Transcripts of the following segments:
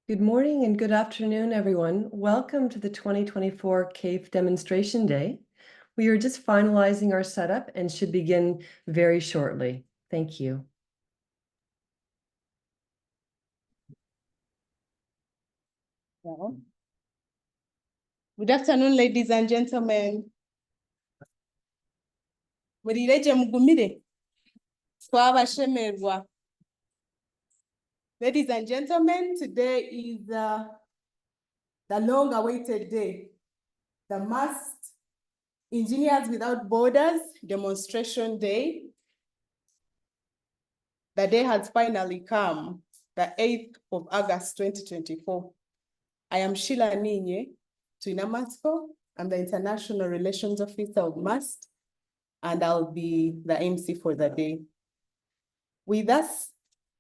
Good morning and good afternoon, everyone. Welcome to the 2024 CAIF Demonstration Day. We are just finalizing our setup and should begin very shortly. Thank you. Good afternoon, ladies and gentlemen. Murireje mugumire. Twabashemerwa. Ladies and gentlemen, today is the long-awaited day, the MUST Engineers Without Borders Demonstration Day. The day has finally come, the 8th of August, 2024. I am Sheila Ninye Tuinamasco. I'm the International Relations Officer of MUST, and I'll be the MC for the day. With us,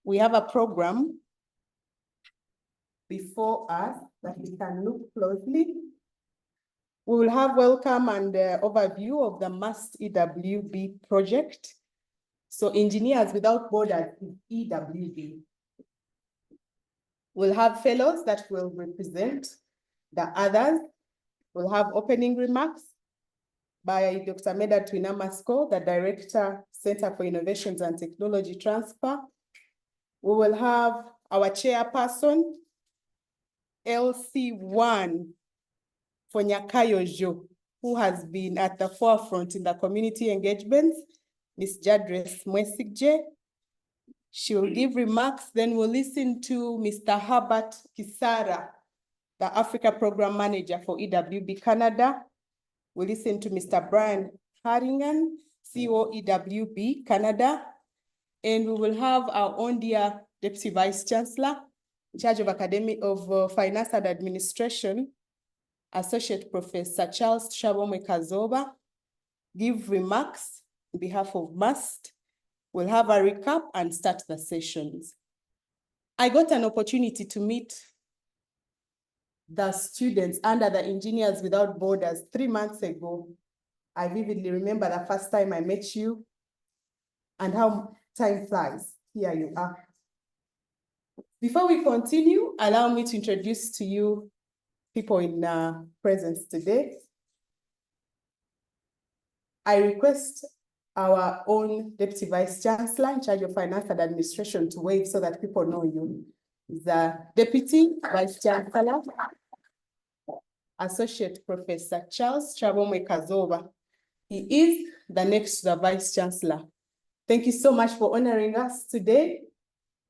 we have a program before us that we can look closely. We will have welcome and overview of the MUST EWB project. So Engineers Without Borders is EWB. We'll have fellows that will represent the others. We'll have opening remarks by Dr. Meda Tuinamasco, the Director, Center for Innovations and Technology Transfer. We will have our chairperson, LC1 for Nyakayojo, who has been at the forefront in the community engagements, Ms. Jadres Mwesigje. She will give remarks, then we'll listen to Mr. Herbert Kisara, the Africa Program Manager for EWB Canada. We'll listen to Mr. Brian Haringen, CEO EWB Canada. And we will have our own dear Deputy Vice Chancellor, in charge of Academy of Finance and Administration, Associate Professor Charles Shabomwe Kazoba, give remarks on behalf of MUST. We'll have a recap and start the sessions. I got an opportunity to meet the students under the Engineers Without Borders 3 months ago. I vividly remember the first time I met you and how time flies. Here you are. Before we continue, allow me to introduce to you people in presence today. I request our own Deputy Vice Chancellor in charge of Finance and Administration to wave so that people know you. The Deputy Vice Chancellor, Associate Professor Charles Shabomwe Kazoba. He is the next to the Vice Chancellor. Thank you so much for honoring us today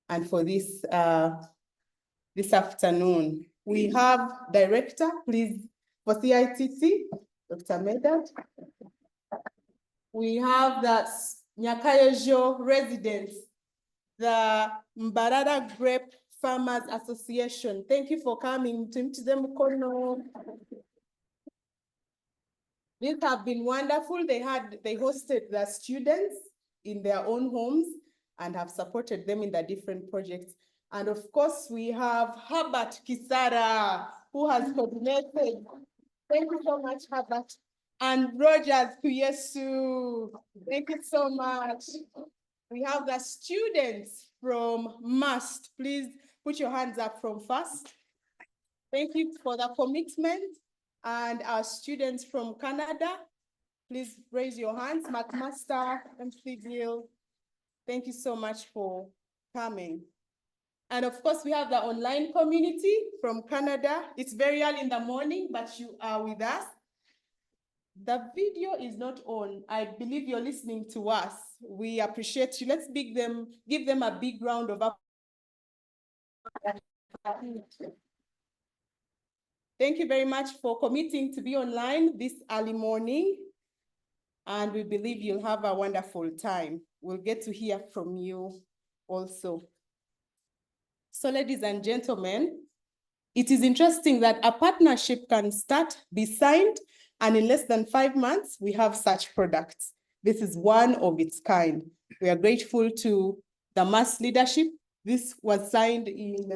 and for this, this afternoon. We have Director, please, for CITC, Dr. Meda. We have the Nyakayojo residents, the Mbarara Grape Farmers Association. Thank you for coming. These have been wonderful. They hosted the students in their own homes and have supported them in the different projects. And of course, we have Herbert Kisara, who has coordinated. Thank you so much, Herbert. And Rogers Kuyesu, thank you so much. We have the students from MUST. Please put your hands up from first. Thank you for the commitment. And our students from Canada, please raise your hands. McMaster, MC Gill, thank you so much for coming. And of course, we have the online community from Canada. It's very early in the morning, but you are with us. The video is not on. I believe you're listening to us. We appreciate you. Let's give them a big round of applause. Thank you very much for committing to be online this early morning. And we believe you'll have a wonderful time. We'll get to hear from you also. So ladies and gentlemen, it is interesting that a partnership can be signed, and in less than 5 months, we have such products. This is one of its kind. We are grateful to the MUST leadership. This was signed in,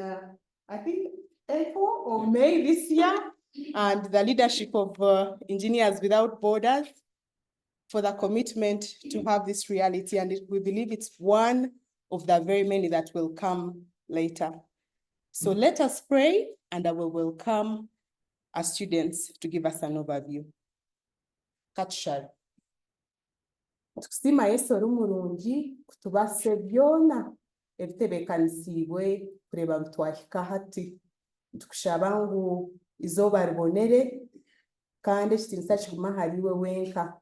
I think, April or May this year, and the leadership of Engineers Without Borders for the commitment to have this reality. And we believe it's one of the very many that will come later. So let us pray, and I will welcome our students to give us an overview. Katushara. Tukusima Yesu oli mulungi kutubase byona ebitebekanisiibwe kureba ngu twahika hati. Tukushaba ngu izooba ribonere kandi ekitiinisa kiguma hariwe wenka.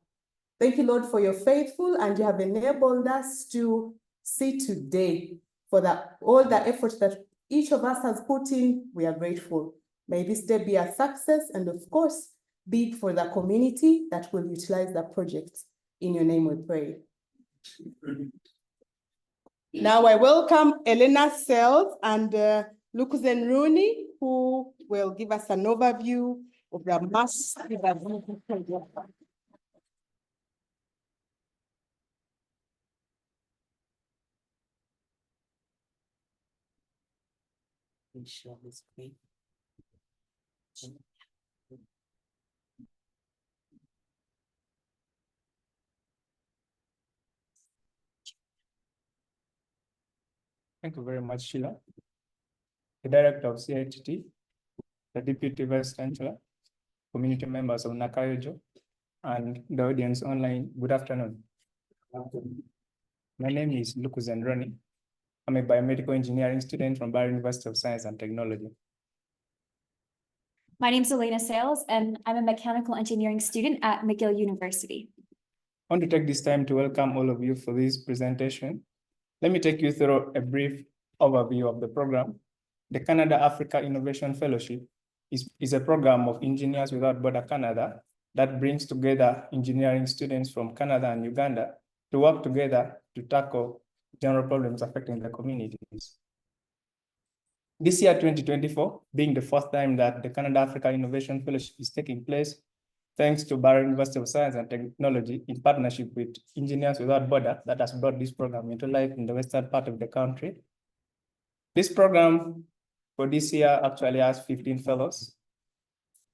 Thank you, Lord, for your faithful, and you have enabled us to see today. For all the effort that each of us has put in, we are grateful. May this day be a success, and of course, big for the community that will utilize the project. In your name we pray. Now I welcome Elena Sells and Lukuzen Rooney, who will give us an overview of the mass development project. Share the screen. Thank you very much, Sheila. The Director of CITT, the Deputy Vice Chancellor, community members of Nakayojo, and the audience online, good afternoon. My name is Lukuzen Rooney. I'm a biomedical engineering student from Mbarara University of Science and Technology. My name is Elena Sales, and I'm a mechanical engineering student at McGill University. I want to take this time to welcome all of you for this presentation. Let me take you through a brief overview of the program. The Canada Africa Innovation Fellowship is a program of Engineers Without Border Canada that brings together engineering students from Canada and Uganda to work together to tackle general problems affecting the communities. This year, 2024, being the first time that the Canada Africa Innovation Fellowship is taking place, thanks to Mbarara University of Science and Technology in partnership with Engineers Without Border that has brought this program into life in the western part of the country. This program for this year actually has 15 fellows,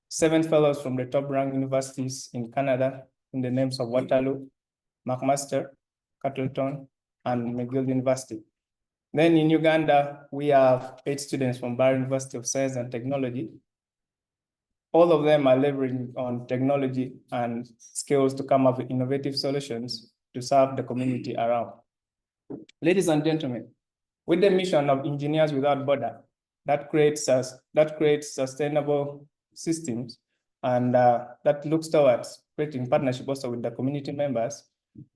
7 fellows from the top-ranked universities in Canada in the names of Waterloo, McMaster, Carleton, and McGill University. Then in Uganda, we have 8 students from Mbarara University of Science and Technology. All of them are leveraging on technology and skills to come up with innovative solutions to serve the community around. Ladies and gentlemen, with the mission of Engineers Without Border, that creates sustainable systems and that looks towards creating partnership also with the community members.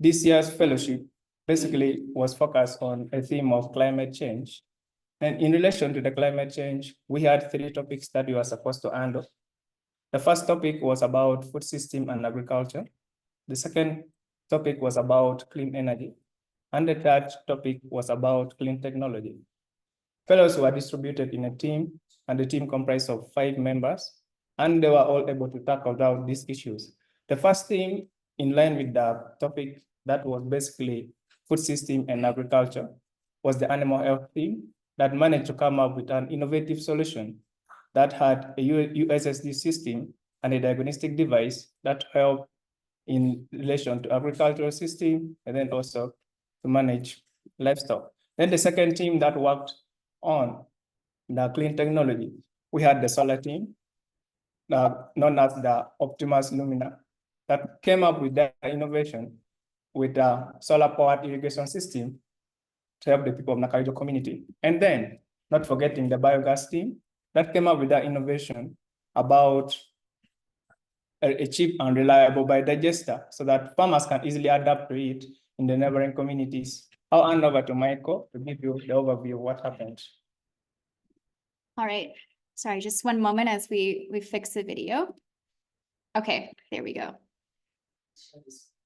This year's fellowship basically was focused on a theme of climate change. And in relation to the climate change, we had 3 topics that we were supposed to handle. The first topic was about food system and agriculture. The second topic was about clean energy. And the third topic was about clean technology. Fellows were distributed in a team, and the team comprised of 5 members, and they were all able to tackle down these issues. The first thing in line with the topic that was basically food system and agriculture was the animal health theme that managed to come up with an innovative solution that had a USSD system and a diagnostic device that helped in relation to agricultural system and then also to manage livestock. Then the second team that worked on the clean technology, we had the solar team, known as the Optimus Lumina, that came up with that innovation with a solar-powered irrigation system to help the people of Nakayojo community. And then, not forgetting the biogas team, that came up with that innovation about a cheap and reliable biodigester so that farmers can easily adapt to it in the neighboring communities. I'll hand over to Michael to give you the overview of what happened. All right. Sorry, just one moment as we fix the video. Okay, there we go.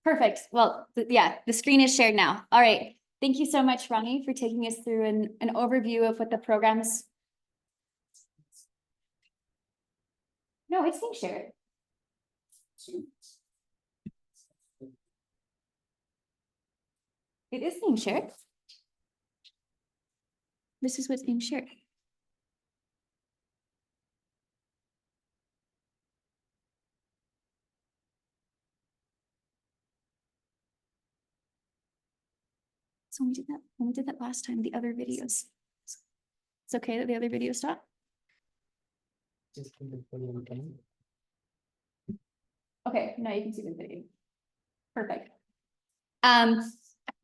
Perfect. Well, yeah, the screen is shared now. All right. Thank you so much, Ronnie, for taking us through an overview of what the program is. No, it's being shared. It is being shared. This is what's being shared. So we did that last time, the other videos. It's okay that the other video stopped. Okay, now you can see the video. Perfect.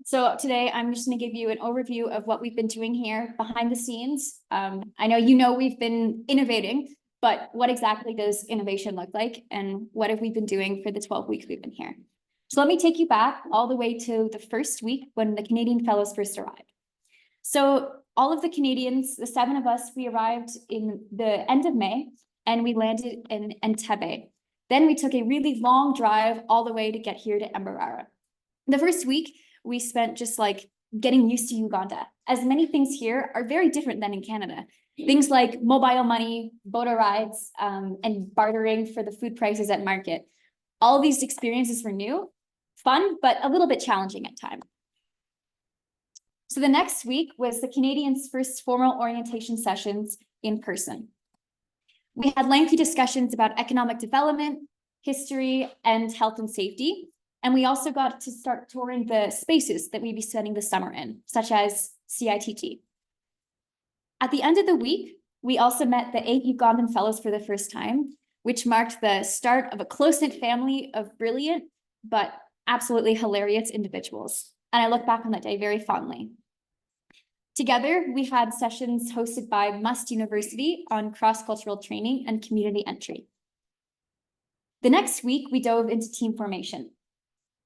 So today I'm just going to give you an overview of what we've been doing here behind the scenes. I know we've been innovating, but what exactly does innovation look like, and what have we been doing for the 12 weeks we've been here? So let me take you back all the way to the first week when the Canadian fellows first arrived. So all of the Canadians, the 7 of us, we arrived in the end of May, and we landed in Entebbe. Then we took a really long drive all the way to get here to Mbarara. The first week, we spent just like getting used to Uganda, as many things here are very different than in Canada. Things like mobile money, boda rides, and bartering for the food prices at market. All of these experiences were new, fun, but a little bit challenging at times. So the next week was the Canadians' first formal orientation sessions in person. We had lengthy discussions about economic development, history, and health and safety. And we also got to start touring the spaces that we'd be spending the summer in, such as CITT. At the end of the week, we also met the 8 Ugandan fellows for the first time, which marked the start of a close-knit family of brilliant, but absolutely hilarious individuals. And I look back on that day very fondly. Together, we had sessions hosted by Must University on cross-cultural training and community entry. The next week, we dove into team formation.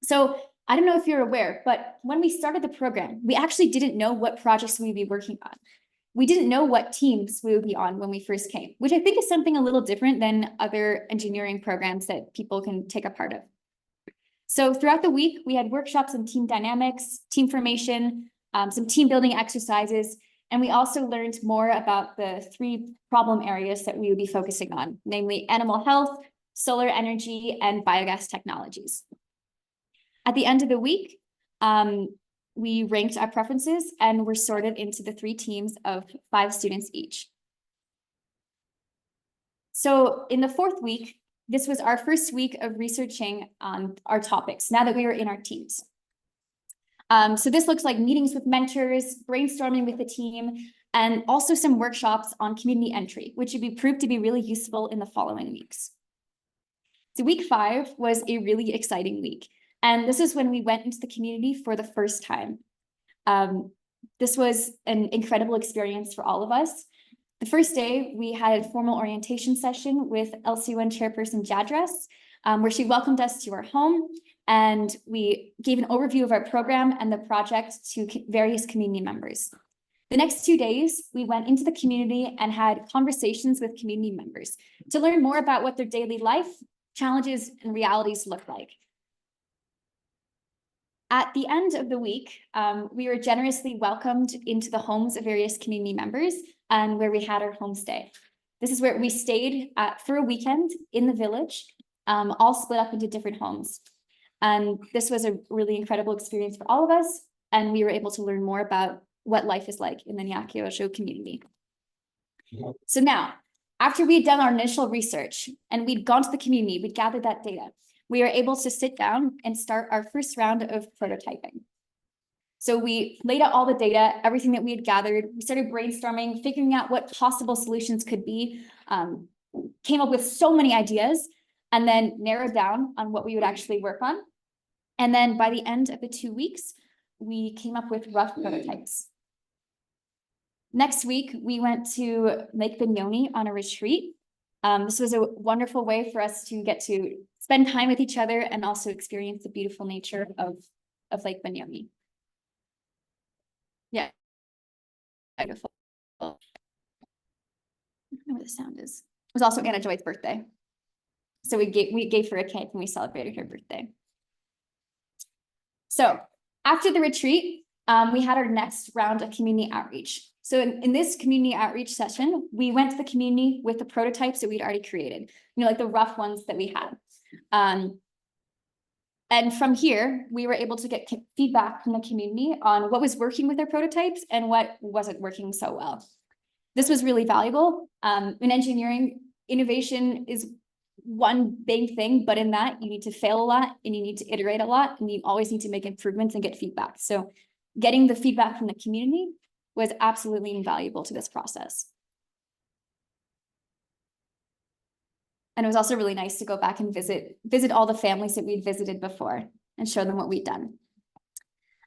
So I don't know if you're aware, but when we started the program, we actually didn't know what projects we'd be working on. We didn't know what teams we would be on when we first came, which I think is something a little different than other engineering programs that people can take a part of. So throughout the week, we had workshops on team dynamics, team formation, some team building exercises, and we also learned more about the 3 problem areas that we would be focusing on, namely animal health, solar energy, and biogas technologies. At the end of the week, we ranked our preferences and were sorted into the 3 teams of 5 students each. So in the 4th week, this was our first week of researching our topics now that we were in our teams. So this looks like meetings with mentors, brainstorming with the team, and also some workshops on community entry, which would be proved to be really useful in the following weeks. So week 5 was a really exciting week. And this is when we went into the community for the first time. This was an incredible experience for all of us. The first day, we had a formal orientation session with LC1 Chairperson Jadress, where she welcomed us to our home, and we gave an overview of our program and the project to various community members. The next 2 days, we went into the community and had conversations with community members to learn more about what their daily life, challenges, and realities look like. At the end of the week, we were generously welcomed into the homes of various community members and where we had our homestay. This is where we stayed for a weekend in the village, all split up into different homes. And this was a really incredible experience for all of us, and we were able to learn more about what life is like in the Nyakiojo community. So now, after we had done our initial research and we'd gone to the community, we'd gathered that data, we were able to sit down and start our first round of prototyping. So we laid out all the data, everything that we had gathered. We started brainstorming, figuring out what possible solutions could be, came up with so many ideas, and then narrowed down on what we would actually work on. And then by the end of the 2 weeks, we came up with rough prototypes. Next week, we went to Lake Binyoni on a retreat. This was a wonderful way for us to get to spend time with each other and also experience the beautiful nature of Lake Binyoni. Yeah, beautiful. I don't know what the sound is. It was also Anna Joy's birthday. So we gave her a cake and we celebrated her birthday. So after the retreat, we had our next round of community outreach. So in this community outreach session, we went to the community with the prototypes that we'd already created, like the rough ones that we had. And from here, we were able to get feedback from the community on what was working with our prototypes and what wasn't working so well. This was really valuable. In engineering, innovation is one big thing, but in that you need to fail a lot and you need to iterate a lot and you always need to make improvements and get feedback. So getting the feedback from the community was absolutely invaluable to this process. And it was also really nice to go back and visit all the families that we'd visited before and show them what we'd done.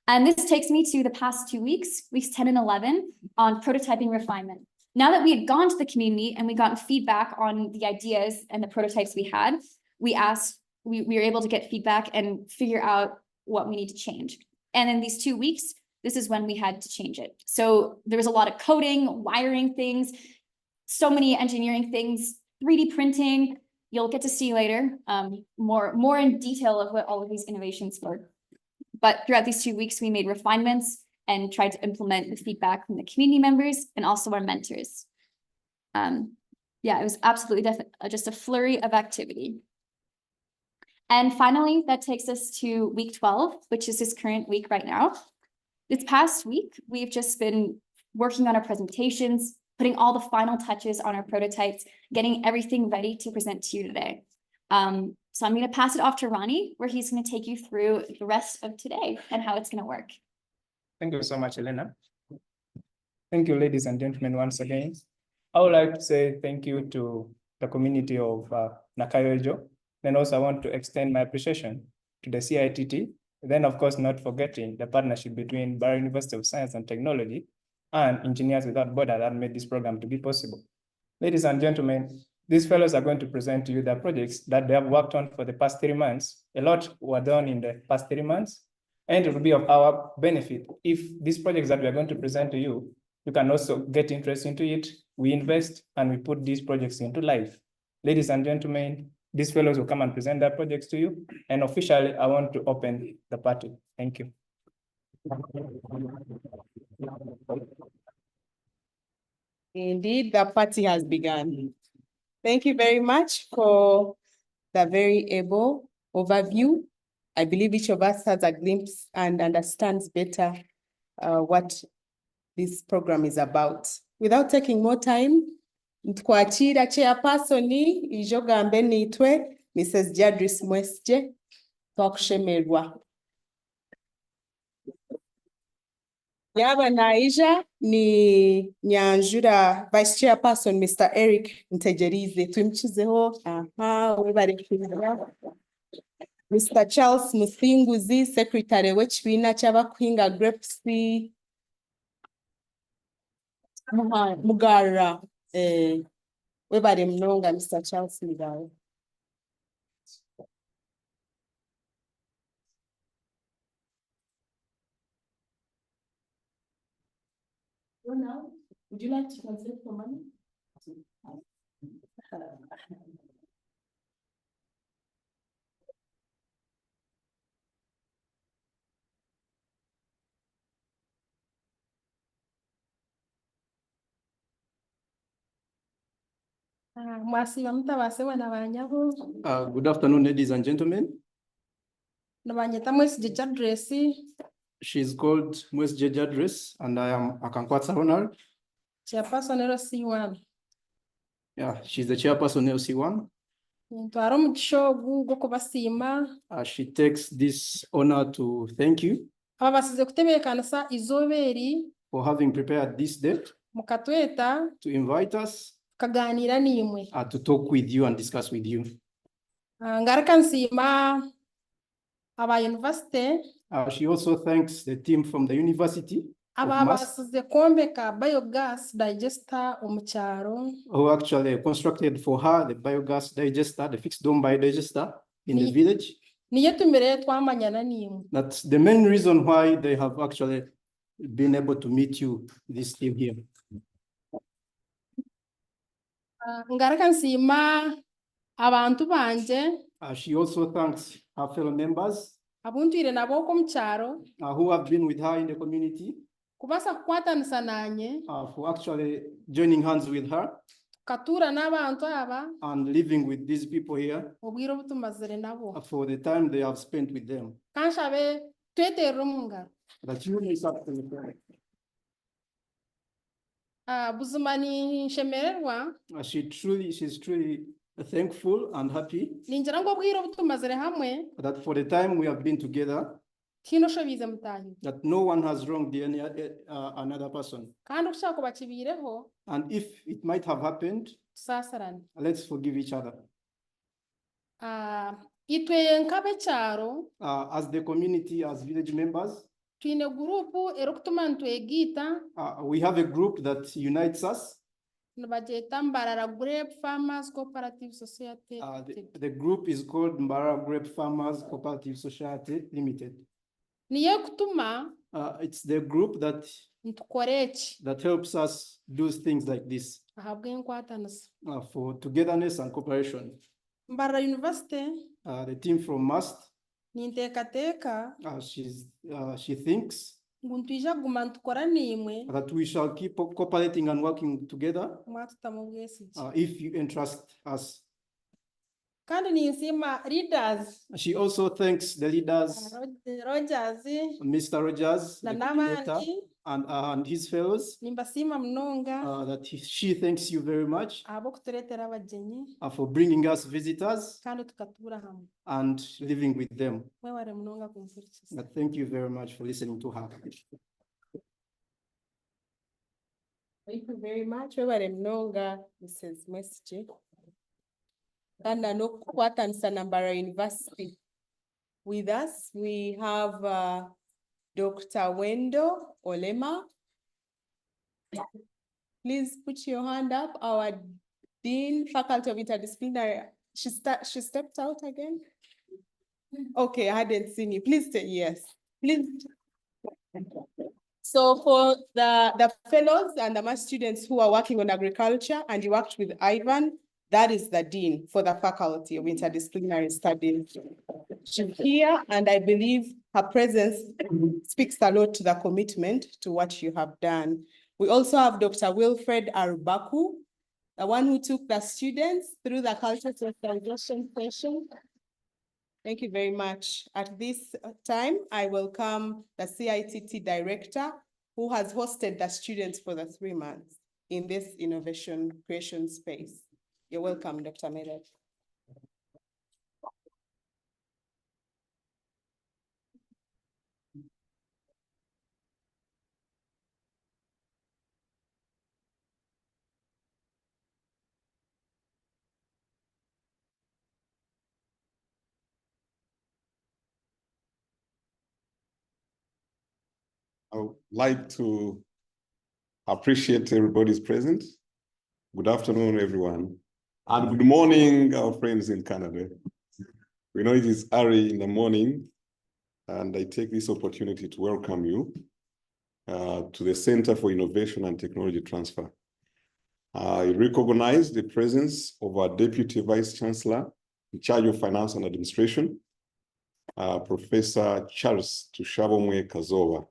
And this takes me to the past 2 weeks, weeks 10 and 11, on prototyping refinement. Now that we had gone to the community and we got feedback on the ideas and the prototypes we had, we were able to get feedback and figure out what we need to change. And in these 2 weeks, this is when we had to change it. So there was a lot of coding, wiring things, so many engineering things, 3D printing. You'll get to see later more in detail of what all of these innovations were. But throughout these 2 weeks, we made refinements and tried to implement the feedback from the community members and also our mentors. Yeah, it was absolutely just a flurry of activity. And finally, that takes us to week 12, which is this current week right now. This past week, we've just been working on our presentations, putting all the final touches on our prototypes, getting everything ready to present to you today. So I'm going to pass it off to Ronnie, where he's going to take you through the rest of today and how it's going to work. Thank you so much, Elena. Thank you, ladies and gentlemen, once again. I would like to say thank you to the community of Nakayojo. Then also I want to extend my appreciation to the CITT. Then, of course, not forgetting the partnership between Mbarara University of Science and Technology and Engineers Without Borders that made this program to be possible. Ladies and gentlemen, these fellows are going to present to you the projects that they have worked on for the past 3 months. A lot were done in the past 3 months, and it will be of our benefit if these projects that we are going to present to you, you can also get interest into it. We invest and we put these projects into life. Ladies and gentlemen, these fellows will come and present their projects to you. And officially, I want to open the party. Thank you. Indeed, the party has begun. Thank you very much for the very able overview. I believe each of us has a glimpse and understands better what this program is about. Without taking more time, nkwachira chairperson ijogambe nitwe Mrs. Jadris Mwesje twakushemerwa. Yaba naija ni Nyanjura Vice Chairperson Mr. Eric Ntejerize twimchizeho Mr. Charles Musinguzi Secretary w'ekibiina ky'abakuhinga grapes Mbarara webale mnonga Mr. Charles Mbarara. Now, would you like to translate for money? Good afternoon, ladies and gentlemen. She's called Mwesje Jadris, and I am Akankwatsa Honor. Chairperson LC1. Yeah, she's the chairperson LC1. She takes this honor to thank you for having prepared this date to invite us to talk with you and discuss with you. She also thanks the team from the University of biogas digester who actually constructed for her the biogas digester, the fixed dome biodigester in the village. That's the main reason why they have actually been able to meet you, this team here. She also thanks her fellow members who have been with her in the community for actually joining hands with her and living with these people here for the time they have spent with them. That you may she's truly thankful and happy that for the time we have been together, tinoshobize mutahi that no one has wronged another person. kandi okushaka kubakibireho And if it might have happened, tusasarane let's forgive each other. Itwe nk'abekyaro As the community, as village members, twine gurupu erokutuma ntwegita we have a group that unites us. nibageta Mbarara Grape Farmers Cooperative Society. The group is called Mbarara Grape Farmers Cooperative Society Limited. Niyo kutuma It's the group that helps us do things like this for togetherness and cooperation. Mbarara University, the team from MUST, nintekateka she thinks nguntuija guma ntukora nimwe that we shall keep cooperating and working together mwatutamu bwesigi if you entrust us. kandi ninsima leaders. She also thanks the leaders, Rogers, Mr. Rogers, the coordinator, n'abandi and his fellows, nimbasima munonga that she thanks you very much abo kutuletera abagenyi for bringing us visitors kandi tukatura hamwe and living with them. mweware munonga kumpurikiza. Thank you very much for listening to her. Thank you very much. Mweware munonga Mrs. Mesje. And Kwatansana Mbarara University. With us, we have Dr. Wendo Olema. Please put your hand up. Our Dean, Faculty of Interdisciplinary. She stepped out again. Okay, I hadn't seen you. Please say yes. Please. So for the fellows and the master students who are working on agriculture, and you worked with Ivan, that is the Dean for the Faculty of Interdisciplinary Studies. She's here, and I believe her presence speaks a lot to the commitment to what you have done. We also have Dr. Wilfred Arubaku, the one who took the students through the cultural socialization session. Thank you very much. At this time, I welcome the CITT director who has hosted the students for the 3 months in this innovation creation space. You're welcome, Dr. Mered. I would like to appreciate everybody's presence. Good afternoon, everyone. And good morning, our friends in Canada. We know it is early in the morning, and I take this opportunity to welcome you to the Center for Innovation and Technology Transfer. I recognize the presence of our Deputy Vice Chancellor in charge of Finance and Administration, Professor Charles Tushabomwe Kazowa.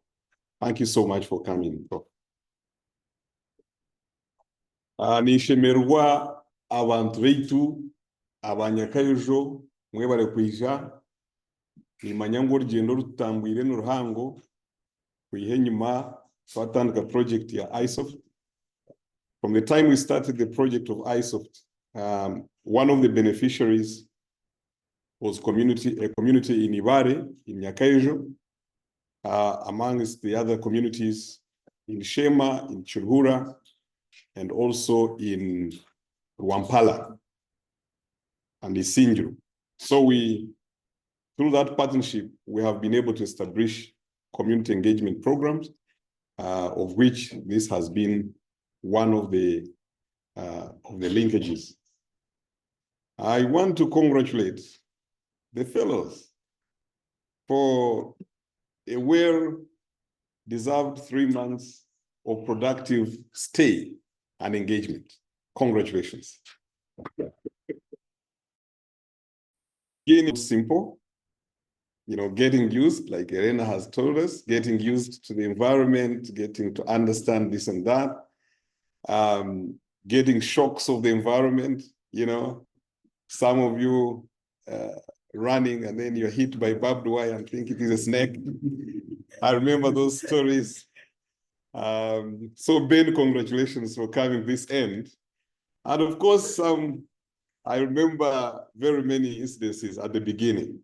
Thank you so much for coming. Nishemerwa abantu beitu abanyakayojo mwebare kwija nimanya ngo urugendo rutambwire n'uruhango kwihe nyuma twatandika project ya iSoft. From the time we started the project of iSoft, one of the beneficiaries was a community in Ibare, in Nyakayojo, amongst the other communities in Shema, in Chulhura, and also in Rwampala and Isinju. So through that partnership, we have been able to establish community engagement programs, of which this has been one of the linkages. I want to congratulate the fellows for a well-deserved 3 months of productive stay and engagement. Congratulations. Again, it's simple, getting used, like Elena has told us, getting used to the environment, getting to understand this and that, getting shocks of the environment, some of you running and then you're hit by barbed wire and think it is a snake. I remember those stories. So Ben, congratulations for coming this end. And of course, I remember very many incidences at the beginning,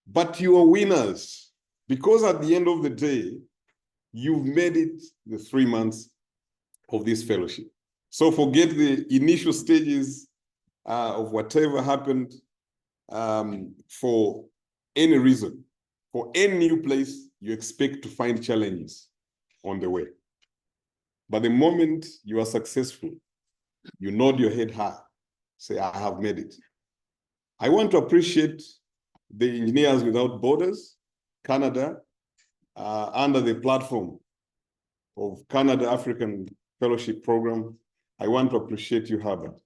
but you are winners. Because at the end of the day, you've made it the 3 months of this fellowship. So forget the initial stages of whatever happened for any reason. For any new place, you expect to find challenges on the way. But the moment you are successful, you nod your head high, say, I have made it. I want to appreciate the Engineers Without Borders, Canada, under the platform of Canada African Fellowship Program. I want to appreciate you, Herbert,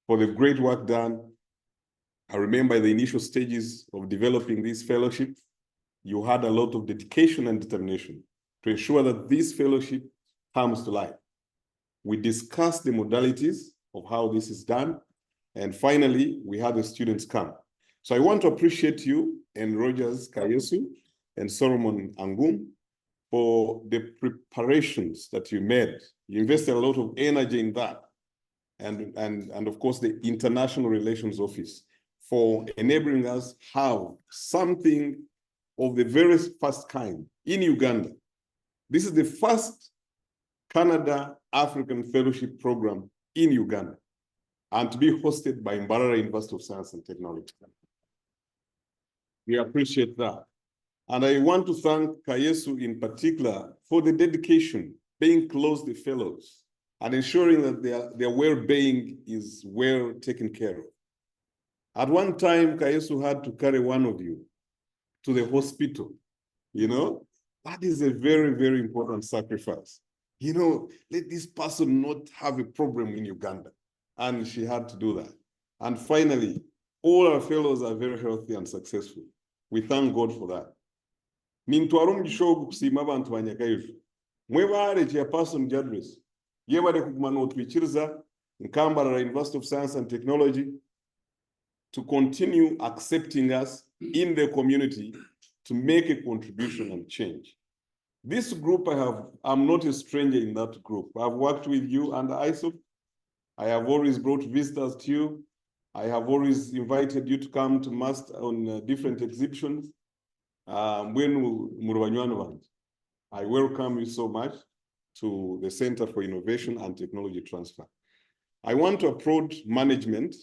for the great work done. I remember the initial stages of developing this fellowship, you had a lot of dedication and determination to ensure that this fellowship comes to life. We discussed the modalities of how this is done, and finally, we had the students come. So I want to appreciate you and Rogers Kayesu and Solomon Angum for the preparations that you made. You invested a lot of energy in that. And of course, the International Relations Office for enabling us have something of the very first kind in Uganda. This is the first Canada African Fellowship Program in Uganda, and to be hosted by Mbarara University of Science and Technology. We appreciate that. And I want to thank Kayesu in particular for the dedication, paying close the fellows, and ensuring that their well-being is well taken care of. At one time, Kayesu had to carry one of you to the hospital. You know, that is a very, very important sacrifice. You know, let this person not have a problem in Uganda. And she had to do that. And finally, all our fellows are very healthy and successful. We thank God for that. Nintwarum gishogu kusima abantu banyakayifu. Mwebale chairperson Jadris. Yebale kukumano twichiriza Mbarara University of Science and Technology to continue accepting us in the community to make a contribution and change. This group I'm not a stranger in that group. I've worked with you under ISOP. I have always brought visitors to you. I have always invited you to come to MAST on different exhibitions. I welcome you so much to the Center for Innovation and Technology Transfer. I want to approach management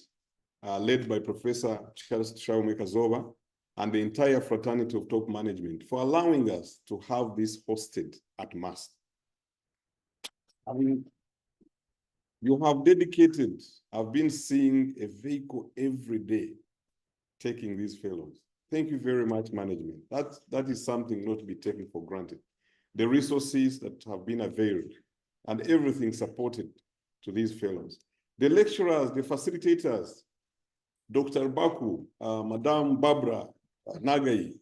led by Professor Charles Shaumekazova and the entire fraternity of top management for allowing us to have this hosted at MAST. I mean, you have dedicated, I've been seeing a vehicle every day taking these fellows. Thank you very much, management. That is something not to be taken for granted. The resources that have been availed and everything supported to these fellows. The lecturers, the facilitators, Dr. Baku, Madam Barbara Nagai,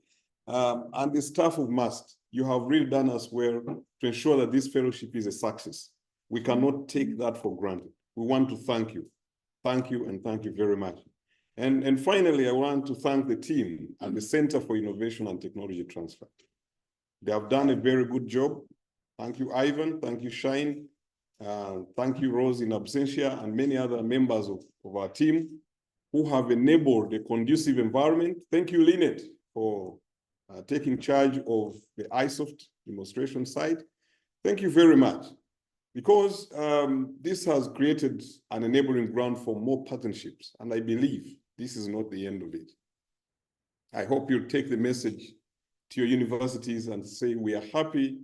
and the staff of MAST, you have really done us well to ensure that this fellowship is a success. We cannot take that for granted. We want to thank you. Thank you and thank you very much. And finally, I want to thank the team at the Center for Innovation and Technology Transfer. They have done a very good job. Thank you, Ivan. Thank you, Shine. Thank you, Rose in absentia, and many other members of our team who have enabled a conducive environment. Thank you, Lynette, for taking charge of the iSoft demonstration site. Thank you very much, because this has created an enabling ground for more partnerships, and I believe this is not the end of it. I hope you'll take the message to your universities and say we are happy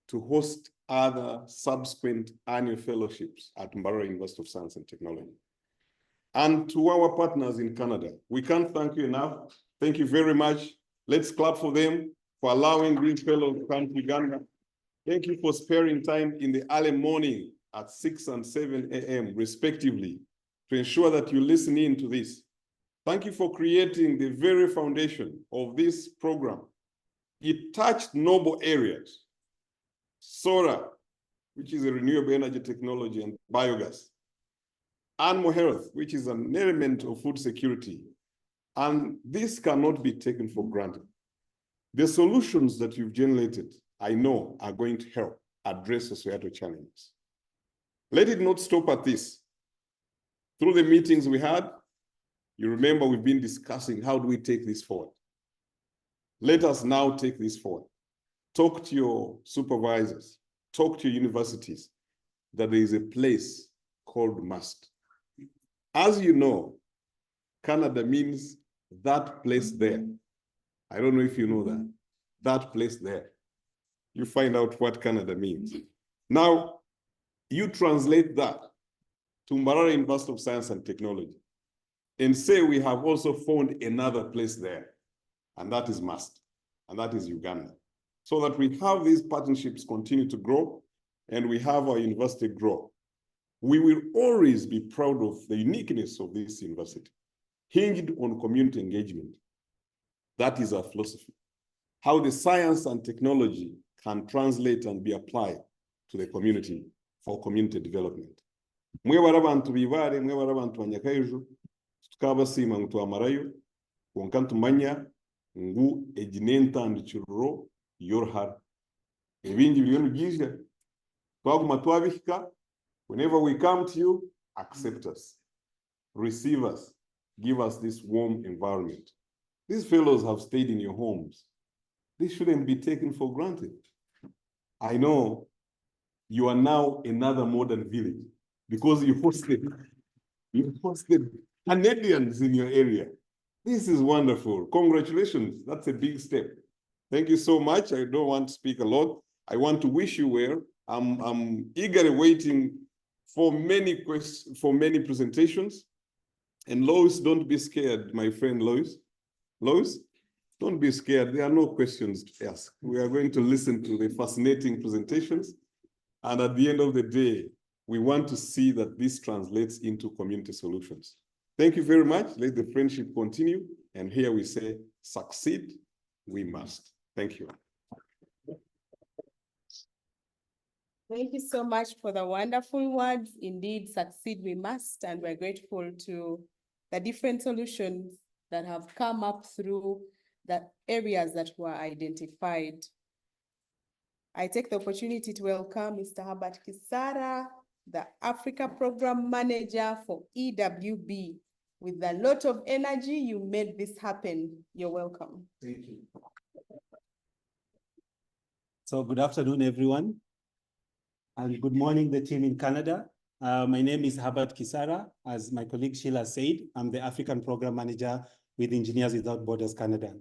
to host other subsequent annual fellowships at Mbarara University of Science and Technology. And to our partners in Canada, we can't thank you enough. Thank you very much. Let's clap for them for allowing Green Fellows to come to Uganda. Thank you for sparing time in the early morning at 6 and 7 a.m. respectively to ensure that you listen in to this. Thank you for creating the very foundation of this program. It touched noble areas, solar, which is a renewable energy technology, and biogas, animal health, which is an element of food security. And this cannot be taken for granted. The solutions that you've generated, I know, are going to help address societal challenges. Let it not stop at this. Through the meetings we had, you remember we've been discussing how do we take this forward. Let us now take this forward. Talk to your supervisors, talk to your universities that there is a place called must. As you know, Canada means that place there. I don't know if you know that. That place there. You find out what Canada means. Now, you translate that to Mbarara University of Science and Technology and say we have also found another place there, and that is must, and that is Uganda. So that we have these partnerships continue to grow and we have our university grow. We will always be proud of the uniqueness of this university, hinged on community engagement. That is our philosophy. How the science and technology can translate and be applied to the community for community development. Mwebara abantu bibare, mwebara abantu banyakaiju, tukabasima mutwamarayo, wonkantu manya, ngu ejinenta ndichurro, yorhar. Ebinji bilionu gizya, twaguma twabihika, whenever we come to you, accept us, receive us, give us this warm environment. These fellows have stayed in your homes. This shouldn't be taken for granted. I know you are now another modern village because you hosted Canadians in your area. This is wonderful. Congratulations. That's a big step. Thank you so much. I don't want to speak a lot. I want to wish you well. I'm eagerly waiting for many questions, for many presentations. And Lois, don't be scared, my friend Lois. Lois, don't be scared. There are no questions to ask. We are going to listen to the fascinating presentations. And at the end of the day, we want to see that this translates into community solutions. Thank you very much. Let the friendship continue. And here we say, succeed, we must. Thank you. Thank you so much for the wonderful words. Indeed, succeed we must, and we're grateful to the different solutions that have come up through the areas that were identified. I take the opportunity to welcome Mr. Herbert Kisara, the Africa Program Manager for EWB. With a lot of energy, you made this happen. You're welcome. Thank you. So good afternoon, everyone. And good morning, the team in Canada. My name is Herbert Kisara. As my colleague Sheila said, I'm the African Program Manager with Engineers Without Borders Canada.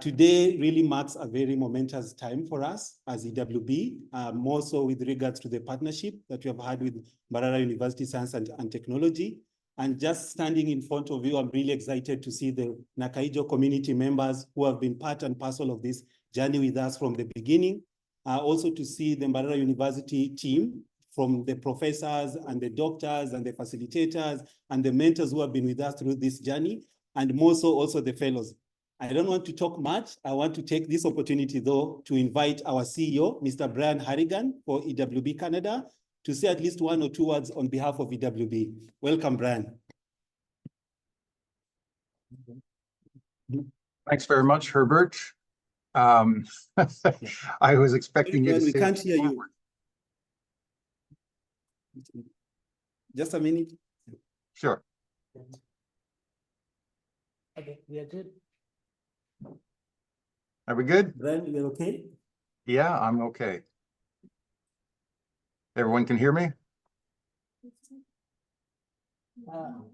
Today really marks a very momentous time for us as EWB, more so with regards to the partnership that we have had with Mbarara University Science and Technology. And just standing in front of you, I'm really excited to see the Nakaijo community members who have been part and parcel of this journey with us from the beginning. Also to see the Mbarara University team, from the professors and the doctors and the facilitators and the mentors who have been with us through this journey, and more so also the fellows. I don't want to talk much. I want to take this opportunity, though, to invite our CEO, Mr. Brian Harrigan for EWB Canada, to say at least one or two words on behalf of EWB. Welcome, Brian. Thanks very much, Herbert. I was expecting you to say. We can't hear you. Just a minute. Sure. Okay, we are good. Are we good? Brian, you're okay? Yeah, I'm okay. Everyone can hear me? Oh.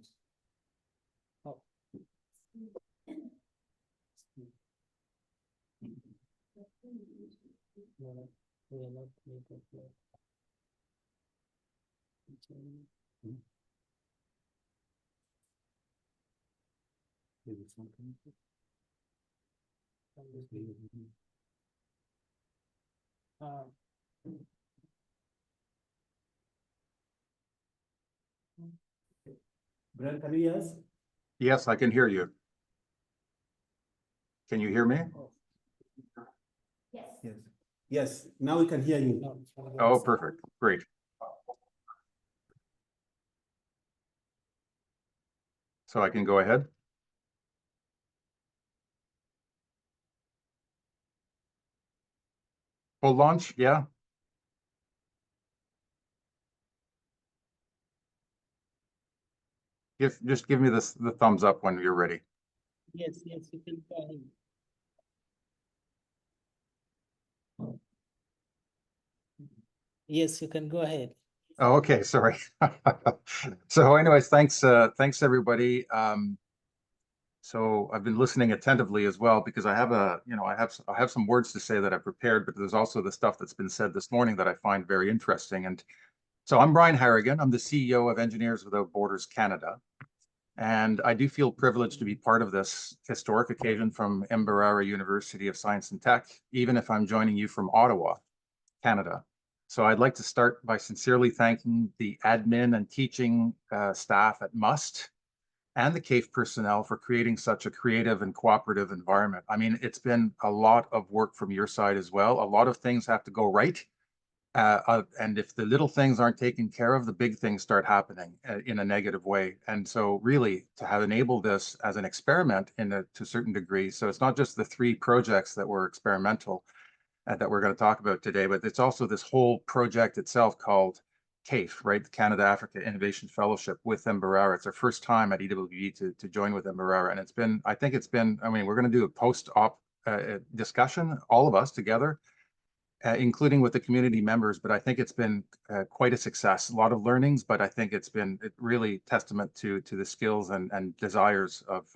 Brian, can you hear us? Yes, I can hear you. Can you hear me? Yes. Yes. Yes, now we can hear you. Oh, perfect. Great. So I can go ahead. Full launch, yeah. Just give me the thumbs up when you're ready. Yes, you can go ahead. Yes, you can go ahead. Oh, okay, sorry. So anyways, thanks everybody. So I've been listening attentively as well because I have I have some words to say that I prepared, but there's also the stuff that's been said this morning that I find very interesting. And so I'm Brian Harrigan. I'm the CEO of Engineers Without Borders Canada. And I do feel privileged to be part of this historic occasion from Mbarara University of Science and Tech, even if I'm joining you from Ottawa, Canada. So I'd like to start by sincerely thanking the admin and teaching staff at MUST and the CAIF personnel for creating such a creative and cooperative environment. I mean, it's been a lot of work from your side as well. A lot of things have to go right. And if the little things aren't taken care of, the big things start happening in a negative way. And so really to have enabled this as an experiment to a certain degree. So it's not just the 3 projects that were experimental that we're going to talk about today, but it's also this whole project itself called CAIF, right? The Canada Africa Innovation Fellowship with Mbarara. It's our first time at EWB to join with Mbarara. And I mean, we're going to do a post-op discussion, all of us together, including with the community members, but I think it's been quite a success. A lot of learnings, but I think it's been really testament to the skills and desires of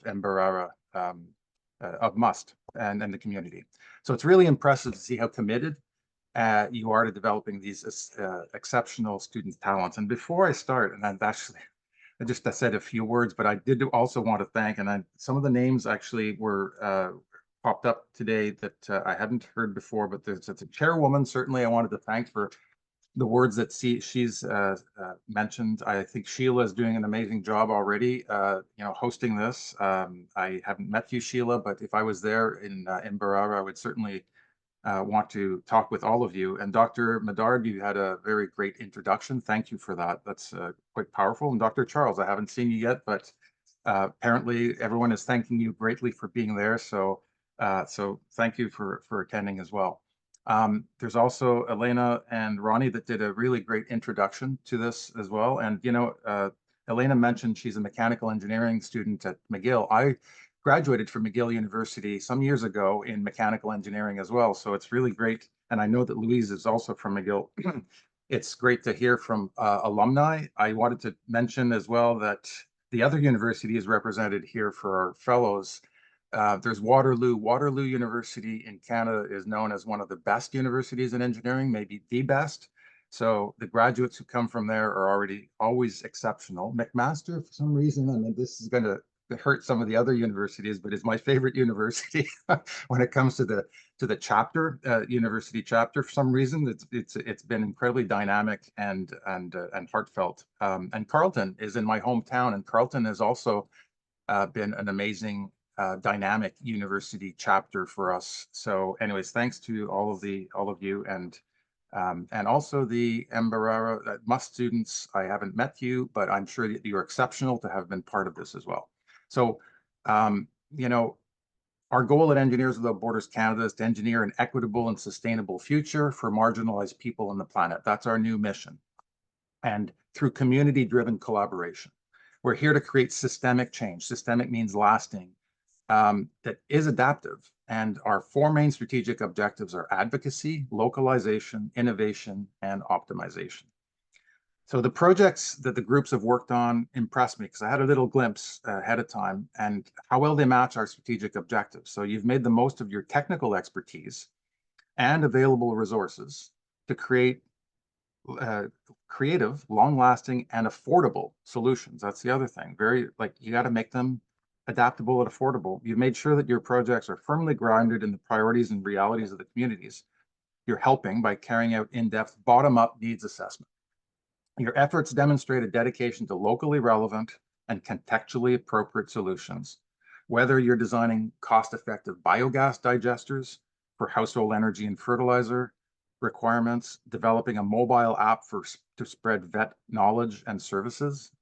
Mbarara, of MUST and the community. So it's really impressive to see how committed you are to developing these exceptional student talents. And before I start, and I said a few words, but I did also want to thank, and some of the names actually were popped up today that I hadn't heard before, but there's a chairwoman, certainly I wanted to thank for the words that she's mentioned. I think Sheila is doing an amazing job already, hosting this. I haven't met you, Sheila, but if I was there in Mbarara, I would certainly want to talk with all of you. And Dr. Medard, you had a very great introduction. Thank you for that. That's quite powerful. And Dr. Charles, I haven't seen you yet, but apparently everyone is thanking you greatly for being there. So thank you for attending as well. There's also Elena and Ronnie that did a really great introduction to this as well. And, Elena mentioned she's a mechanical engineering student at McGill. I graduated from McGill University some years ago in mechanical engineering as well. So it's really great. And I know that Louise is also from McGill. It's great to hear from alumni. I wanted to mention as well that the other university is represented here for our fellows. There's Waterloo. Waterloo University in Canada is known as one of the best universities in engineering, maybe the best. So the graduates who come from there are always exceptional. McMaster, for some reason, I mean, this is going to hurt some of the other universities, but it's my favorite university when it comes to the chapter, university chapter. For some reason, it's been incredibly dynamic and heartfelt. And Carleton is in my hometown, and Carleton has also been an amazing dynamic university chapter for us. So anyways, thanks to all of you and also the Mbarara MUST students. I haven't met you, but I'm sure that you're exceptional to have been part of this as well. So, our goal at Engineers Without Borders Canada is to engineer an equitable and sustainable future for marginalized people on the planet. That's our new mission. And through community-driven collaboration, we're here to create systemic change. Systemic means lasting, that is adaptive. And our 4 main strategic objectives are advocacy, localization, innovation, and optimization. So the projects that the groups have worked on impressed me because I had a little glimpse ahead of time and how well they match our strategic objectives. So you've made the most of your technical expertise and available resources to create creative, long-lasting, and affordable solutions. That's the other thing. You got to make them adaptable and affordable. You've made sure that your projects are firmly grounded in the priorities and realities of the communities you're helping by carrying out in-depth bottom-up needs assessment. Your efforts demonstrate a dedication to locally relevant and contextually appropriate solutions, whether you're designing cost-effective biogas digesters for household energy and fertilizer requirements, developing a mobile app to spread vet knowledge and services,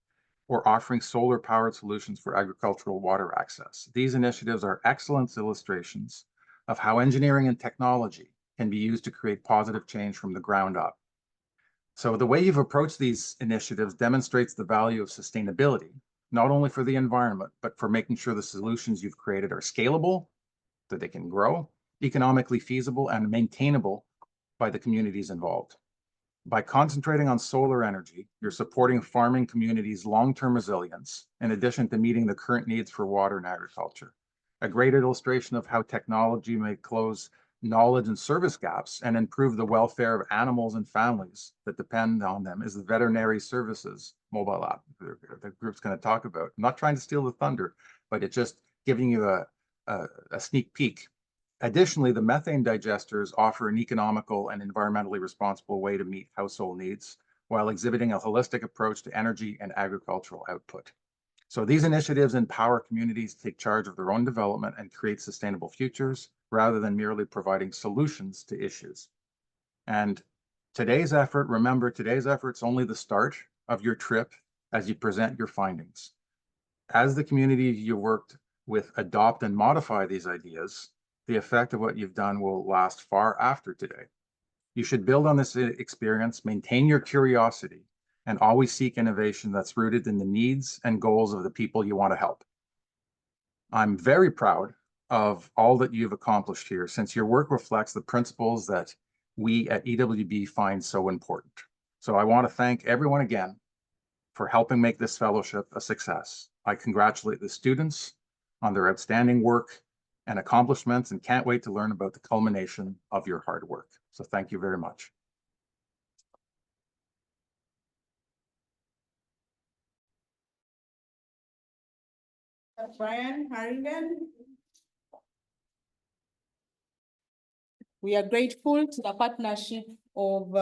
or offering solar-powered solutions for agricultural water access. These initiatives are excellent illustrations of how engineering and technology can be used to create positive change from the ground up. So the way you've approached these initiatives demonstrates the value of sustainability, not only for the environment, but for making sure the solutions you've created are scalable, that they can grow, economically feasible, and maintainable by the communities involved. By concentrating on solar energy, you're supporting farming communities' long-term resilience, in addition to meeting the current needs for water and agriculture. A great illustration of how technology may close knowledge and service gaps and improve the welfare of animals and families that depend on them is the veterinary services mobile app the group's going to talk about. I'm not trying to steal the thunder, but it's just giving you a sneak peek. Additionally, the methane digesters offer an economical and environmentally responsible way to meet household needs while exhibiting a holistic approach to energy and agricultural output. So these initiatives empower communities to take charge of their own development and create sustainable futures rather than merely providing solutions to issues. And today's effort, remember, today's effort's only the start of your trip as you present your findings. As the community you worked with adopt and modify these ideas, the effect of what you've done will last far after today. You should build on this experience, maintain your curiosity, and always seek innovation that's rooted in the needs and goals of the people you want to help. I'm very proud of all that you've accomplished here, since your work reflects the principles that we at EWB find so important. So I want to thank everyone again for helping make this fellowship a success. I congratulate the students on their outstanding work and accomplishments and can't wait to learn about the culmination of your hard work. So thank you very much. Brian Harrigan. We are grateful to the partnership of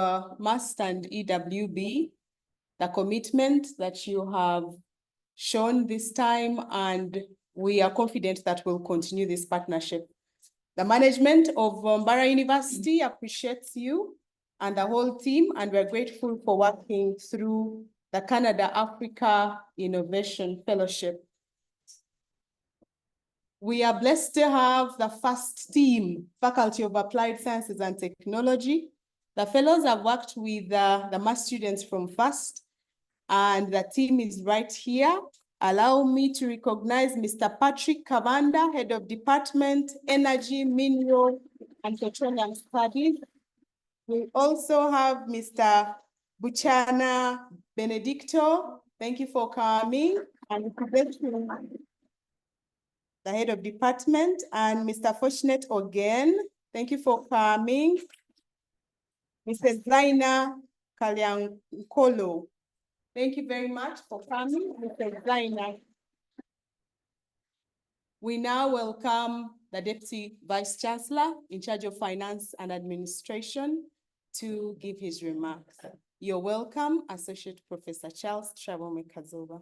MAST and EWB, the commitment that you have shown this time, and we are confident that we'll continue this partnership. The management of Mbarara University appreciates you and the whole team, and we're grateful for working through the Canada Africa Innovation Fellowship. We are blessed to have the FAST team, Faculty of Applied Sciences and Technology. The fellows have worked with the math students from FAST, and the team is right here. Allow me to recognize Mr. Patrick Kavanda, Head of Department, Energy, Mineral, and Petroleum Studies. We also have Mr. Buchana Benedicto. Thank you for coming and representing the Head of Department, and Mr. Fortunate again. Thank you for coming. Mrs. Zaina Kalyankolo. Thank you very much for coming, Mrs. Zaina. We now welcome the Deputy Vice Chancellor in charge of Finance and Administration to give his remarks. You're welcome, Associate Professor Charles Trabome-Kazoba.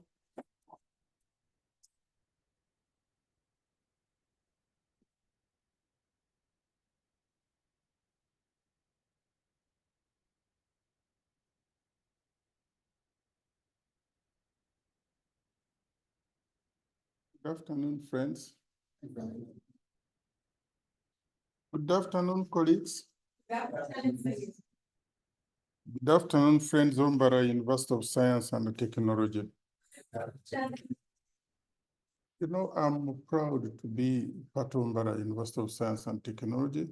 Good afternoon, friends. Good afternoon, colleagues. Good afternoon, friends of Mbarara University of Science and Technology. You know, I'm proud to be part of Mbarara University of Science and Technology.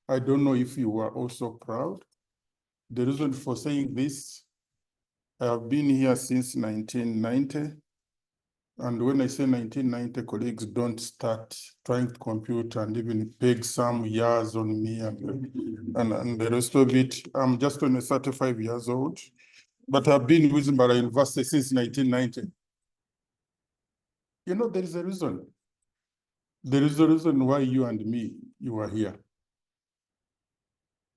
I don't know if you are also proud. The reason for saying this, I have been here since 1990. And when I say 1990, colleagues, don't start trying to compute and even peg some years on me and the rest of it. I'm just only 35 years old, but I've been with Mbarara University since 1990. You know, there is a reason. There is a reason why you and me, you are here.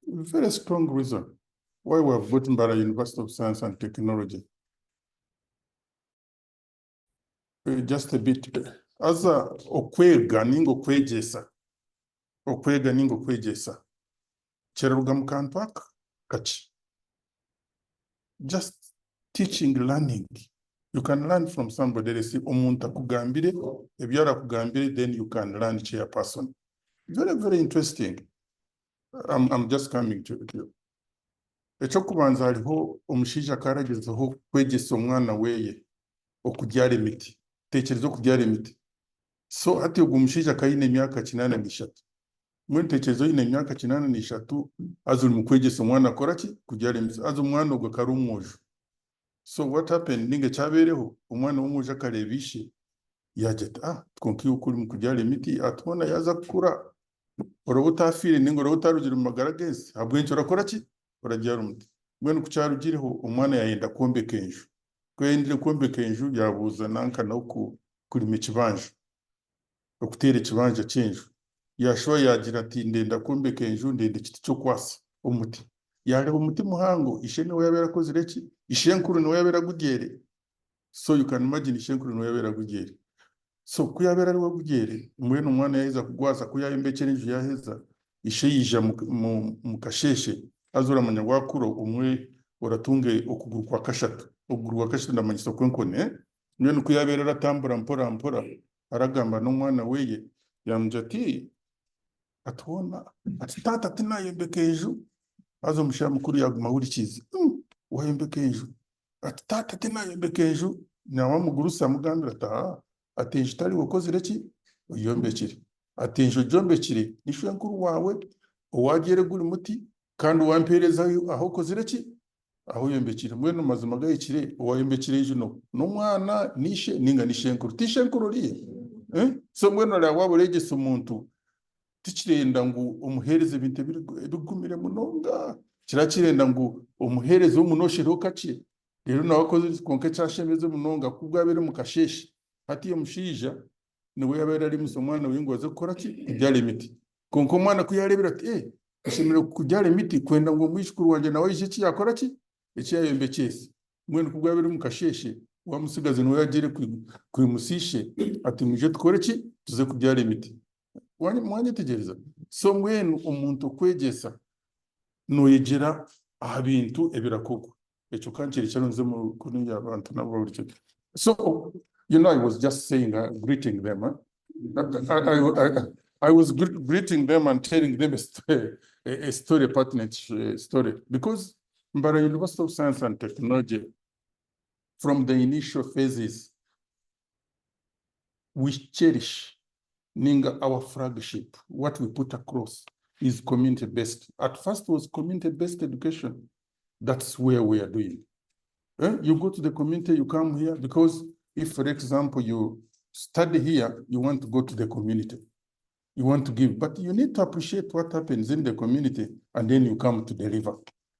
A very strong reason why we have got Mbarara University of Science and Technology. Just a bit, as a okwega ningo kwejesa, okwega ningo kwejesa, cheruga mkanpak, kachi. Just teaching, learning. You can learn from somebody. They say, omunta kugambire, ebyara kugambire, then you can learn chairperson. Very, very interesting. I'm just coming to you. Echokubanza haliho omushisha karagezeho kwejesa omwana weye okubyara emiti. Tekerezo kubyara emiti. So ati ugumushisha kayine myaka 83. Mwentekerezo ine emyaka 83 aza uri mu kwegesa omwana akora ki kugira emisa aza omwana ogwo kari omwojo. So what happened ninge kyabereho omwana w'omwojo akareba ishe yageta twonka iyo kuri mu kugira emiti atubona yaza kukura oraba utafire ninga oraba utarugire mu magara gensi habwenki orakora ki uragira umuti mbwenu kucyarugireho omwana yayenda kwombeka enju kwendire kwombeka enju yabuza nanka no kurima ekibanja okutera ekibanja ky'enju yashoboye yagira ati ndenda kwombeka enju ndenda ekiti ky'okwasa omuti yareba omuti muhango ishe niwe yabera akozire ki ishe nkuru niwe yabera agugyere. So you can imagine ishe nkuru niwe yabera agugyere. So kuyabera ariwe agugyere mbwenu omwana yaheza kugwaza kuyayombekera enju yaheza ishe yija mu kasheshe azura amanya gwakuro umwe oratunge okuguru kwa kashatu okuguru kwa kashatu ndamanyisa kwenkone mbwenu kuyabera aratambura mpora mpora aragamba n'omwana weye yamuje ati atubona ati tata tinayombeka enju aza omushaija mukuru yaguma ahurikiza wayombeka enju ati tata tinayombeka enju nawamugurusa amugambira ati ati enju tari wakozire ki oyombekire ati enju ogyombekire nishe nkuru wawe owagire guri muti kandi wampereza aho okozire ki aho oyombekire mbwenu mazima gahikire owayombekire enju n'omwana nishe ninga nishe nkuru tishe nkuru oriye. So mbwenu ara waba oregesa omuntu tikirenda ngu omuhereze ebintu ebigumire munonga kirakirenda ngu omuhereze omunoshereho kakye rero nawe akoze konka ekyashemeze munonga kubwabere mu kasheshe hati iyo mushiija niwe yabera ari muso omwana wingo aze kukora ki kubyara emiti konka omwana kuyarebera ati ashemere kubyara emiti kwenda ngo mwishukuru wanje nawe ije ki yakora ki ekyayombekese mwene kubwabere mu kasheshe wamusigaze niwe yagire kwimusishe ati muje tukore ki tuze kubyara emiti mwanyitegereza. So mwenu omuntu kwegesa noyegera aha bintu ebirakorwa ekyo kankiri kyaronze mu kuninga abantu nabo buri. So you know, I was just saying, greeting them. I was greeting them and telling them a story, a pertinent story, because Mbarara University of Science and Technology, from the initial phases, we cherish Ninga, our flagship, what we put across is community-based. At first it was community-based education. That's where we are doing. You go to the community, you come here, because if, for example, you study here, you want to go to the community. You want to give, but you need to appreciate what happens in the community, and then you come to deliver.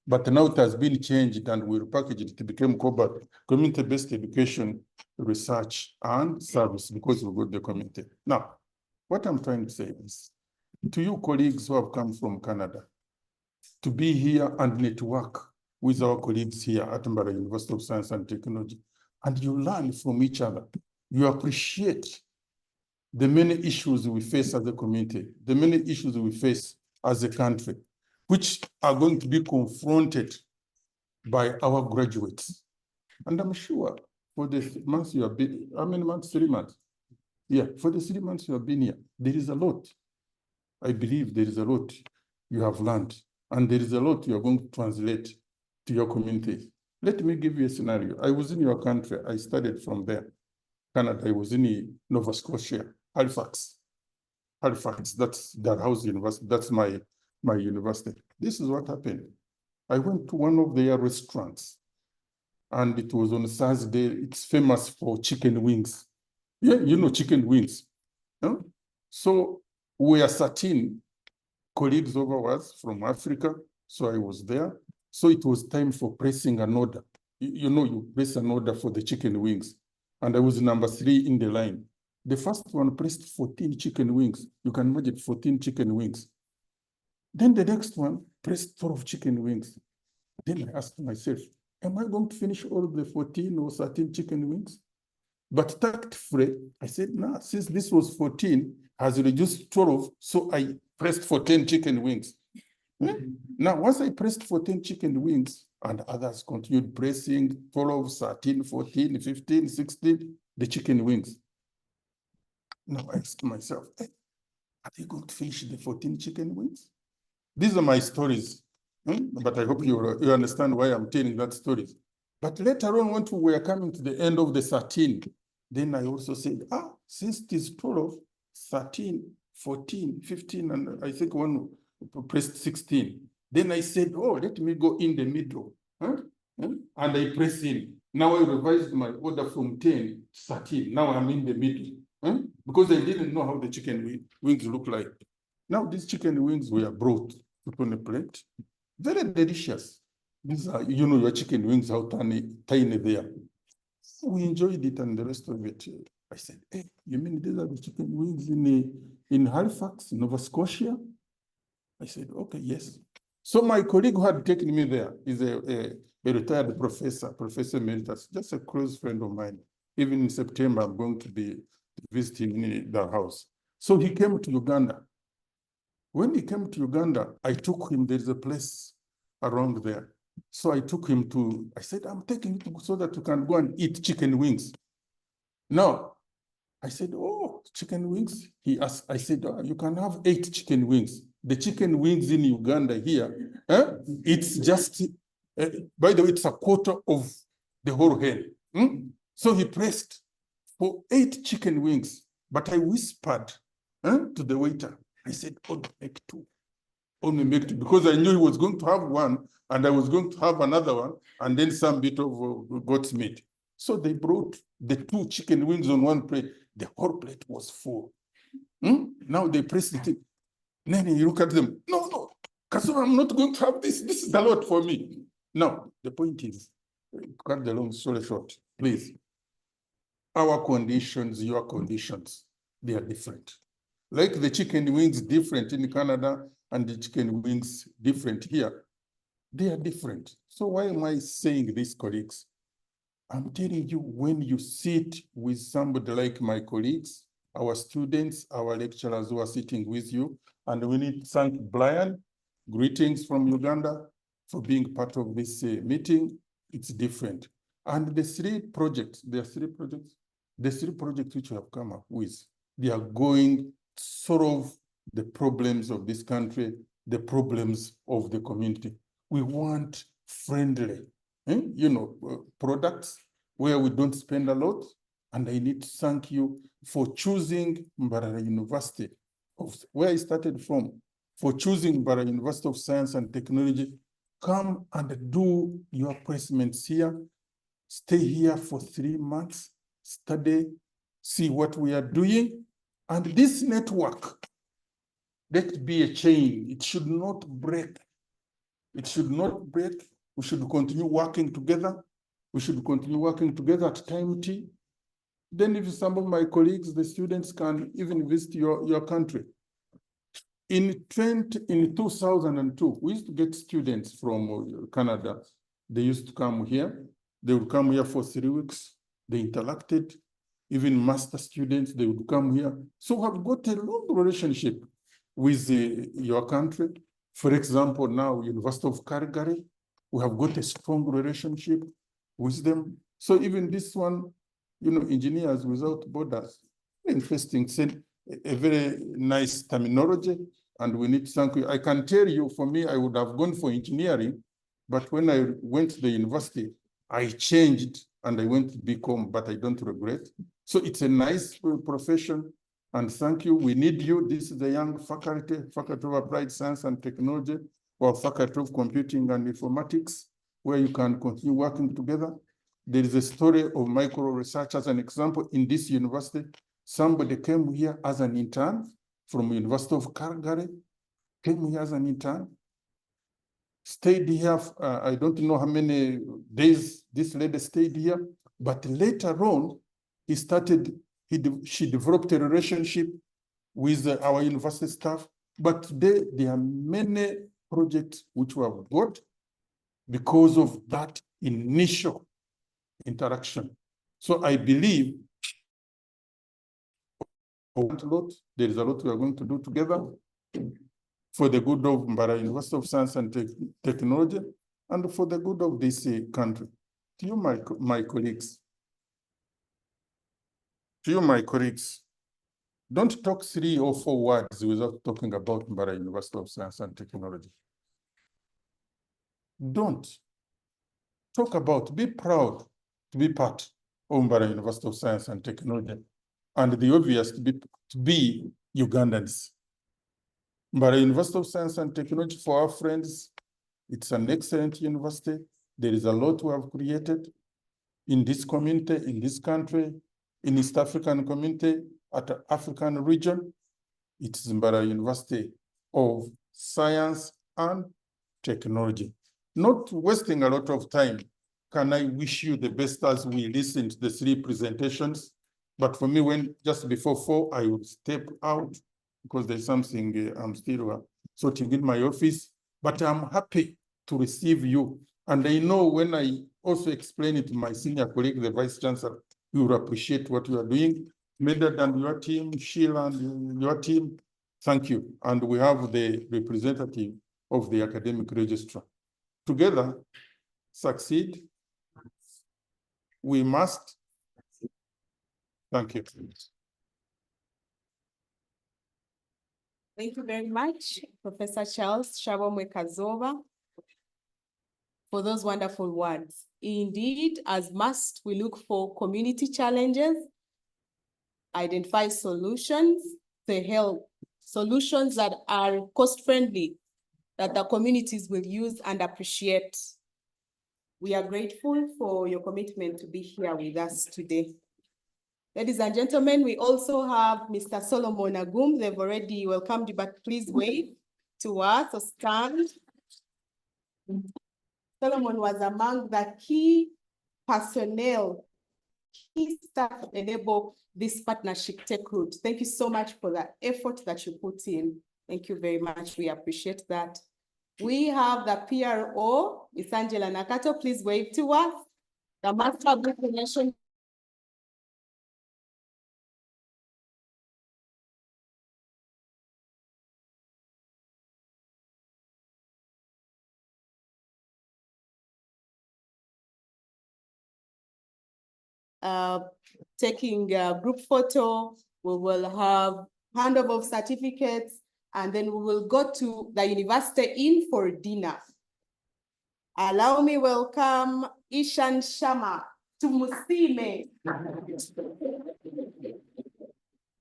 But now it has been changed, and we repackaged it to become COBAT, community-based education, research, and service, because we got the community. Now, what I'm trying to say is, to you colleagues who have come from Canada, to be here and network with our colleagues here at Mbarara University of Science and Technology, and you learn from each other. You appreciate the many issues we face as a community, the many issues we face as a country, which are going to be confronted by our graduates. And I'm sure for the months you have been, how many months? 3 months? Yeah, for the 3 months you have been here, there is a lot. I believe there is a lot you have learned, and there is a lot you are going to translate to your communities. Let me give you a scenario. I was in your country. I studied from there. Canada, I was in Nova Scotia, Halifax. Halifax, that's Dalhousie University. That's my university. This is what happened. I went to one of their restaurants, and it was on Thursday. It's famous for chicken wings. Yeah, you know chicken wings. No? So we are 13 colleagues over us from Africa. So I was there. So it was time for pressing an order. You know, you press an order for the chicken wings. And I was number 3 in the line. The first one pressed 14 chicken wings. You can imagine 14 chicken wings. Then the next one pressed 12 chicken wings. Then I asked myself, am I going to finish all the 14 or 13 chicken wings? But tactfully, I said, nah, since this was 14, has reduced 12, so I pressed 14 chicken wings. Now, once I pressed 14 chicken wings, and others continued pressing 12, 13, 14, 15, 16, the chicken wings. Now I asked myself, are they going to finish the 14 chicken wings? These are my stories, but I hope you understand why I'm telling that stories. But later on, when we were coming to the end of the 13, then I also said, since it is 12, 13, 14, 15, and I think one pressed 16. Then I said, oh, let me go in the middle. Huh? And I press in. Now I revised my order from 10 to 13. Now I'm in the middle. Because I didn't know how the chicken wings look like. Now these chicken wings were brought on a plate. Very delicious. These are, you know, your chicken wings, how tiny they are. We enjoyed it and the rest of it. I said, hey, you mean these are the chicken wings in Halifax, Nova Scotia? I said, okay, yes. So my colleague who had taken me there is a retired Professor Emeritus, just a close friend of mine. Even in September, I'm going to be visiting in the house. So he came to Uganda. When he came to Uganda, I took him, there's a place around there. So I took him to, I said, I'm taking you so that you can go and eat chicken wings. Now, I said, oh, chicken wings? He asked, I said, oh, you can have 8 chicken wings. The chicken wings in Uganda here, it's just, by the way, it's a quarter of the whole hen. So he pressed for 8 chicken wings, but I whispered to the waiter. I said, only make 2. Only make 2, because I knew he was going to have one, and I was going to have another one, and then some bit of goat's meat. So they brought the 2 chicken wings on one plate. The whole plate was full. Now they press it. Then you look at them. No, Kasura, I'm not going to have this. This is a lot for me. Now, the point is, cut the long story short, please. Our conditions, your conditions, they are different. Like the chicken wings different in Canada and the chicken wings different here. They are different. So why am I saying this, colleagues? I'm telling you, when you sit with somebody like my colleagues, our students, our lecturers who are sitting with you, and we need to thank Brian, greetings from Uganda, for being part of this meeting. It's different. And the 3 projects, the 3 projects which we have come up with, they are going to solve the problems of this country, the problems of the community. We want friendly, products where we don't spend a lot. And I need to thank you for choosing Mbarara University, where I started from, for choosing Mbarara University of Science and Technology. Come and do your placements here. Stay here for 3 months, study, see what we are doing. And this network, let it be a chain. It should not break. It should not break. We should continue working together. We should continue working together at Time T. Then if some of my colleagues, the students, can even visit your country. In 2002, we used to get students from Canada. They used to come here. They would come here for 3 weeks. They interacted. Even master students, they would come here. So we have got a long relationship with your country. For example, now University of Calgary, we have got a strong relationship with them. So even this one, Engineers Without Borders, interesting, said a very nice terminology, and we need to thank you. I can tell you, for me, I would have gone for engineering, but when I went to the university, I changed and I went to BCom, but I don't regret. So it's a nice profession, and thank you. We need you. This is the young faculty of Applied Science and Technology, or Faculty of Computing and Informatics, where you can continue working together. There is a story of micro research as an example in this university. Somebody came here as an intern from University of Calgary, came here as an intern, stayed here, I don't know how many days this lady stayed here, but later on, she developed a relationship with our university staff. But today, there are many projects which we have got because of that initial interaction. So I believe there is a lot we are going to do together for the good of Mbarara University of Science and Technology, and for the good of this country. To you, my colleagues, don't talk 3 or 4 words without talking about Mbarara University of Science and Technology. Don't talk about, be proud to be part of Mbarara University of Science and Technology, and the obvious to be Ugandans. Mbarara University of Science and Technology, for our friends, it's an excellent university. There is a lot we have created in this community, in this country, in East African community, at the African region. It's Mbarara University of Science and Technology. Not wasting a lot of time, can I wish you the best as we listen to the 3 presentations? But for me, when just before 4, I would step out because there's something I'm still sorting in my office. But I'm happy to receive you. And I know when I also explain it to my senior colleague, the Vice Chancellor, you will appreciate what you are doing. Medad and your team, Sheila and your team, thank you. And we have the representative of the academic registrar. Together, succeed. We must. Thank you. Thank you very much, Professor Charles Shabomwe Kazova, for those wonderful words. Indeed, as must, we look for community challenges, identify solutions to help, solutions that are cost-friendly, that the communities will use and appreciate. We are grateful for your commitment to be here with us today. Ladies and gentlemen, we also have Mr. Solomon Agum. They've already welcomed you, but please wave to us or stand. Solomon was among the key personnel, key staff to enable this partnership take root. Thank you so much for that effort that you put in. Thank you very much. We appreciate that. We have the PRO, Ms. Angela Nakato. Please wave to us. The Master Public Relations. Taking a group photo, we will have handover of certificates, and then we will go to the University Inn for dinner. Allow me welcome Ishan Sharma to Musime.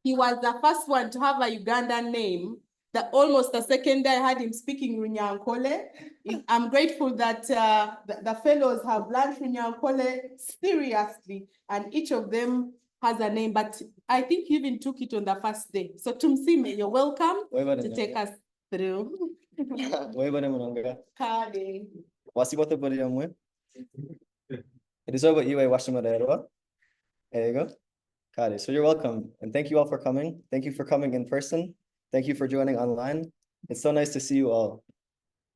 He was the first one to have a Ugandan name. Almost the second day I had him speaking Runyankole. I'm grateful that the fellows have learned Runyankole seriously, and each of them has a name, but I think he even took it on the first day. So Tumsime, you're welcome to take us through. Kale. It is over Iwe Washimaderwa. There you go. Got it. So you're welcome. And thank you all for coming. Thank you for coming in person. Thank you for joining online. It's so nice to see you all.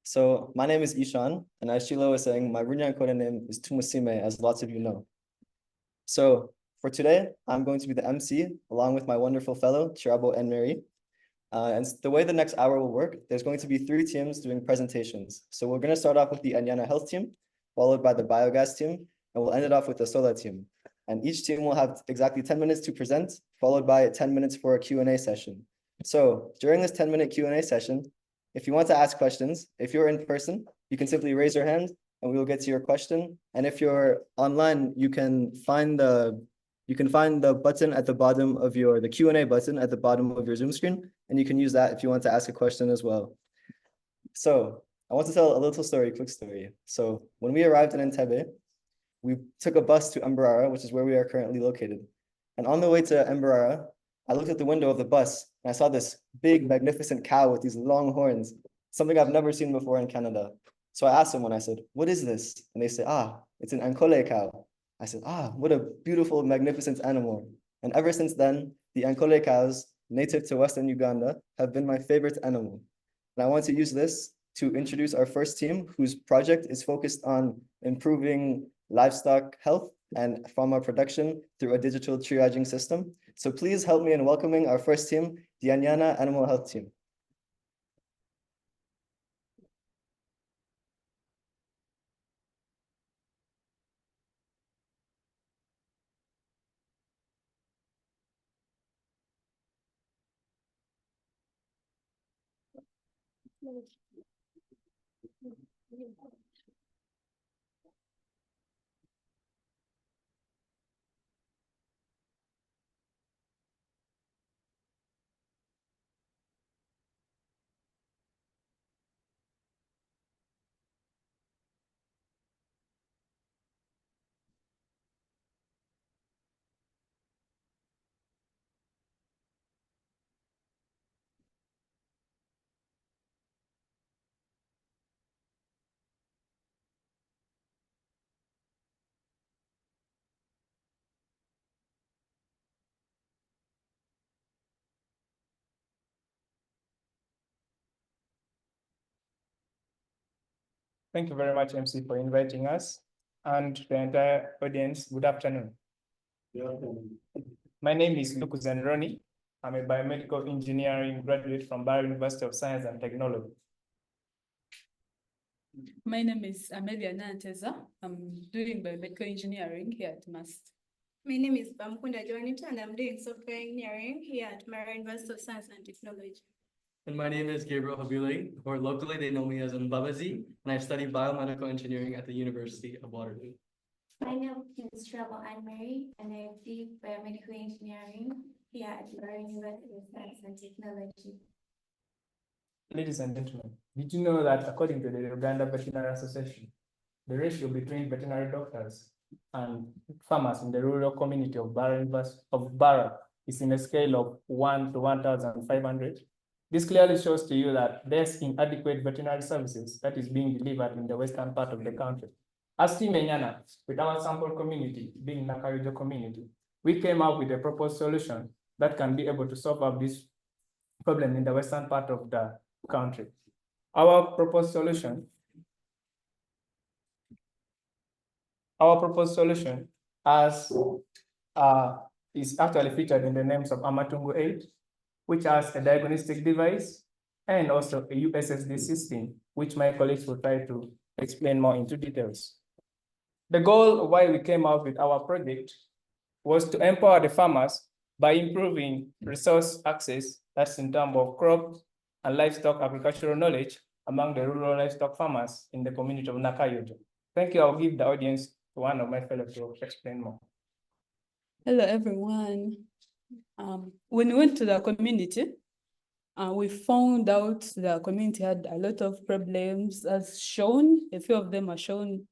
So my name is Ishan, and as Sheila was saying, my Runyankole name is Tumusime, as lots of you know. So for today, I'm going to be the MC, along with my wonderful fellow, Chirabo and Mary. And the way the next hour will work, there's going to be 3 teams doing presentations. So we're going to start off with the Anyana Health team, followed by the biogas team, and we'll end it off with the solar team. And each team will have exactly 10 minutes to present, followed by 10 minutes for a Q&A session. So during this 10-minute Q&A session, if you want to ask questions, if you're in person, you can simply raise your hand and we will get to your question. And if you're online, you can find the button at the bottom of the Q&A button at the bottom of your Zoom screen, and you can use that if you want to ask a question as well. So I want to tell a little story, quick story. So when we arrived in Entebbe, we took a bus to Mbarara, which is where we are currently located. And on the way to Mbarara, I looked at the window of the bus and I saw this big, magnificent cow with these long horns, something I've never seen before in Canada. So I asked someone, I said, "What is this?" And they said, "It's an Ankole cow." I said, "What a beautiful, magnificent animal." And ever since then, the Ankole cows, native to Western Uganda, have been my favorite animal. And I want to use this to introduce our first team, whose project is focused on improving livestock health and farmer production through a digital triaging system. So please help me in welcoming our first team, the Anyana Animal Health Team. Thank you very much, MC, for inviting us, and the entire audience. Good afternoon. My name is Lucas Zenroni. I'm a biomedical engineering graduate from Mbarara University of Science and Technology. My name is Amelia Nanteza. I'm doing biomedical engineering here at MAST. My name is Bamkunda Joanita, and I'm doing software engineering here at Mbarara University of Science and Technology. And my name is Gabriel Habili, or locally they know me as Mbabazi, and I study biomedical engineering at the University of Waterloo. My name is Trevor Anne-Marie, and I do biomedical engineering here at Mbarara University of Science and Technology. Ladies and gentlemen, did you know that according to the Uganda Veterinary Association, the ratio between veterinary doctors and farmers in the rural community of Mbarara is in a scale of 1 to 1,500? This clearly shows to you that there's inadequate veterinary services that is being delivered in the western part of the country. As Team Enyana, with our sample community, being Nakarijo community, we came up with a proposed solution that can be able to solve up this problem in the western part of the country. Our proposed solution is actually featured in the names of Amatungu 8, which has a diagnostic device and also a USSD system, which my colleagues will try to explain more into details. The goal of why we came out with our project was to empower the farmers by improving resource access, that's in terms of crop and livestock agricultural knowledge among the rural livestock farmers in the community of Nakayojo. Thank you. I'll give the audience to one of my fellows to explain more. Hello, everyone. When we went to the community, we found out the community had a lot of problems as shown. A few of them are shown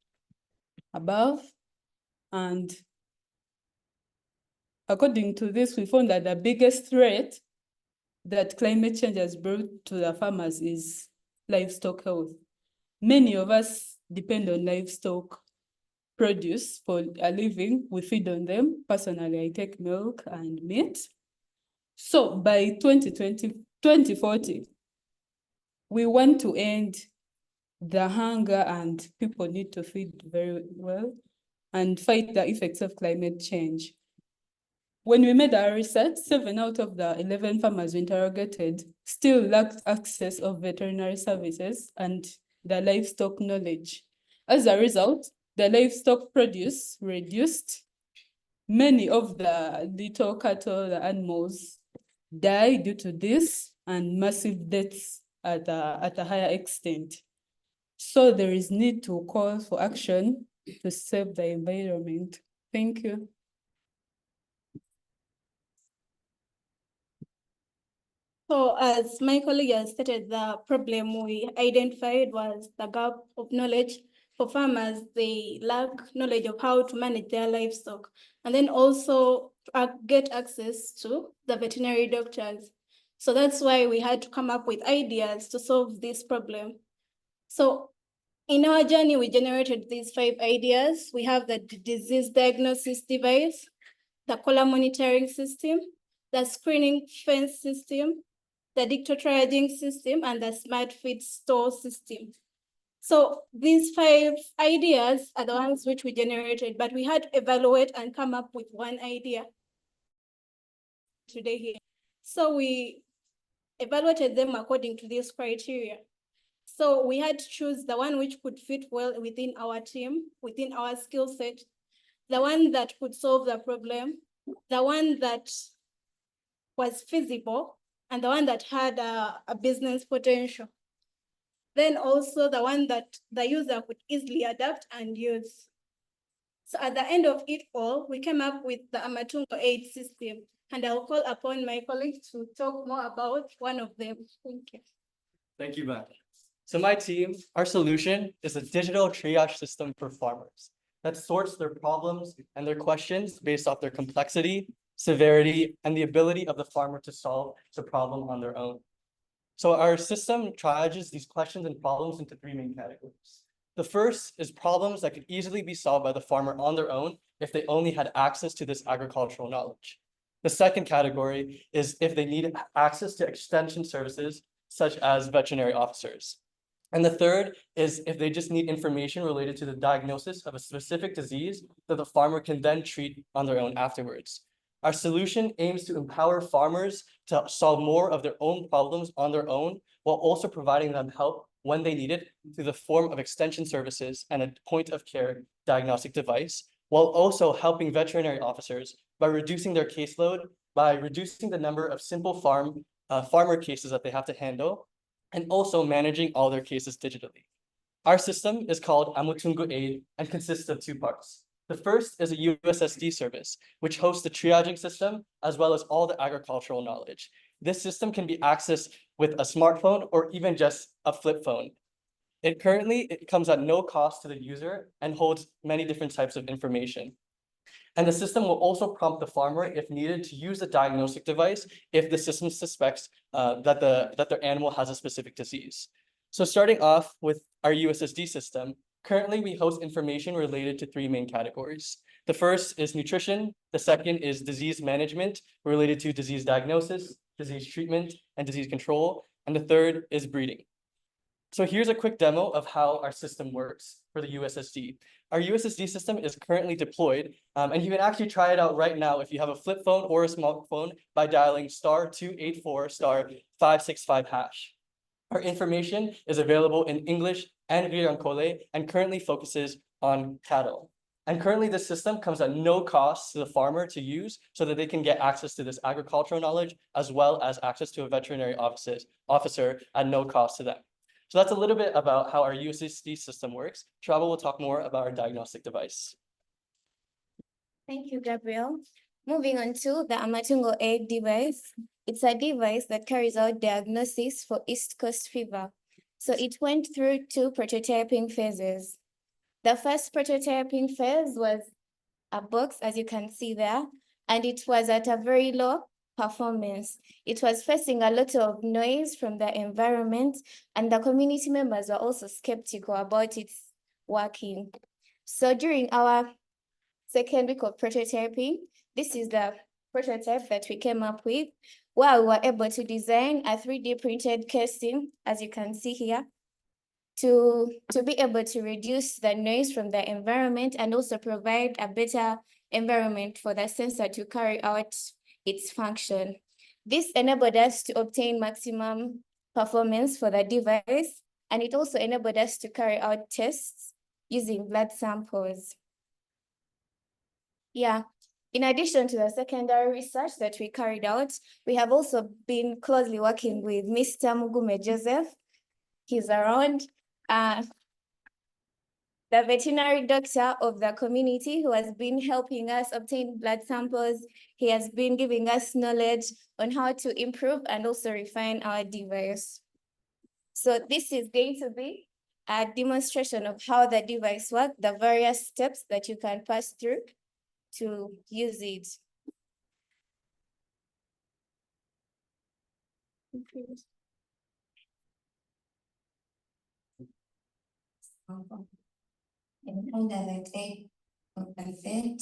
above. And according to this, we found that the biggest threat that climate change has brought to the farmers is livestock health. Many of us depend on livestock produce for a living. We feed on them. Personally, I take milk and meat. So by 2040, we want to end the hunger, and people need to feed very well and fight the effects of climate change. When we made our research, 7 out of the 11 farmers we interrogated still lacked access of veterinary services and the livestock knowledge. As a result, the livestock produce reduced. Many of the little cattle, the animals, die due to this, and massive deaths at a higher extent. So there is need to call for action to save the environment. Thank you. So as my colleague has stated, the problem we identified was the gap of knowledge for farmers. They lack knowledge of how to manage their livestock, and then also get access to the veterinary doctors. So that's why we had to come up with ideas to solve this problem. So in our journey, we generated these 5 ideas. We have the disease diagnosis device, the collar monitoring system, the screening fence system, the dictator triaging system, and the smart feed store system. So these 5 ideas are the ones which we generated, but we had to evaluate and come up with one idea today here. So we evaluated them according to these criteria. So we had to choose the one which could fit well within our team, within our skill set, the one that could solve the problem, the one that was feasible, and the one that had a business potential. Then also the one that the user could easily adapt and use. So at the end of it all, we came up with the Amatungo 8 system, and I'll call upon my colleagues to talk more about one of them. Thank you. Thank you, Matt. So my team, our solution is a digital triage system for farmers that sorts their problems and their questions based off their complexity, severity, and the ability of the farmer to solve the problem on their own. So our system triages these questions and problems into 3 main categories. The first is problems that could easily be solved by the farmer on their own if they only had access to this agricultural knowledge. The second category is if they need access to extension services, such as veterinary officers. And the third is if they just need information related to the diagnosis of a specific disease that the farmer can then treat on their own afterwards. Our solution aims to empower farmers to solve more of their own problems on their own, while also providing them help when they need it through the form of extension services and a point of care diagnostic device, while also helping veterinary officers by reducing their caseload, by reducing the number of simple farmer cases that they have to handle, and also managing all their cases digitally. Our system is called Amutungu Aid and consists of two parts. The first is a USSD service, which hosts the triaging system, as well as all the agricultural knowledge. This system can be accessed with a smartphone or even just a flip phone. It comes at no cost to the user and holds many different types of information. And the system will also prompt the farmer if needed to use the diagnostic device if the system suspects that their animal has a specific disease. So starting off with our USSD system, currently we host information related to three main categories. The first is nutrition, the second is disease management related to disease diagnosis, disease treatment, and disease control, and the third is breeding. So here's a quick demo of how our system works for the USSD. Our USSD system is currently deployed, and you can actually try it out right now if you have a flip phone or a smartphone by dialing *284 *565#. Our information is available in English and Girankole and currently focuses on cattle. And currently this system comes at no cost to the farmer to use so that they can get access to this agricultural knowledge as well as access to a veterinary officer at no cost to them. So that's a little bit about how our USSD system works. Trava will talk more about our diagnostic device. Thank you, Gabriel. Moving on to the Amutungu Aid device. It's a device that carries out diagnosis for East Coast fever. So it went through two prototyping phases. The first prototyping phase was a box, as you can see there, and it was at a very low performance. It was facing a lot of noise from the environment, and the community members were also skeptical about its working. So during our second week of prototyping, this is the prototype that we came up with, where we were able to design a 3D printed casing, as you can see here, to be able to reduce the noise from the environment and also provide a better environment for the sensor to carry out its function. This enabled us to obtain maximum performance for the device, and it also enabled us to carry out tests using blood samples. Yeah, in addition to the secondary research that we carried out, we have also been closely working with Mr. Mugume Joseph. He's around, the veterinary doctor of the community who has been helping us obtain blood samples. He has been giving us knowledge on how to improve and also refine our device. So this is going to be a demonstration of how the device works, the various steps that you can pass through to use it. And under the aid of the vet,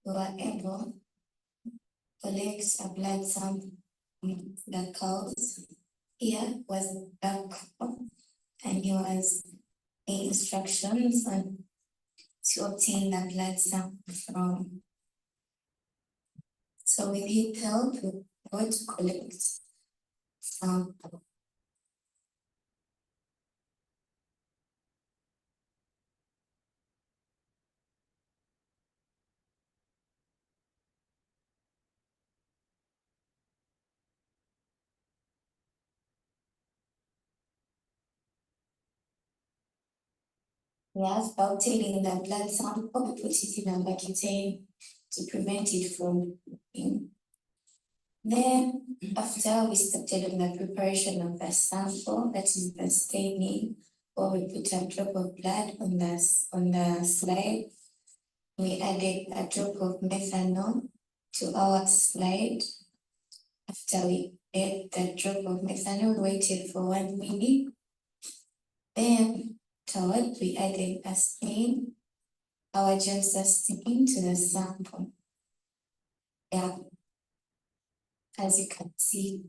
we were able to collect a blood sample from the cows. Here was a cow, and here was instructions on to obtain the blood sample from. So with his help, we were to collect sample. Yes, obtaining the blood sample, we put it in a bucket to prevent it from moving. Then, after we started on the preparation of the sample, that is the staining, or we put a drop of blood on the slide. We added a drop of methanol to our slide. After we add the drop of methanol, waited for 1 minute. Then, we added a stain, our Johnson stain to the sample. Yeah, as you can see.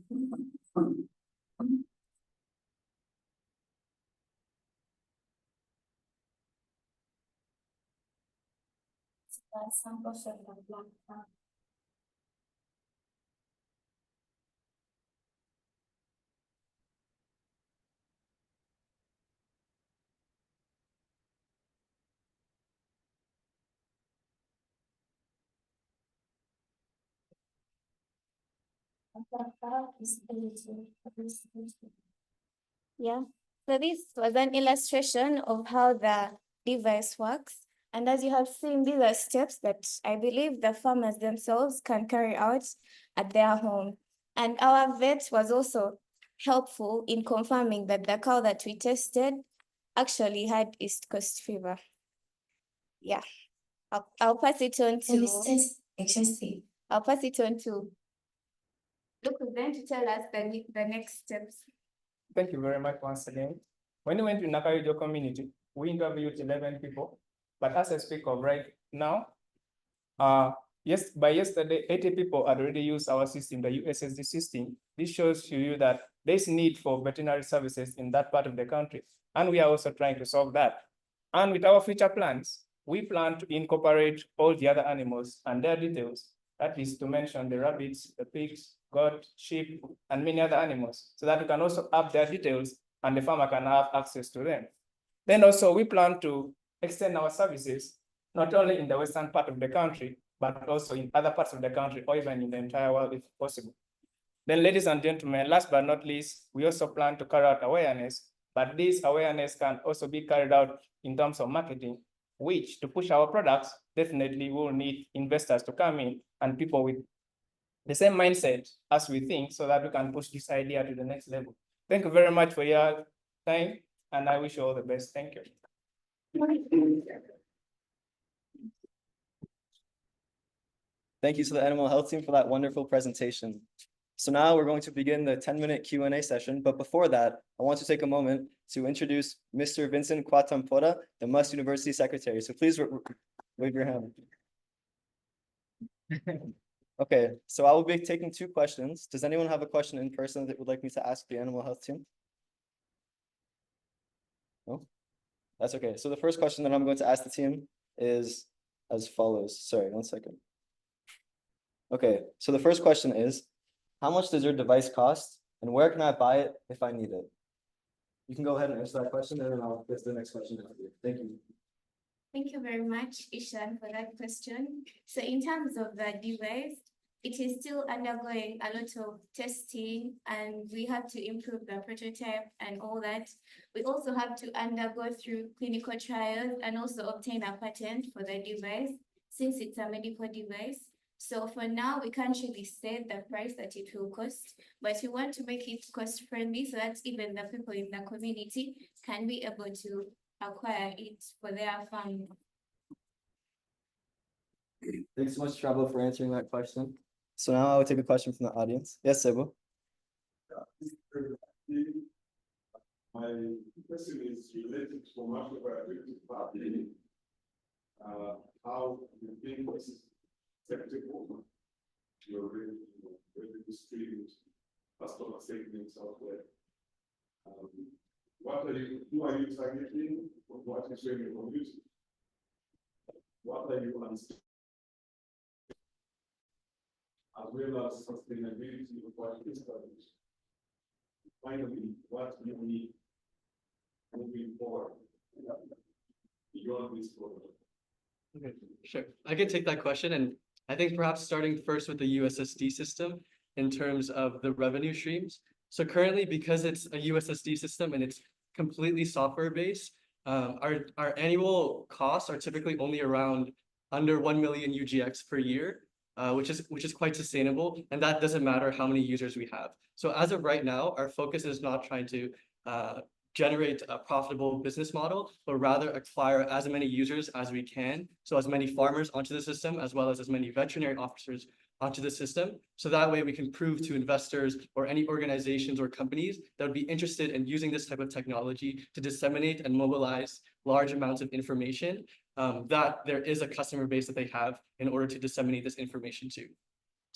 blood sample from the blood bank. Yeah, so this was an illustration of how the device works. And as you have seen, these are steps that I believe the farmers themselves can carry out at their home. And our vet was also helpful in confirming that the cow that we tested actually had East Coast fever. Yeah, I'll pass it on to. I'll pass it on to Luke is going to tell us the next steps. Thank you very much once again. When we went to Nakayojo community, we interviewed 11 people, but as I speak of right now, by yesterday, 80 people had already used our system, the USSD system. This shows you that there's need for veterinary services in that part of the country, and we are also trying to solve that. And with our future plans, we plan to incorporate all the other animals and their details. That is to mention the rabbits, the pigs, goat, sheep, and many other animals, so that we can also have their details and the farmer can have access to them. Then also we plan to extend our services, not only in the western part of the country, but also in other parts of the country, or even in the entire world if possible. Then, ladies and gentlemen, last but not least, we also plan to carry out awareness, but this awareness can also be carried out in terms of marketing, which to push our products, definitely will need investors to come in and people with the same mindset as we think, so that we can push this idea to the next level. Thank you very much for your time, and I wish you all the best. Thank you. Thank you to the animal health team for that wonderful presentation. So now we're going to begin the 10-minute Q&A session. But before that, I want to take a moment to introduce Mr. Vincent Kwatampora, the Must University Secretary. So please wave your hand. Okay, so I will be taking 2 questions. Does anyone have a question in person that would like me to ask the animal health team? No? That's okay. So the first question that I'm going to ask the team is as follows. Sorry, 1 second. Okay, so the first question is, how much does your device cost and where can I buy it if I need it? You can go ahead and answer that question and then I'll get to the next question after you. Thank you. Thank you very much, Ishan, for that question. So in terms of the device, it is still undergoing a lot of testing and we have to improve the prototype and all that. We also have to undergo through clinical trials and also obtain a patent for the device since it's a medical device. So for now, we can't really say the price that it will cost, but we want to make it cost friendly so that even the people in the community can be able to acquire it for their farm. Thanks so much, Trabo, for answering that question. So now I will take a question from the audience. Yes, Sebo. My question is related to commercial viability. How you think this is acceptable? You're ready to stream customer segments out there. What are you targeting? What is your community? What are you understanding? As well as sustainability of what is established. Finally, what you need moving forward beyond this program. Okay, sure. I can take that question. And I think perhaps starting first with the USSD system in terms of the revenue streams. So currently, because it's a USSD system and it's completely software-based, our annual costs are typically only around under 1 million UGX per year. Which is quite sustainable, and that doesn't matter how many users we have. So as of right now, our focus is not trying to generate a profitable business model, but rather acquire as many users as we can. So as many farmers onto the system, as well as many veterinary officers onto the system. So that way we can prove to investors or any organizations or companies that would be interested in using this type of technology to disseminate and mobilize large amounts of information, that there is a customer base that they have in order to disseminate this information to.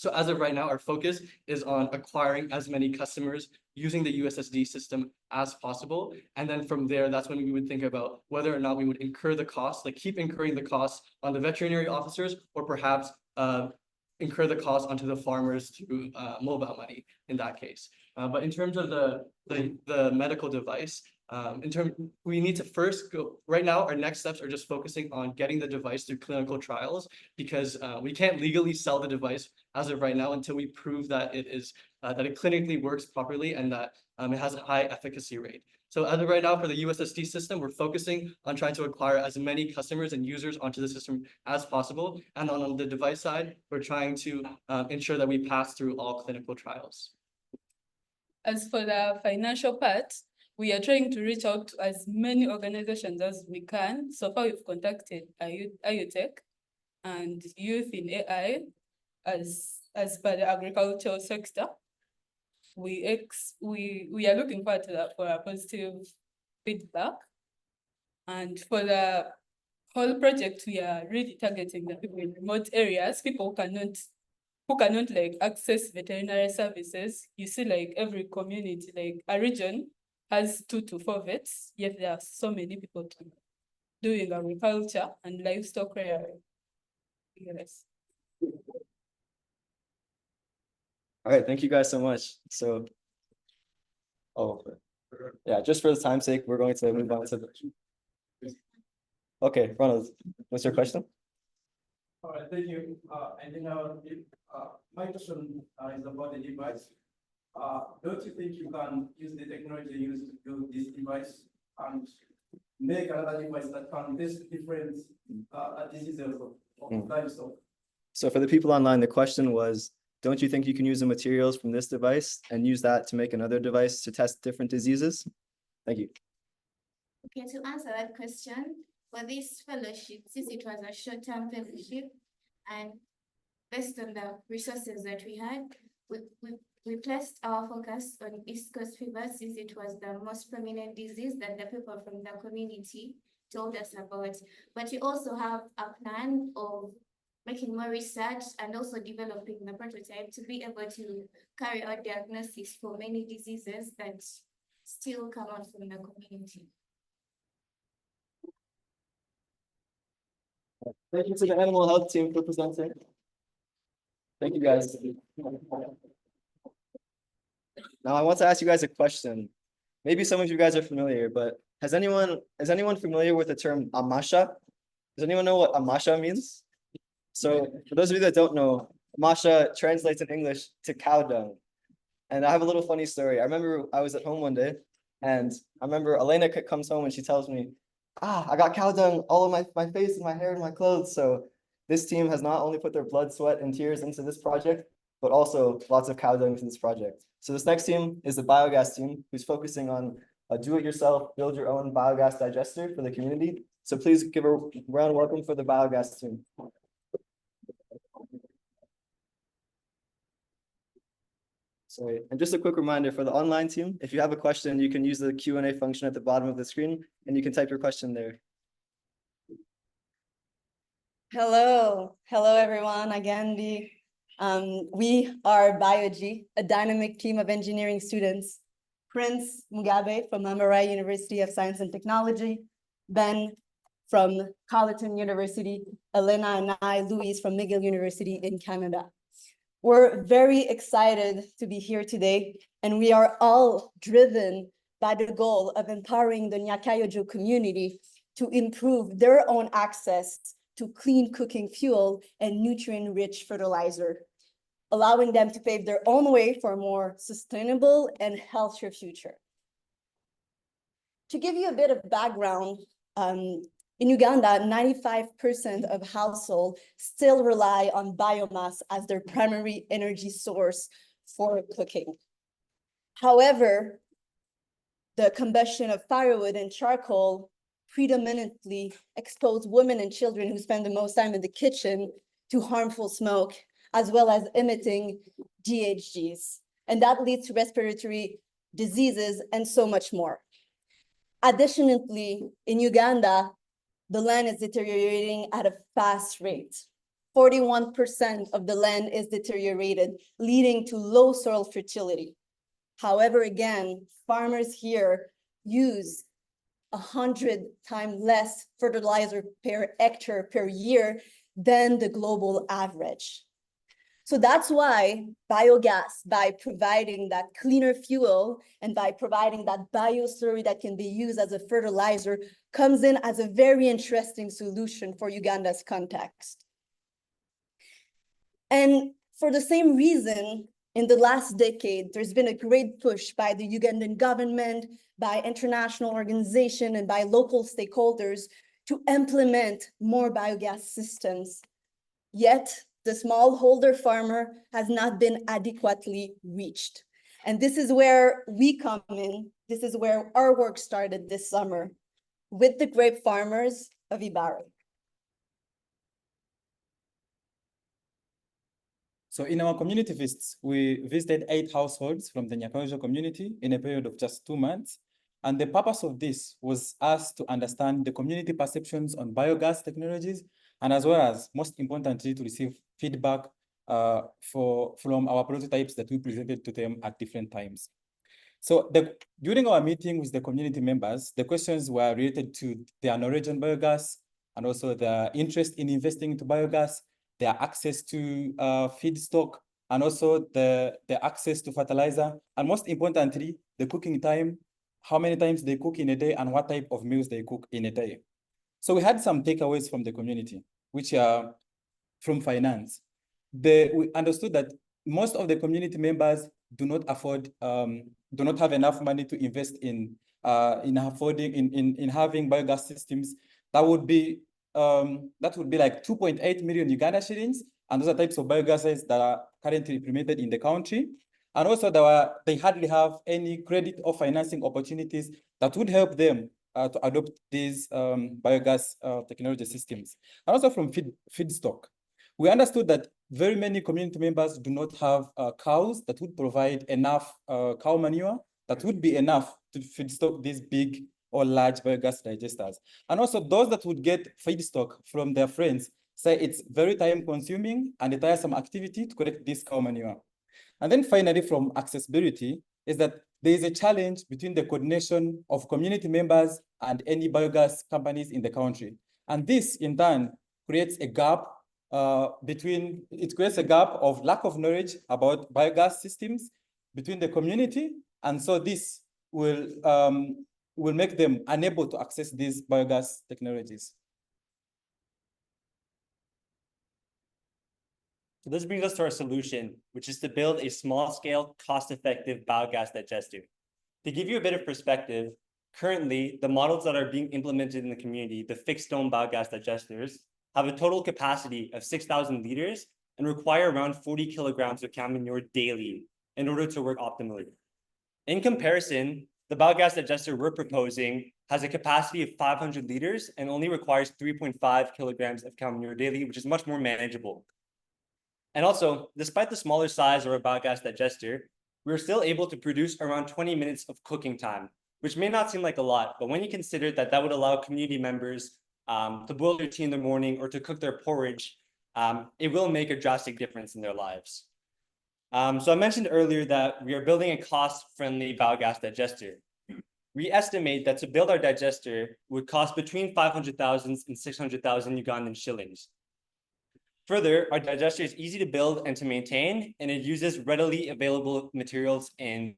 So as of right now, our focus is on acquiring as many customers using the USSD system as possible. And then from there, that's when we would think about whether or not we would incur the cost, like keep incurring the costs on the veterinary officers, or perhaps incur the cost onto the farmers through mobile money in that case. But in terms of the medical device, we need to first go, right now, our next steps are just focusing on getting the device through clinical trials, because we can't legally sell the device as of right now until we prove that it is, that it clinically works properly and that it has a high efficacy rate. So as of right now, for the USSD system, we're focusing on trying to acquire as many customers and users onto the system as possible. And on the device side, we're trying to ensure that we pass through all clinical trials. As for the financial part, we are trying to reach out to as many organizations as we can. So far, we've contacted IUTech and Youth in AI as per the agricultural sector. We are looking forward to that for a positive feedback. And for the whole project, we are really targeting the people in remote areas, people who cannot like access veterinary services. You see, like every community, like a region has 2 to 4 vets, yet there are so many people doing agriculture and livestock rearing. Yes. All right, thank you guys so much. So, yeah, just for the time's sake, we're going to move on to the. Okay, Ronald, what's your question? All right, thank you. My question is about the device. Don't you think you can use the technology used to build this device and make another device that can test different diseases of livestock? So for the people online, the question was, don't you think you can use the materials from this device and use that to make another device to test different diseases? Thank you. Okay, to answer that question, for this fellowship, since it was a short-term fellowship, and based on the resources that we had, we placed our focus on East Coast fever, since it was the most prominent disease that the people from the community told us about. But we also have a plan of making more research and also developing the prototype to be able to carry out diagnosis for many diseases that still come out from the community. Thank you to the animal health team for presenting. Thank you guys. Now I want to ask you guys a question. Maybe some of you guys are familiar, but is anyone familiar with the term amasha? Does anyone know what amasha means? So for those of you that don't know, amasha translates in English to cow dung. And I have a little funny story. I remember I was at home one day, and I remember Elena comes home and she tells me, I got cow dung all over my face and my hair and my clothes. So this team has not only put their blood, sweat, and tears into this project, but also lots of cow dung into this project. So this next team is the biogas team, who's focusing on a do-it-yourself, build your own biogas digester for the community. So please give a round of welcome for the biogas team. Sorry, and just a quick reminder for the online team, if you have a question, you can use the Q&A function at the bottom of the screen, and you can type your question there. Hello everyone. Again, we are BioG, a dynamic team of engineering students. Prince Mugabe from Mbarara University of Science and Technology, Ben from Carleton University, Elena and I, Louise from McGill University in Canada. We're very excited to be here today, and we are all driven by the goal of empowering the Nyakayojo community to improve their own access to clean cooking fuel and nutrient-rich fertilizer, allowing them to pave their own way for a more sustainable and healthier future. To give you a bit of background, in Uganda, 95% of households still rely on biomass as their primary energy source for cooking. However, the combustion of firewood and charcoal predominantly expose women and children who spend the most time in the kitchen to harmful smoke, as well as emitting GHGs. And that leads to respiratory diseases and so much more. Additionally, in Uganda, the land is deteriorating at a fast rate. 41% of the land is deteriorated, leading to low soil fertility. However, again, farmers here use 100 times less fertilizer per hectare per year than the global average. So that's why biogas, by providing that cleaner fuel and by providing that bioslurry that can be used as a fertilizer, comes in as a very interesting solution for Uganda's context. And for the same reason, in the last decade, there's been a great push by the Ugandan government, by international organizations, and by local stakeholders to implement more biogas systems. Yet, the smallholder farmer has not been adequately reached. And this is where we come in. This is where our work started this summer with the grape farmers of Mbarara. So in our community visits, we visited 8 households from the Nyakaojo community in a period of just 2 months. And the purpose of this was us to understand the community perceptions on biogas technologies, and as well as, most importantly, to receive feedback from our prototypes that we presented to them at different times. So during our meeting with the community members, the questions were related to their knowledge on biogas, and also their interest in investing into biogas, their access to feedstock, and also the access to fertilizer, and most importantly, the cooking time, how many times they cook in a day, and what type of meals they cook in a day. So we had some takeaways from the community, which are from finance. We understood that most of the community members do not have enough money to invest in having biogas systems. That would be like 2.8 million Uganda shillings, and those are types of biogases that are currently implemented in the country. And also they hardly have any credit or financing opportunities that would help them to adopt these biogas technology systems. And also from feedstock. We understood that very many community members do not have cows that would provide enough cow manure that would be enough to feedstock these big or large biogas digesters. And also those that would get feedstock from their friends say it's very time consuming and a tiresome activity to collect this cow manure. And then finally, from accessibility, is that there is a challenge between the coordination of community members and any biogas companies in the country. And this in turn creates a gap of lack of knowledge about biogas systems between the community. And so this will make them unable to access these biogas technologies. So this brings us to our solution, which is to build a small-scale, cost-effective biogas digester. To give you a bit of perspective, currently, the models that are being implemented in the community, the fixed-dome biogas digesters, have a total capacity of 6,000 liters and require around 40 kilograms of cow manure daily in order to work optimally. In comparison, the biogas digester we're proposing has a capacity of 500 liters and only requires 3.5 kilograms of cow manure daily, which is much more manageable. And also, despite the smaller size of our biogas digester, we're still able to produce around 20 minutes of cooking time, which may not seem like a lot, but when you consider that that would allow community members to boil their tea in the morning or to cook their porridge, it will make a drastic difference in their lives. So I mentioned earlier that we are building a cost-friendly biogas digester. We estimate that to build our digester would cost between 500,000 and 600,000 Ugandan shillings. Further, our digester is easy to build and to maintain, and it uses readily available materials. For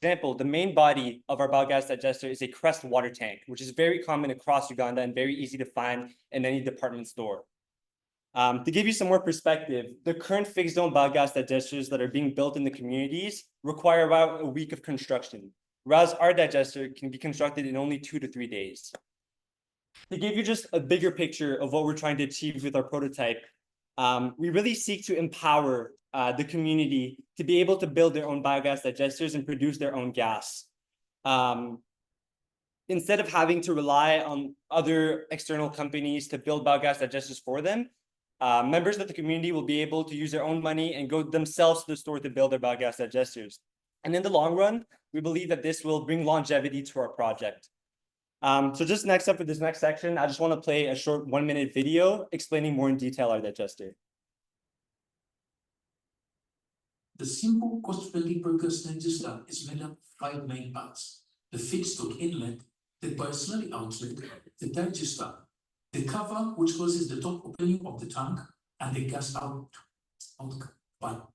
example, the main body of our biogas digester is a Crest water tank, which is very common across Uganda and very easy to find in any department store. To give you some more perspective, the current fixed dome biogas digesters that are being built in the communities require about a week of construction, whereas our digester can be constructed in only 2 to 3 days. To give you just a bigger picture of what we're trying to achieve with our prototype, we really seek to empower the community to be able to build their own biogas digesters and produce their own gas. Instead of having to rely on other external companies to build biogas digesters for them, members of the community will be able to use their own money and go themselves to the store to build their biogas digesters. And in the long run, we believe that this will bring longevity to our project. So just next up for this next section, I just want to play a short 1-minute video explaining more in detail our digester. The simple cost-friendly biogas digester is made up of 5 main parts: the feedstock inlet, the bioslurry outlet, the digester, the cover, which closes the top opening of the tank, and the gas outlet. But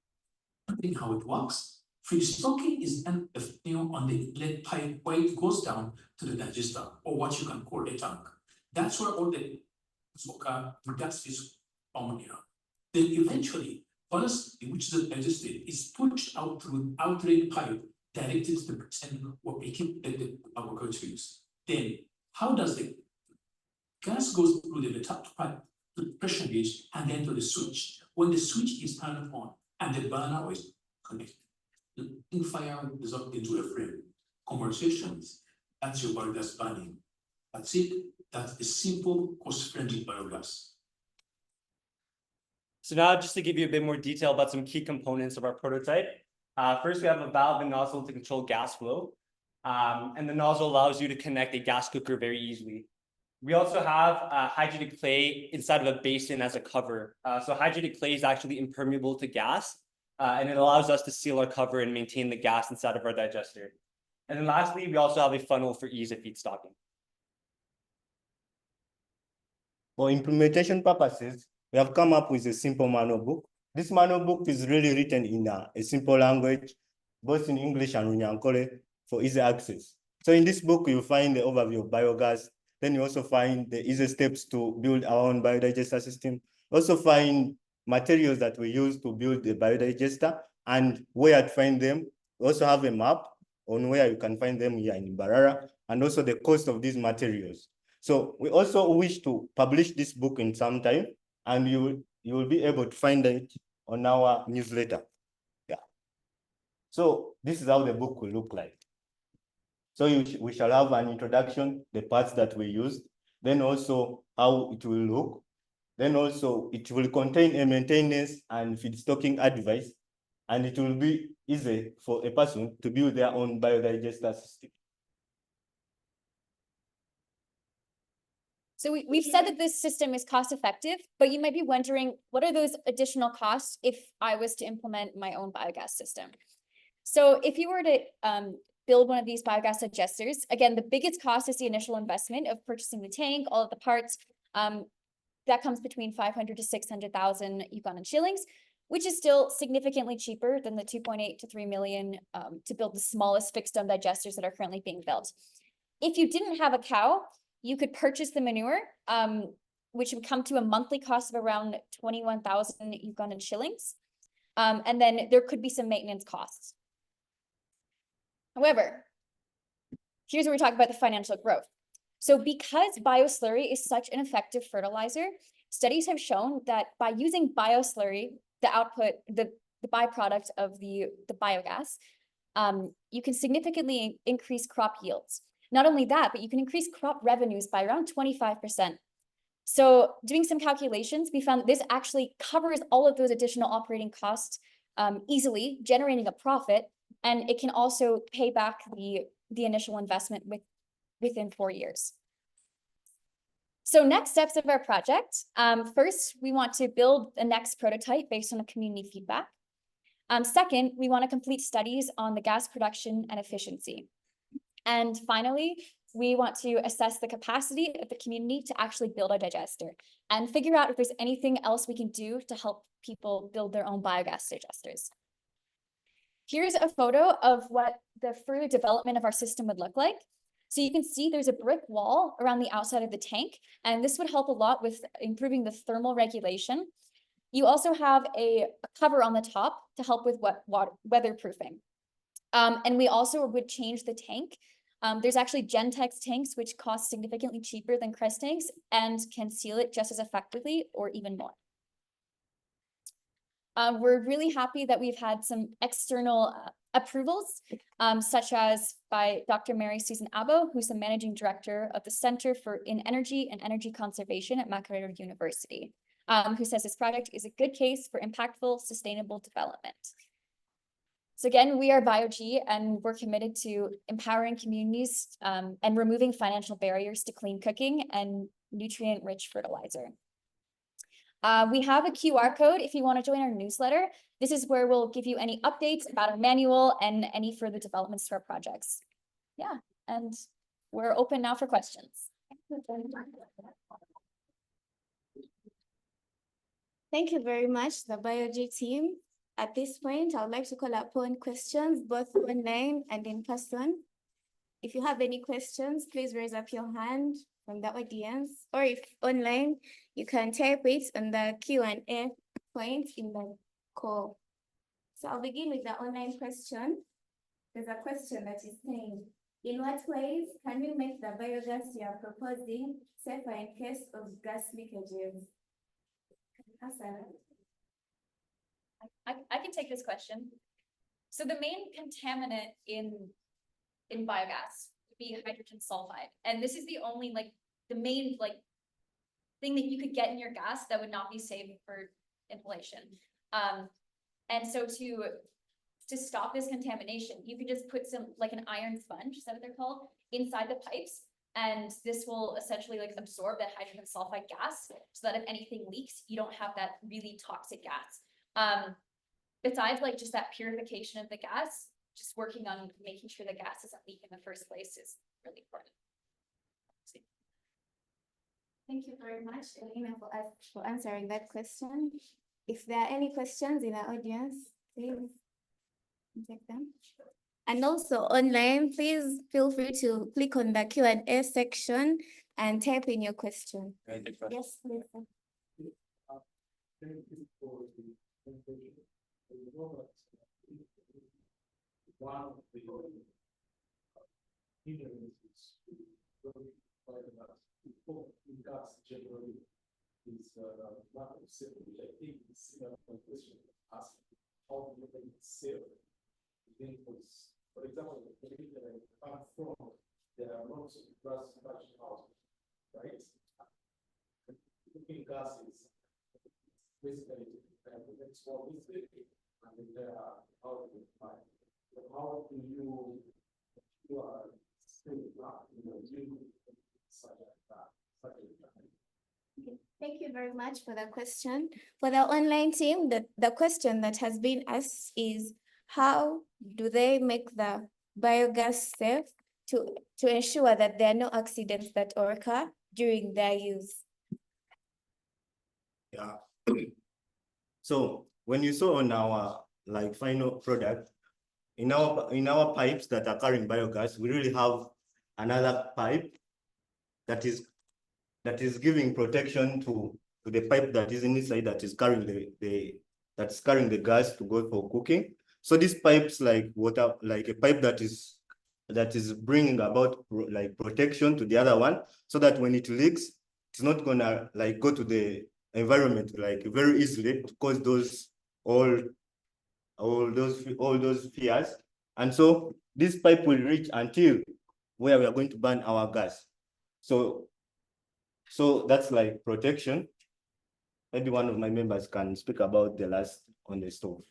how it works, feedstocking is on the inlet pipe where it goes down to the digester, or what you can call a tank. That's where all the gas is found here. Then eventually, ballast, which is digested, is pushed out through outlet pipe directed to the tank where we keep our use. Then, how does the gas goes through the top pipe to the pressure gauge and then to the switch? When the switch is turned on and the burner is connected, the fire dissolved into a flame. Conversations, that's your biogas burning. That's it. That's a simple, cost-friendly biogas. So now just to give you a bit more detail about some key components of our prototype. First, we have a valve and nozzle to control gas flow. And the nozzle allows you to connect a gas cooker very easily. We also have hydrated clay inside of a basin as a cover. So hydrated clay is actually impermeable to gas, and it allows us to seal our cover and maintain the gas inside of our digester. And then lastly, we also have a funnel for ease of feedstocking. For implementation purposes, we have come up with a simple manual book. This manual book is really written in a simple language, both in English and Runyankore, for easy access. So in this book, you'll find the overview of biogas. Then you also find the easy steps to build our own biodigester system. Also find materials that we use to build the biodigester and where to find them. We also have a map on where you can find them here in Mbarara, and also the cost of these materials. So we also wish to publish this book in some time, and you will be able to find it on our newsletter. Yeah. So this is how the book will look like. So we shall have an introduction, the parts that we used, then also how it will look. Then also it will contain a maintenance and feedstocking advice, and it will be easy for a person to build their own biodigester system. So we've said that this system is cost effective, but you might be wondering, what are those additional costs if I was to implement my own biogas system? So if you were to build one of these biogas digesters, again, the biggest cost is the initial investment of purchasing the tank, all of the parts. That comes between 500 to 600,000 Ugandan shillings, which is still significantly cheaper than the 2.8 to 3 million to build the smallest fixed dome digesters that are currently being built. If you didn't have a cow, you could purchase the manure, which would come to a monthly cost of around 21,000 Ugandan shillings. And then there could be some maintenance costs. However, here's where we talk about the financial growth. So because bioslurry is such an effective fertilizer, studies have shown that by using bioslurry, the output, the byproduct of the biogas, you can significantly increase crop yields. Not only that, but you can increase crop revenues by around 25%. So doing some calculations, we found that this actually covers all of those additional operating costs easily, generating a profit, and it can also pay back the initial investment within 4 years. So next steps of our project. First, we want to build the next prototype based on the community feedback. Second, we want to complete studies on the gas production and efficiency. And finally, we want to assess the capacity of the community to actually build a digester and figure out if there's anything else we can do to help people build their own biogas digesters. Here's a photo of what the further development of our system would look like. So you can see there's a brick wall around the outside of the tank, and this would help a lot with improving the thermal regulation. You also have a cover on the top to help with weatherproofing. And we also would change the tank. There's actually Gentex tanks, which cost significantly cheaper than Crest tanks and can seal it just as effectively or even more. We're really happy that we've had some external approvals, such as by Dr. Mary Susan Abo, who's the Managing Director of the Center in Energy and Energy Conservation at Makerere University, who says this project is a good case for impactful, sustainable development. So again, we are BioG and we're committed to empowering communities and removing financial barriers to clean cooking and nutrient-rich fertilizer. We have a QR code if you want to join our newsletter. This is where we'll give you any updates about our manual and any further developments to our projects. Yeah, and we're open now for questions. Thank you very much, the BioG team. At this point, I would like to call upon questions, both online and in person. If you have any questions, please raise up your hand from the audience, or if online, you can type it on the Q&A point in the call. So I'll begin with the online question. There's a question that is saying, in what ways can we make the biogas you are proposing safer in case of gas leakages? I can take this question. So the main contaminant in biogas would be hydrogen sulfide. And this is the only the main thing that you could get in your gas that would not be safe for inhalation. And so to stop this contamination, you can just put some an iron sponge, is that what they're called, inside the pipes. And this will essentially absorb that hydrogen sulfide gas so that if anything leaks, you don't have that really toxic gas. Besides just that purification of the gas, just working on making sure the gas doesn't leak in the first place is really important. Thank you very much, Elena, for answering that question. If there are any questions in the audience, please take them. And also online, please feel free to click on the Q&A section and type in your question. Yes, please. One of the hindrances in gas generally is lack of safety. I think it's similar to the question asked, how do you make it safe? For example, the community that I come from, there are lots of gas production houses, right? Cooking gases basically it's for this and there are how to find. So how do you are still not such a Okay. Thank you very much for the question. For the online team, the question that has been asked is, how do they make the biogas safe to ensure that there are no accidents that occur during their use? Yeah. So when you saw on our final product, in our pipes that are carrying biogas, we really have another pipe that is giving protection to the pipe that is inside that is carrying the gas to go for cooking. So this pipe's like water, like a pipe that is bringing about protection to the other one, so that when it leaks, it's not gonna go to the environment very easily to cause all those fears. And so this pipe will reach until where we are going to burn our gas. So that's protection. Maybe one of my members can speak about the last on the stove.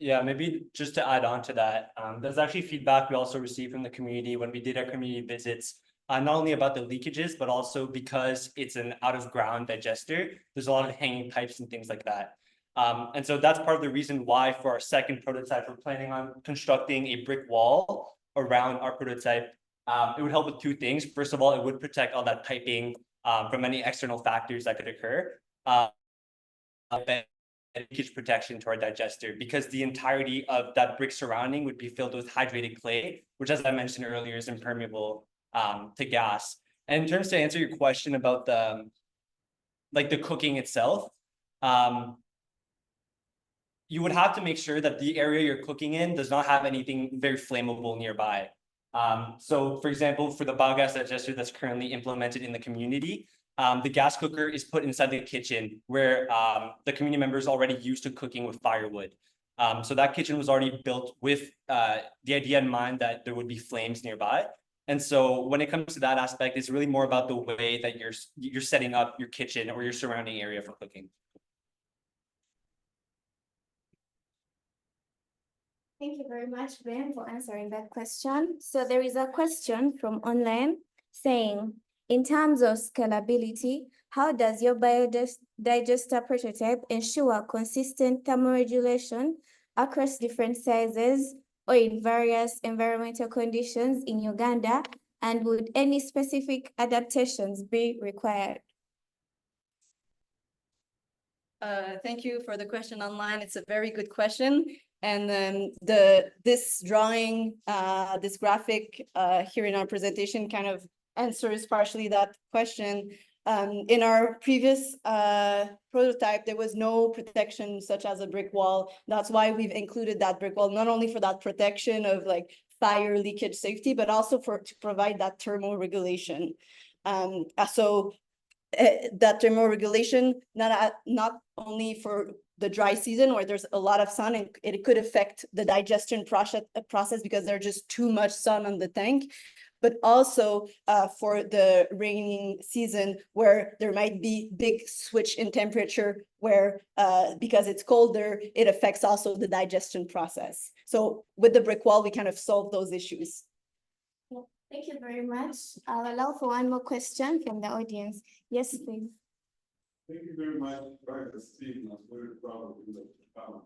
Yeah, maybe just to add on to that, there's actually feedback we also received from the community when we did our community visits, not only about the leakages, but also because it's an out of ground digester, there's a lot of hanging pipes and things like that. And so that's part of the reason why for our second prototype, we're planning on constructing a brick wall around our prototype. It would help with two things. First of all, it would protect all that piping from any external factors that could occur. Leakage protection to our digester, because the entirety of that brick surrounding would be filled with hydrated clay, which, as I mentioned earlier, is impermeable to gas. And in terms to answer your question about the cooking itself, you would have to make sure that the area you're cooking in does not have anything very flammable nearby. So for example, for the biogas digester that's currently implemented in the community, the gas cooker is put inside the kitchen where the community members already used to cooking with firewood. So that kitchen was already built with the idea in mind that there would be flames nearby. And so when it comes to that aspect, it's really more about the way that you're setting up your kitchen or your surrounding area for cooking. Thank you very much, Ben, for answering that question. So there is a question from online saying, in terms of scalability, how does your biodigester prototype ensure consistent thermoregulation across different sizes or in various environmental conditions in Uganda? And would any specific adaptations be required? Thank you for the question online. It's a very good question. And this drawing, this graphic here in our presentation kind of answers partially that question. In our previous prototype, there was no protection such as a brick wall. That's why we've included that brick wall, not only for that protection of like fire leakage safety, but also to provide that thermal regulation. That thermoregulation, not only for the dry season where there's a lot of sun and it could affect the digestion process because there's just too much sun on the tank, but also for the raining season where there might be big switch in temperature where because it's colder, it affects also the digestion process. So with the brick wall, we kind of solve those issues. Thank you very much. I'll allow for one more question from the audience. Yes, please. Thank you very much, Dr. Steve. I'm very proud of you that you found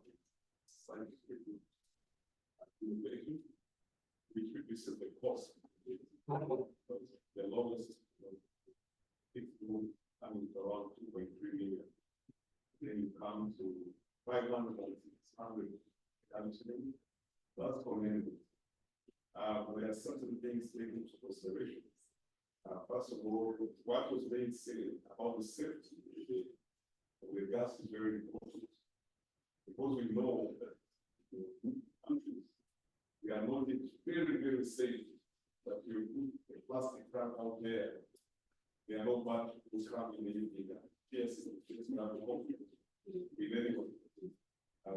scientific innovation, which reduces the cost. The lowest coming to around 2.3 million. Then you come to 500 and 600 counseling. That's commendable. There are certain things taken into consideration. First of all, what was being said about the safety of the gas is very important because we know that in countries we are not very, very safe that you put a plastic wrap out there. There are no particles coming in the yes, it's not a conflict with anyone,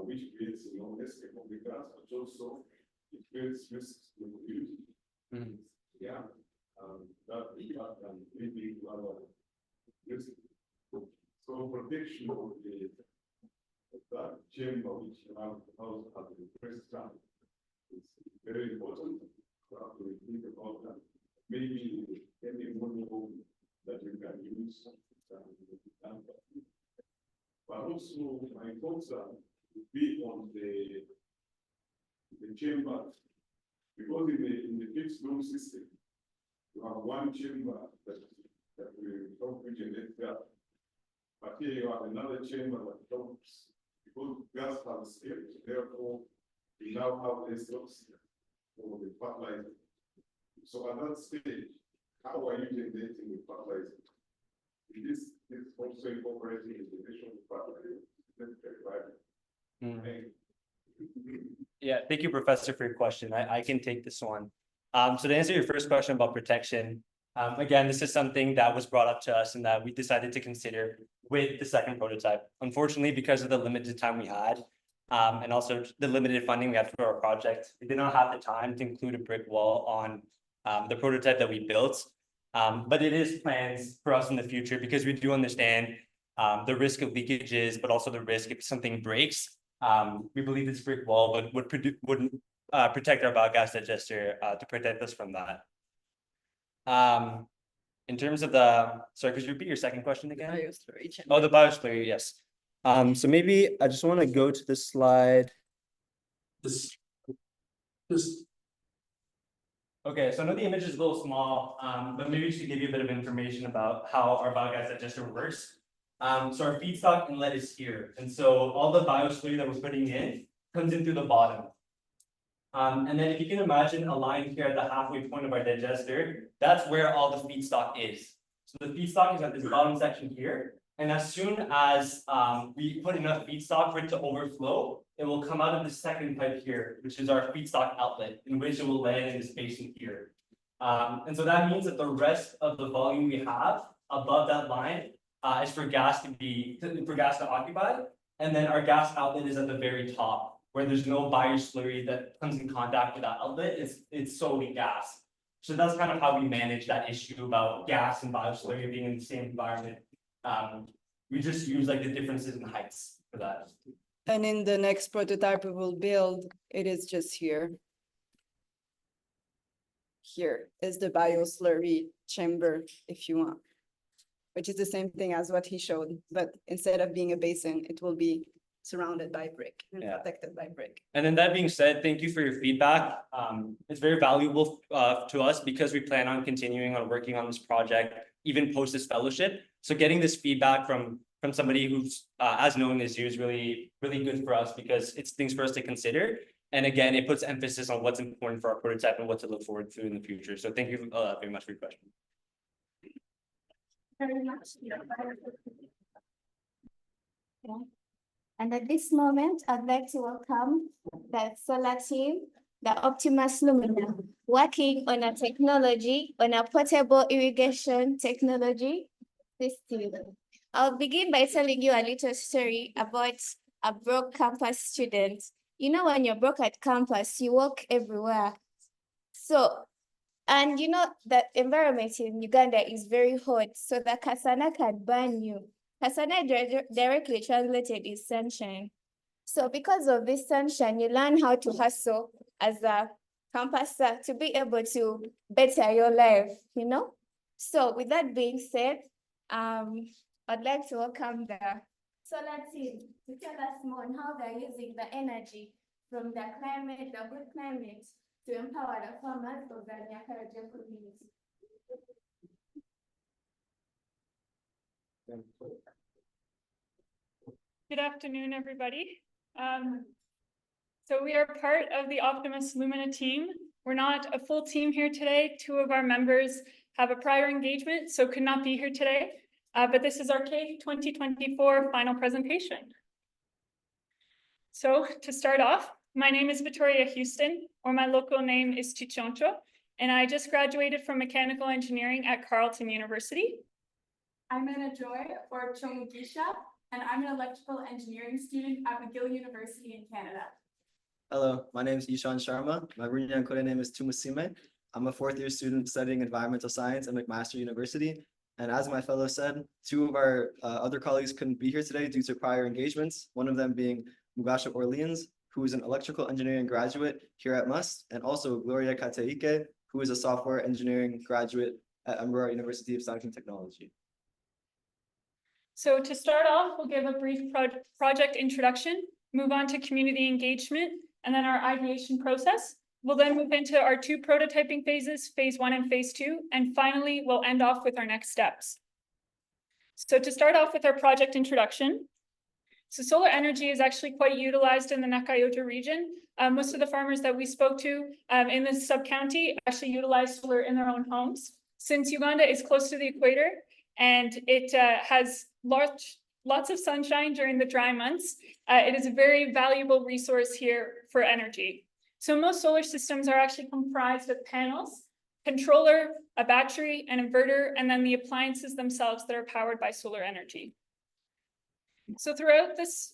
which creates escape of the gas, but also it creates risks to the community. Yeah. That and maybe other risks. So protection of that chamber which you have house at the first time is very important. You have to think about that. Maybe any model that you can use. But also my thoughts are to be on the chamber, because in the fixed dome system, you have one chamber that will help regenerate gas. But here you have another chamber that helps, because gas has escaped, therefore we now have less oxygen for the fertilizer. So at that stage, how are you generating the fertilizer? This is also incorporating integration of fertilizer. Yeah, thank you, Professor, for your question. I can take this one. So to answer your first question about protection, again, this is something that was brought up to us and that we decided to consider with the second prototype. Unfortunately, because of the limited time we had, and also the limited funding we had for our project, we did not have the time to include a brick wall on the prototype that we built. But it is plans for us in the future because we do understand the risk of leakages, but also the risk if something breaks. We believe this brick wall would protect our biogas digester to protect us from that. In terms of sorry, could you repeat your second question again? Bioslurry. Oh, the bioslurry, yes. So maybe I just want to go to the slide. Okay, so I know the image is a little small, but maybe just to give you a bit of information about how our biogas digester works. So our feedstock inlet is here. And so all the bioslurry that we're putting in comes in through the bottom. And then if you can imagine a line here at the halfway point of our digester, that's where all the feedstock is. So the feedstock is at this bottom section here. And as soon as we put enough feedstock for it to overflow, it will come out of the second pipe here, which is our feedstock outlet, in which it will land in this basin here. And so that means that the rest of the volume we have above that line is for gas to occupy, and then our gas outlet is at the very top, where there's no bioslurry that comes in contact with that outlet. It's solely gas. So that's kind of how we manage that issue about gas and bioslurry being in the same environment. We just use like the differences in heights for that. And in the next prototype we will build, it is just here. Here is the bioslurry chamber, if you want, which is the same thing as what he showed, but instead of being a basin, it will be surrounded by brick and protected by brick. And then that being said, thank you for your feedback. It's very valuable to us because we plan on continuing on working on this project, even post this fellowship. So getting this feedback from somebody who's as known as you is really good for us because it's things for us to consider. And again, it puts emphasis on what's important for our prototype and what to look forward to in the future. So thank you very much for your question. Very much. And at this moment, I'd like to welcome the solar team, the Optimus Lumina, working on a technology, on a portable irrigation technology system. I'll begin by telling you a little story about a broke campus student. You know, when you're broke at campus, you walk everywhere. So, and you know, the environment in Uganda is very hot, so the kasana can burn you. Kasana directly translated is sunshine. So because of this sunshine, you learn how to hustle as a campuser to be able to better your life, you know? So with that being said, I'd like to welcome the solar team to tell us more on how they're using the energy from the climate, the good climate, to empower the farmers of the Nyakaja community. Good afternoon, everybody. So we are part of the Optimus Lumina team. We're not a full team here today. 2 of our members have a prior engagement, so could not be here today. But this is our CAIF 2024 final presentation. So to start off, my name is Victoria Houston, or my local name is Chichoncho, and I just graduated from mechanical engineering at Carleton University. I'm Anna Joy, or Chomugisha, and I'm an electrical engineering student at McGill University in Canada. Hello, my name is Ishan Sharma. My Runyan code name is Tumusime. I'm a 4th year student studying environmental science at McMaster University. And as my fellow said, 2 of our other colleagues couldn't be here today due to prior engagements, one of them being Mugasha Orleans, who is an electrical engineering graduate here at MUST, and also Gloria Kateike, who is a software engineering graduate at Mbarara University of Science and Technology. So to start off, we'll give a brief project introduction, move on to community engagement, and then our ideation process. We'll then move into our 2 prototyping phases, phase 1 and phase 2, and finally, we'll end off with our next steps. So to start off with our project introduction, so solar energy is actually quite utilized in the Nakayojo region. Most of the farmers that we spoke to in this sub-county actually utilize solar in their own homes. Since Uganda is close to the equator and it has lots of sunshine during the dry months, it is a very valuable resource here for energy. So most solar systems are actually comprised of panels, controller, a battery, an inverter, and then the appliances themselves that are powered by solar energy. So throughout this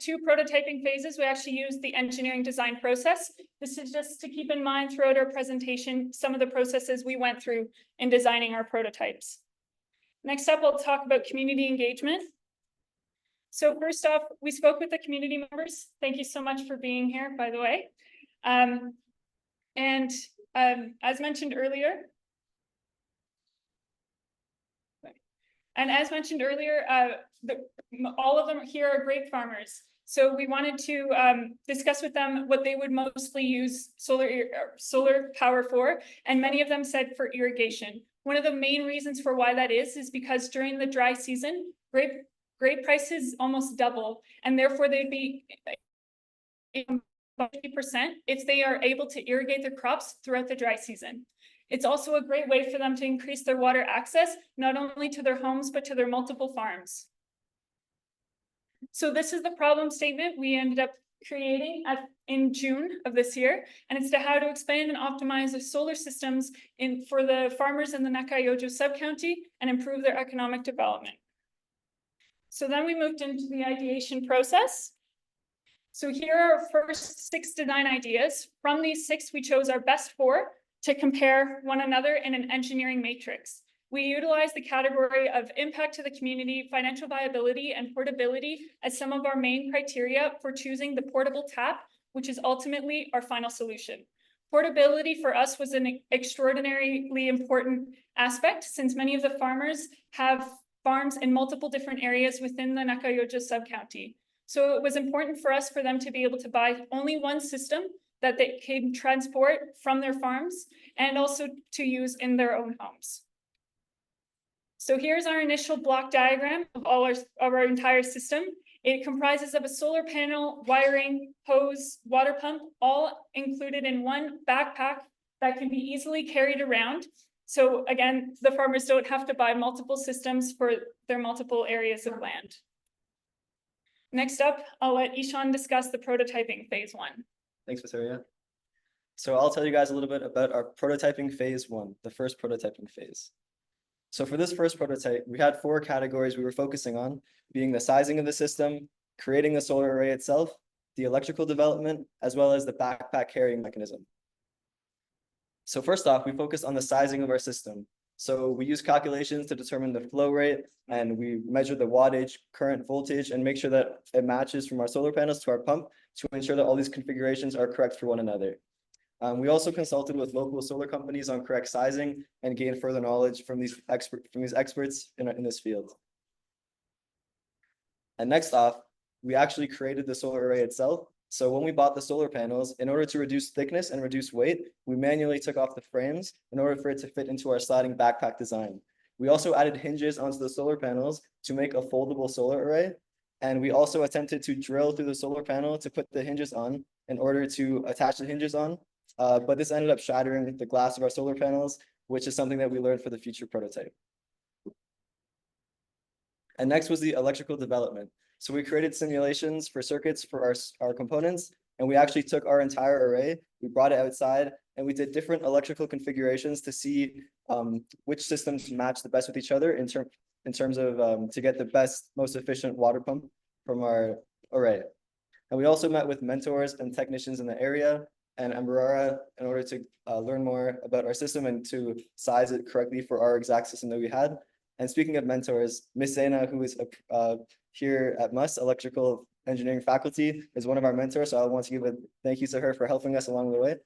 2 prototyping phases, we actually use the engineering design process. This is just to keep in mind throughout our presentation, some of the processes we went through in designing our prototypes. Next up, we'll talk about community engagement. So first off, we spoke with the community members. Thank you so much for being here, by the way. As mentioned earlier, all of them here are grape farmers. So we wanted to discuss with them what they would mostly use solar power for, and many of them said for irrigation. One of the main reasons for why that is because during the dry season, grape prices almost double, and therefore they'd be 50% if they are able to irrigate their crops throughout the dry season. It's also a great way for them to increase their water access, not only to their homes, but to their multiple farms. So this is the problem statement we ended up creating in June of this year, and it's to how to expand and optimize the solar systems for the farmers in the Nakayojo sub-county and improve their economic development. So then we moved into the ideation process. So here are our first 6 design ideas. From these 6, we chose our best 4 to compare one another in an engineering matrix. We utilize the category of impact to the community, financial viability, and portability as some of our main criteria for choosing the portable tap, which is ultimately our final solution. Portability for us was an extraordinarily important aspect since many of the farmers have farms in multiple different areas within the Nakayoja sub-county. So it was important for us for them to be able to buy only one system that they can transport from their farms and also to use in their own homes. So here's our initial block diagram of our entire system. It comprises of a solar panel, wiring, hose, water pump, all included in one backpack that can be easily carried around. So again, the farmers don't have to buy multiple systems for their multiple areas of land. Next up, I'll let Ishan discuss the prototyping phase 1. Thanks, Victoria. So I'll tell you guys a little bit about our prototyping phase 1, the first prototyping phase. So for this first prototype, we had 4 categories we were focusing on, being the sizing of the system, creating the solar array itself, the electrical development, as well as the backpack carrying mechanism. So first off, we focused on the sizing of our system. So we use calculations to determine the flow rate, and we measure the wattage, current voltage, and make sure that it matches from our solar panels to our pump to ensure that all these configurations are correct for one another. We also consulted with local solar companies on correct sizing and gained further knowledge from these experts in this field. And next off, we actually created the solar array itself. So when we bought the solar panels, in order to reduce thickness and reduce weight, we manually took off the frames in order for it to fit into our sliding backpack design. We also added hinges onto the solar panels to make a foldable solar array. And we also attempted to drill through the solar panel to put the hinges on in order to attach the hinges on. But this ended up shattering the glass of our solar panels, which is something that we learned for the future prototype. And next was the electrical development. So we created simulations for circuits for our components, and we actually took our entire array, we brought it outside, and we did different electrical configurations to see which systems match the best with each other in terms of to get the best, most efficient water pump from our array. And we also met with mentors and technicians in the area and Mbarara in order to learn more about our system and to size it correctly for our exact system that we had. And speaking of mentors, Miss Zaina, who is here at MUS, Electrical Engineering Faculty, is one of our mentors. So I want to give a thank you to her for helping us along the way.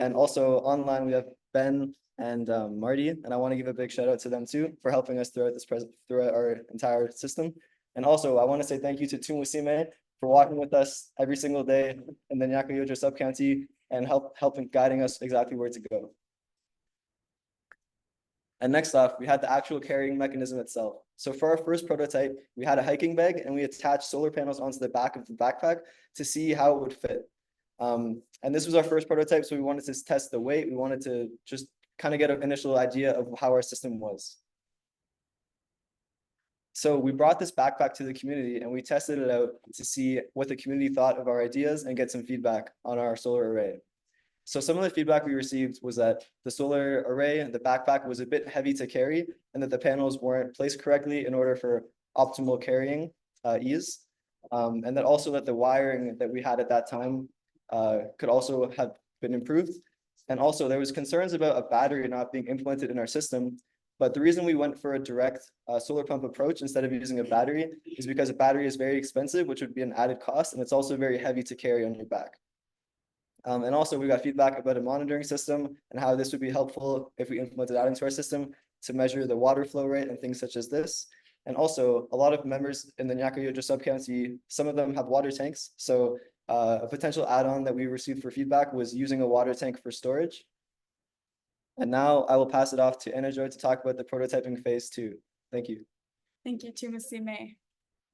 And also online, we have Ben and Marty, and I want to give a big shout out to them too for helping us throughout our entire system. And also, I want to say thank you to Tumusime for walking with us every single day in the Nakayoja sub-county and helping guiding us exactly where to go. And next off, we had the actual carrying mechanism itself. So for our first prototype, we had a hiking bag and we attached solar panels onto the back of the backpack to see how it would fit. And this was our first prototype, so we wanted to test the weight. We wanted to just kind of get an initial idea of how our system was. So we brought this backpack to the community and we tested it out to see what the community thought of our ideas and get some feedback on our solar array. So some of the feedback we received was that the solar array and the backpack was a bit heavy to carry and that the panels weren't placed correctly in order for optimal carrying ease. And that also that the wiring that we had at that time could also have been improved. And also there was concerns about a battery not being implemented in our system. But the reason we went for a direct solar pump approach instead of using a battery is because a battery is very expensive, which would be an added cost, and it's also very heavy to carry on your back. And also we got feedback about a monitoring system and how this would be helpful if we implemented that into our system to measure the water flow rate and things such as this. And also a lot of members in the Nakayoja sub-county, some of them have water tanks. So a potential add-on that we received for feedback was using a water tank for storage. And now I will pass it off to Anajoy to talk about the prototyping phase 2. Thank you. Thank you, Tumusime.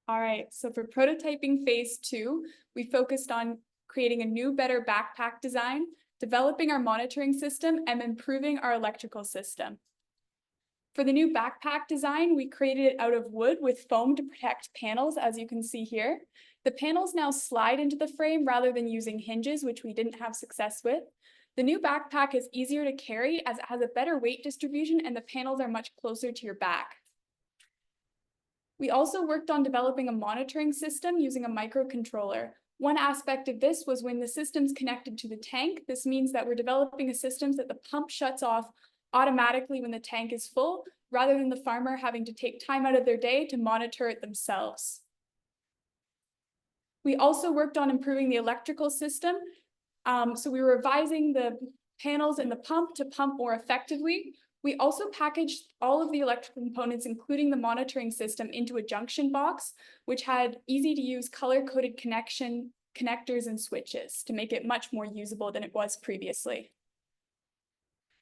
All right, so for prototyping phase 2, we focused on creating a new, better backpack design, developing our monitoring system, and improving our electrical system. For the new backpack design, we created it out of wood with foam to protect panels, as you can see here. The panels now slide into the frame rather than using hinges, which we didn't have success with. The new backpack is easier to carry as it has a better weight distribution and the panels are much closer to your back. We also worked on developing a monitoring system using a microcontroller. One aspect of this was when the system's connected to the tank, this means that we're developing a system that the pump shuts off automatically when the tank is full, rather than the farmer having to take time out of their day to monitor it themselves. We also worked on improving the electrical system. So we were revising the panels and the pump to pump more effectively. We also packaged all of the electrical components, including the monitoring system, into a junction box, which had easy to use color-coded connectors and switches to make it much more usable than it was previously.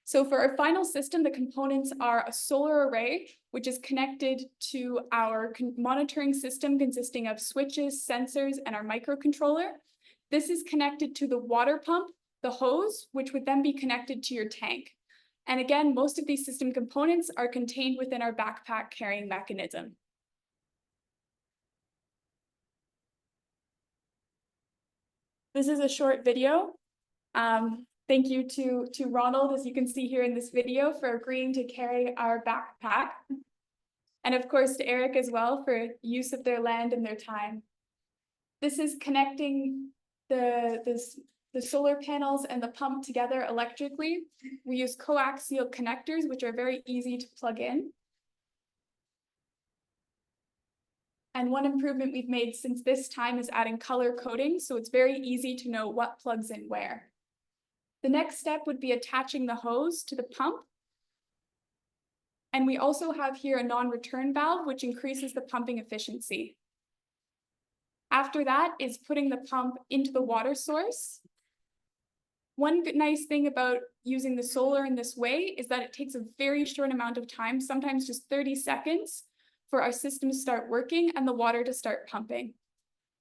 So for our final system, the components are a solar array, which is connected to our monitoring system consisting of switches, sensors, and our microcontroller. This is connected to the water pump, the hose, which would then be connected to your tank. And again, most of these system components are contained within our backpack carrying mechanism. This is a short video. Thank you to Ronald, as you can see here in this video, for agreeing to carry our backpack. And of course to Eric as well for use of their land and their time. This is connecting the solar panels and the pump together electrically. We use coaxial connectors, which are very easy to plug in. And one improvement we've made since this time is adding color coding, so it's very easy to know what plugs in where. The next step would be attaching the hose to the pump. And we also have here a non-return valve, which increases the pumping efficiency. After that is putting the pump into the water source. One nice thing about using the solar in this way is that it takes a very short amount of time, sometimes just 30 seconds, for our system to start working and the water to start pumping.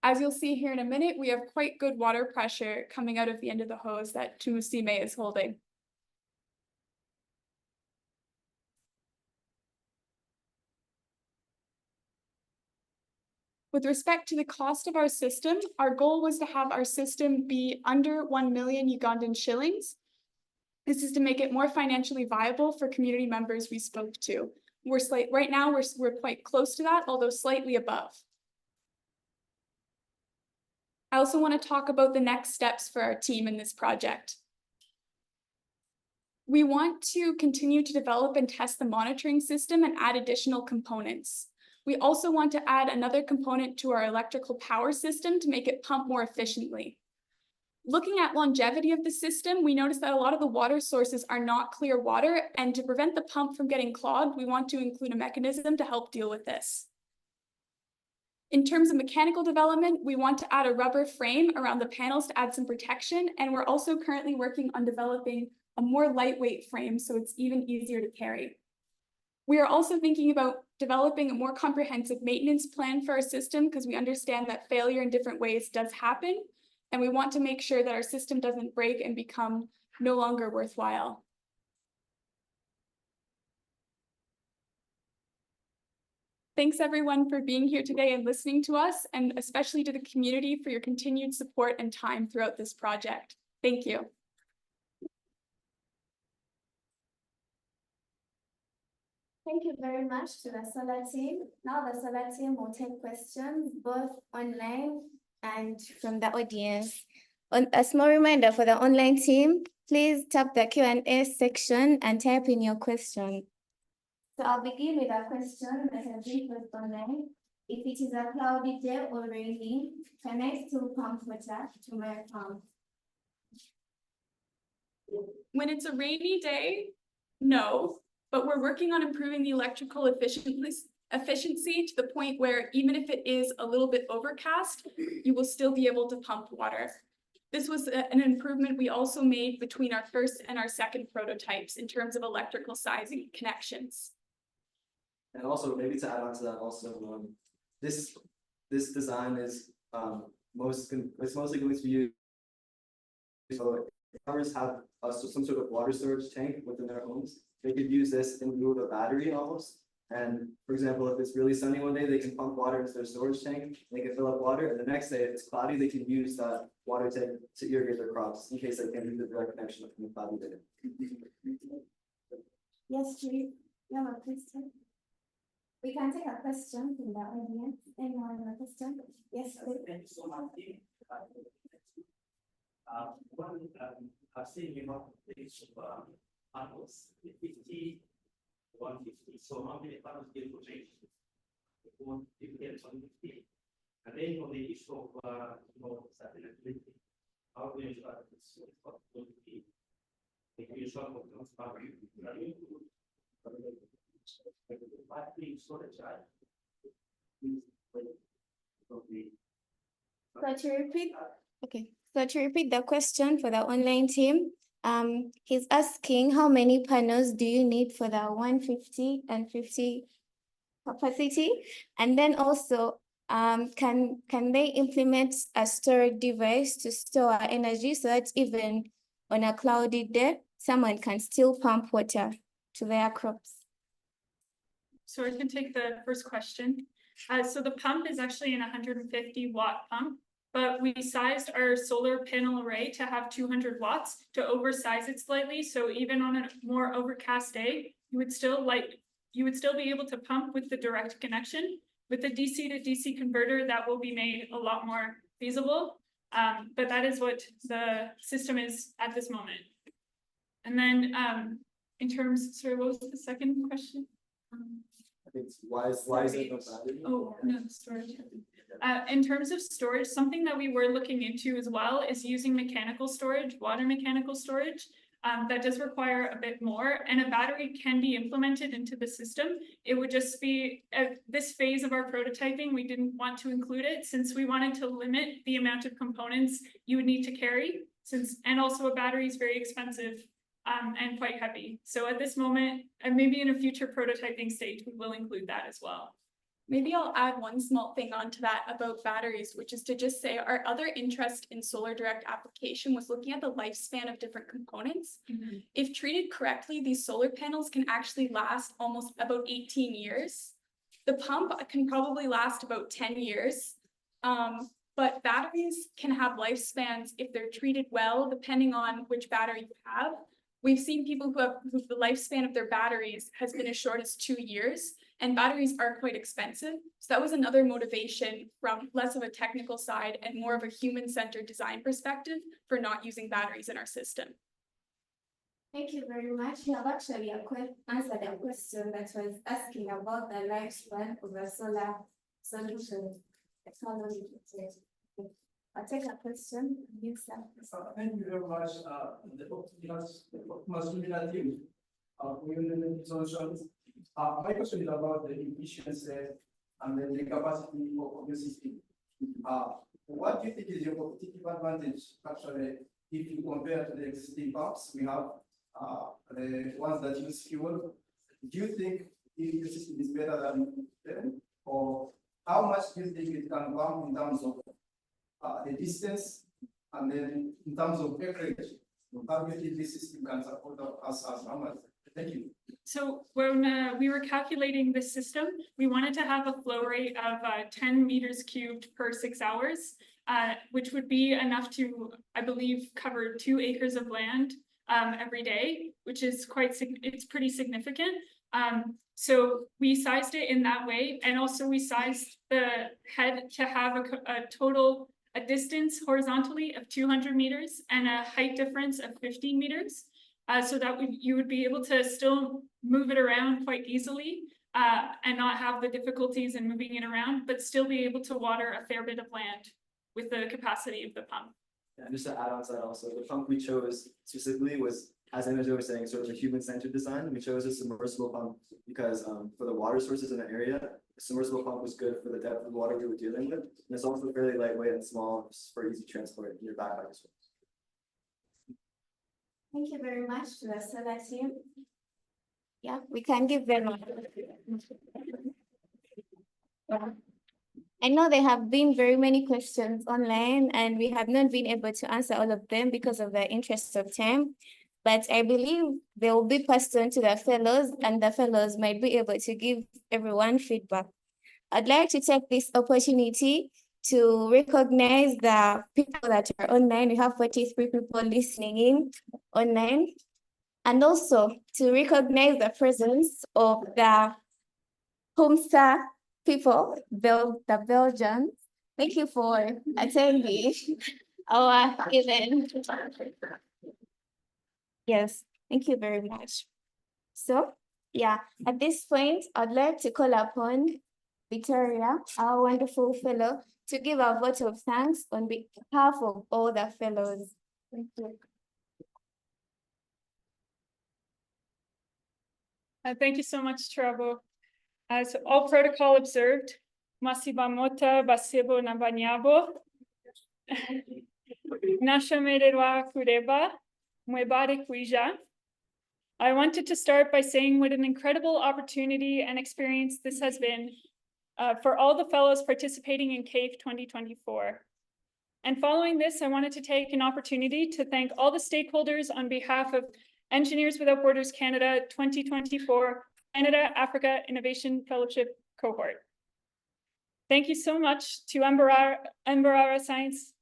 As you'll see here in a minute, we have quite good water pressure coming out of the end of the hose that Tumusime is holding. With respect to the cost of our system, our goal was to have our system be under 1 million Ugandan shillings. This is to make it more financially viable for community members we spoke to. Right now, we're quite close to that, although slightly above. I also want to talk about the next steps for our team in this project. We want to continue to develop and test the monitoring system and add additional components. We also want to add another component to our electrical power system to make it pump more efficiently. Looking at longevity of the system, we noticed that a lot of the water sources are not clear water, and to prevent the pump from getting clogged, we want to include a mechanism to help deal with this. In terms of mechanical development, we want to add a rubber frame around the panels to add some protection, and we're also currently working on developing a more lightweight frame so it's even easier to carry. We are also thinking about developing a more comprehensive maintenance plan for our system because we understand that failure in different ways does happen, and we want to make sure that our system doesn't break and become no longer worthwhile. Thanks everyone for being here today and listening to us, and especially to the community for your continued support and time throughout this project. Thank you. Thank you very much to the solar team. Now the solar team will take questions both online and from the audience. A small reminder for the online team, please tap the Q&A section and type in your question. So I'll begin with a question that has been posted online. If it is a cloudy day or rainy, can I still pump water to my pump? When it's a rainy day, no, but we're working on improving the electrical efficiency to the point where even if it is a little bit overcast, you will still be able to pump water. This was an improvement we also made between our first and our second prototypes in terms of electrical sizing connections. And also, maybe to add on to that, also, this design is it's mostly going to be used. So if farmers have some sort of water storage tank within their homes, they could use this in lieu of a battery almost. And for example, if it's really sunny one day, they can pump water into their storage tank, they can fill up water, and the next day, if it's cloudy, they can use that water tank to irrigate their crops in case they can't do the direct connection from the cloudy day. Yes, we have a question. We can take a question from the audience. Anyone have a question? Yes, please. Thank you so much. I've seen you have panels, 50 150. So how many panels get rotated? It depends on the field. And then on the issue of sustainability, how do you ensure that it's going to be the issue of transparency? Battery storage, So to repeat the question for the online team, he's asking how many panels do you need for the 150 and 50 capacity? And then also, can they implement a storage device to store energy so that even on a cloudy day, someone can still pump water to their crops? So I can take the first question. So the pump is actually an 150 watt pump, but we sized our solar panel array to have 200 watts to oversize it slightly. So even on a more overcast day, you would still be able to pump with the direct connection. With the DC to DC converter, that will be made a lot more feasible. But that is what the system is at this moment. And then in terms, sorry, what was the second question? I think why is it not battery? Oh, no, storage. In terms of storage, something that we were looking into as well is using mechanical storage, water mechanical storage. That does require a bit more, and a battery can be implemented into the system. It would just be at this phase of our prototyping, we didn't want to include it since we wanted to limit the amount of components you would need to carry, and also a battery is very expensive and quite heavy. So at this moment, and maybe in a future prototyping stage, we will include that as well. Maybe I'll add one small thing onto that about batteries, which is to just say our other interest in solar direct application was looking at the lifespan of different components. Mm-hmm. If treated correctly, these solar panels can actually last almost about 18 years. The pump can probably last about 10 years. But batteries can have lifespans if they're treated well, depending on which battery you have. We've seen people who the lifespan of their batteries has been as short as 2 years, and batteries are quite expensive. So that was another motivation from less of a technical side and more of a human-centered design perspective for not using batteries in our system. Thank you very much. You have actually answered a question that was asking about the lifespan of a solar solution. How long it will take. I'll take a question. Thank you very much. The Optimus Luminar team, solutions. My question is about the efficiency and then the capacity of the system. What do you think is your competitive advantage actually if you compare to the existing pumps? We have the ones that use fuel. Do you think the system is better than them? Or how much do you think it can pump in terms of the distance, and then in terms of acreage, how do you think this system can support us as farmers? Thank you. So when we were calculating this system, we wanted to have a flow rate of 10 meters cubed per 6 hours, which would be enough to, I believe, cover 2 acres of land every day, which is it's pretty significant. So we sized it in that way, and also we sized the head to have a distance horizontally of 200 meters and a height difference of 15 meters. So that you would be able to still move it around quite easily and not have the difficulties in moving it around, but still be able to water a fair bit of land with the capacity of the pump. Yeah, and just to add on to that also, the pump we chose specifically was, as Emma was saying, sort of a human-centered design. We chose a submersible pump because for the water sources in the area, a submersible pump was good for the depth of water we were dealing with. And it's also fairly lightweight and small for easy transport in your backpack as well. Thank you very much to the solar team. Yeah, we can give them I know there have been very many questions online and we have not been able to answer all of them because of the interest of time, but I believe they will be passed on to the fellows and the fellows might be able to give everyone feedback. I'd like to take this opportunity to recognize the people that are online. We have 43 people listening in online. And also to recognize the presence of the HOMSA people, the Belgians. Thank you for attending our event. Yes, thank you very much. So Yeah, at this point, I'd like to call upon Victoria, our wonderful fellow, to give a vote of thanks on behalf of all the fellows. Thank you. Thank you so much, Trabo. As all protocol observed, Masibamota Basebo Nabanyabo, Nashamererwa Kureba, Mwebare Kuija. I wanted to start by saying what an incredible opportunity and experience this has been for all the fellows participating in CAIF 2024. And following this, I wanted to take an opportunity to thank all the stakeholders on behalf of Engineers Without Borders Canada 2024 Canada Africa Innovation Fellowship Cohort. Thank you so much to Mbarara Science,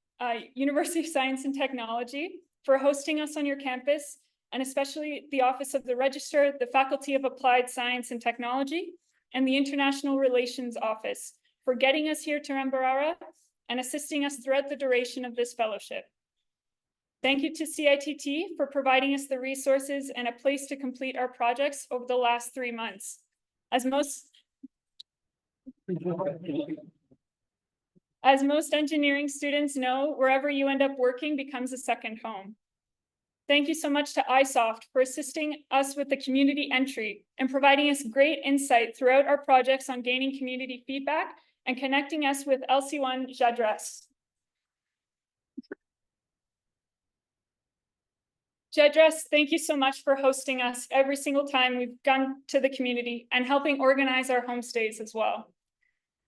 University of Science and Technology for hosting us on your campus, and especially the Office of the Registrar, the Faculty of Applied Science and Technology, and the International Relations Office for getting us here to Mbarara and assisting us throughout the duration of this fellowship. Thank you to CITT for providing us the resources and a place to complete our projects over the last 3 months. As most engineering students know, wherever you end up working becomes a second home. Thank you so much to iSoft for assisting us with the community entry and providing us great insight throughout our projects on gaining community feedback and connecting us with LC1 Jadress. Jadress, thank you so much for hosting us every single time we've gone to the community and helping organize our homestays as well.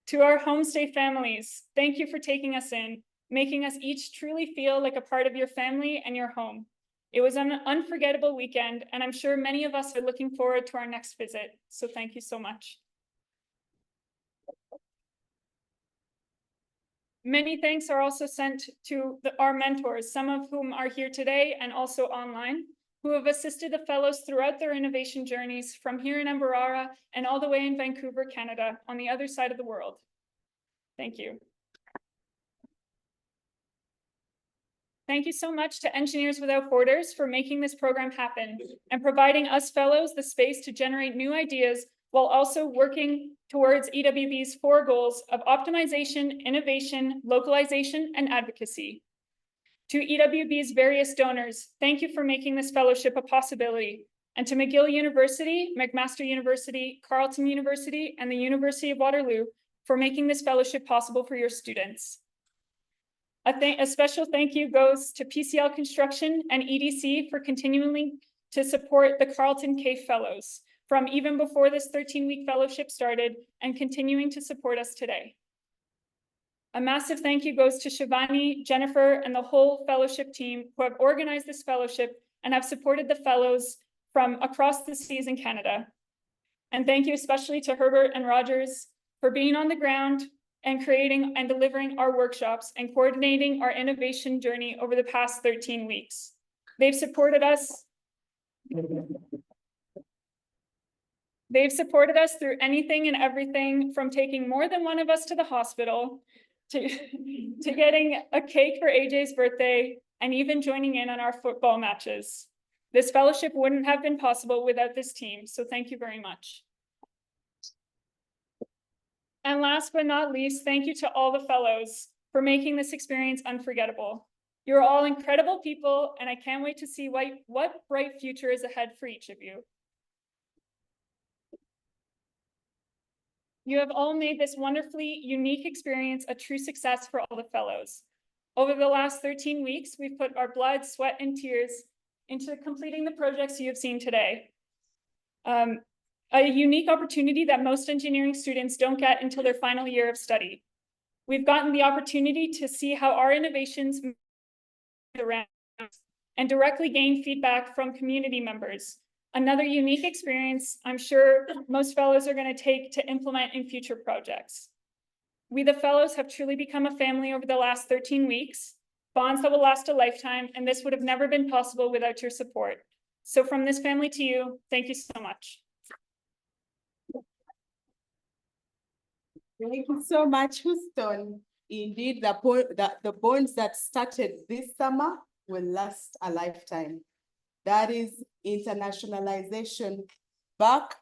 To our homestay families, thank you for taking us in, making us each truly feel like a part of your family and your home. It was an unforgettable weekend, and I'm sure many of us are looking forward to our next visit. So thank you so much. Many thanks are also sent to our mentors, some of whom are here today and also online, who have assisted the fellows throughout their innovation journeys from here in Mbarara and all the way in Vancouver, Canada, on the other side of the world. Thank you. Thank you so much to Engineers Without Borders for making this program happen and providing us fellows the space to generate new ideas while also working towards EWB's 4 goals of optimization, innovation, localization, and advocacy. To EWB's various donors, thank you for making this fellowship a possibility. And to McGill University, McMaster University, Carleton University, and the University of Waterloo for making this fellowship possible for your students. A special thank you goes to PCL Construction and EDC for continuing to support the Carleton CAIF Fellows from even before this 13-week fellowship started and continuing to support us today. A massive thank you goes to Shivani, Jennifer, and the whole fellowship team who have organized this fellowship and have supported the fellows from across the seas in Canada. And thank you especially to Herbert and Rogers for being on the ground and creating and delivering our workshops and coordinating our innovation journey over the past 13 weeks. They've supported us. They've supported us through anything and everything from taking more than one of us to the hospital to getting a cake for AJ's birthday and even joining in on our football matches. This fellowship wouldn't have been possible without this team, so thank you very much. And last but not least, thank you to all the fellows for making this experience unforgettable. You're all incredible people, and I can't wait to see what bright future is ahead for each of you. You have all made this wonderfully unique experience a true success for all the fellows. Over the last 13 weeks, we've put our blood, sweat, and tears into completing the projects you have seen today. A unique opportunity that most engineering students don't get until their final year of study. We've gotten the opportunity to see how our innovations around and directly gain feedback from community members. Another unique experience I'm sure most fellows are going to take to implement in future projects. We, the fellows, have truly become a family over the last 13 weeks, bonds that will last a lifetime, and this would have never been possible without your support. So from this family to you, thank you so much. Thank you so much, Houston. Indeed, the bonds that started this summer will last a lifetime. That is internationalization back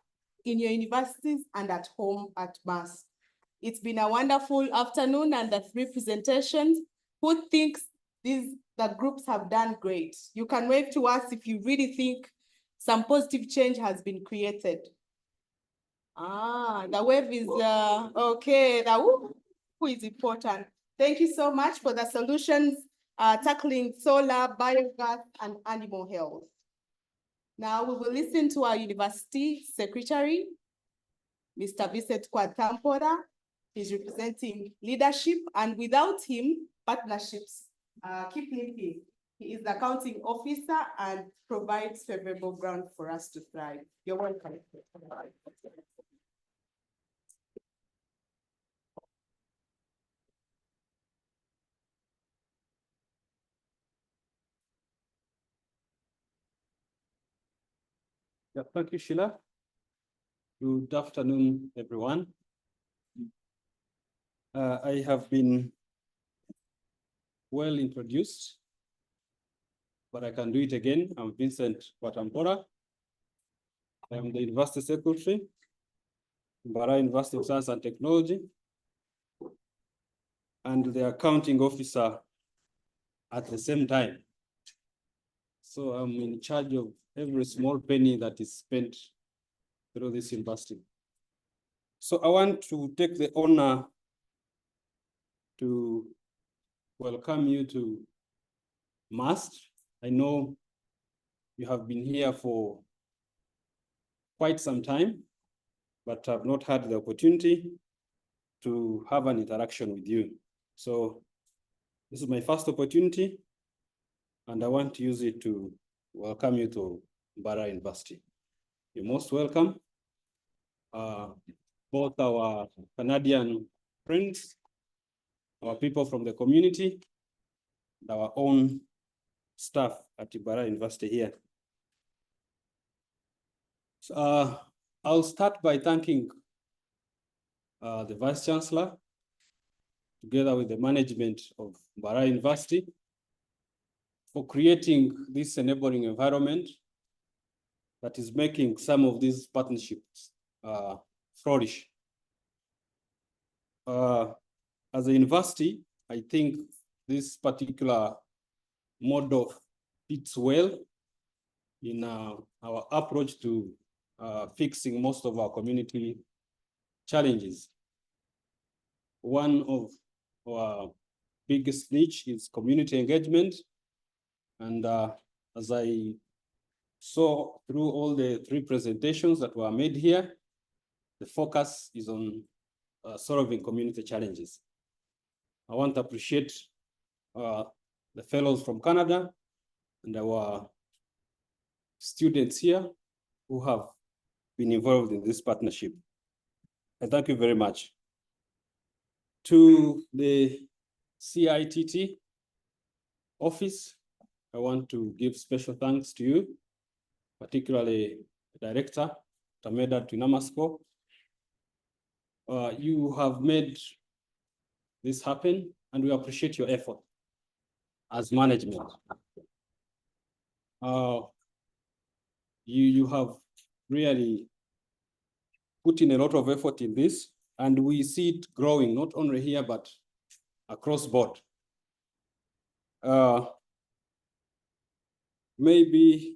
in your universities and at home at mass. It's been a wonderful afternoon and the 3 presentations. Who thinks the groups have done great? You can wave to us if you really think some positive change has been created. The wave is, okay, the who is important. Thank you so much for the solutions tackling solar, biogas, and animal health. Now we will listen to our university secretary, Mr. Vincent Kwatampora. He's representing leadership, and without him, partnerships keep linking. He is the accounting officer and provides favorable ground for us to thrive. You're welcome. Yeah, thank you, Sheila. Good afternoon, everyone. I have been well introduced, but I can do it again. I'm Vincent Kwatampora. I'm the University Secretary, Mbarara University of Science and Technology, and the Accounting Officer at the same time. So I'm in charge of every small penny that is spent through this university. So I want to take the honor to welcome you to MAST. I know you have been here for quite some time, but I've not had the opportunity to have an interaction with you. So this is my first opportunity, and I want to use it to welcome you to Mbarara University. You're most welcome. Both our Canadian friends, our people from the community, and our own staff at Mbarara University here. So, I'll start by thanking the Vice Chancellor, together with the management of Mbarara University, for creating this enabling environment that is making some of these partnerships flourish. As a university, I think this particular model fits well in our approach to fixing most of our community challenges. One of our biggest niche is community engagement. And as I saw through all the 3 presentations that were made here, the focus is on solving community challenges. I want to appreciate the fellows from Canada and our students here who have been involved in this partnership. And thank you very much. To the CITT office, I want to give special thanks to you, particularly the Director, Tameda Tunamasko. You have made this happen, and we appreciate your effort as management. You have really put in a lot of effort in this, and we see it growing, not only here, but across board. Maybe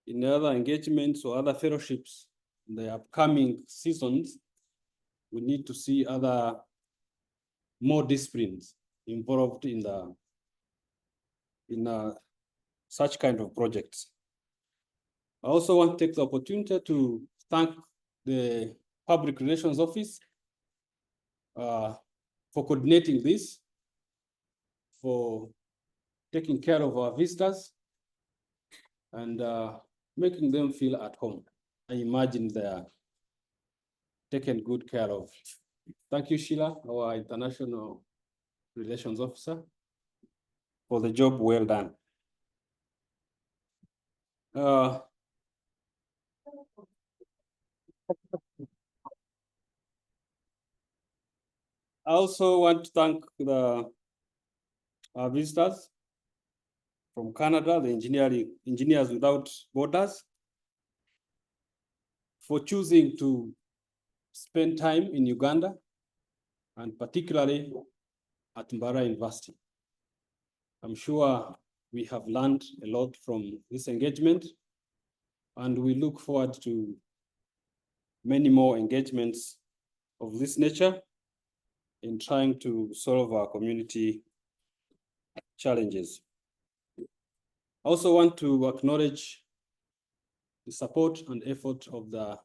in other engagements or other fellowships in the upcoming seasons, we need to see more disciplines involved in such kind of projects. I also want to take the opportunity to thank the Public Relations Office for coordinating this, for taking care of our visitors, and making them feel at home. I imagine they are taken good care of. Thank you, Sheila, our International Relations Officer, for the job well done. I also want to thank our visitors from Canada, the Engineers Without Borders, for choosing to spend time in Uganda, and particularly at Mbarara University. I'm sure we have learned a lot from this engagement, and we look forward to many more engagements of this nature in trying to solve our community challenges. I also want to acknowledge the support and effort of the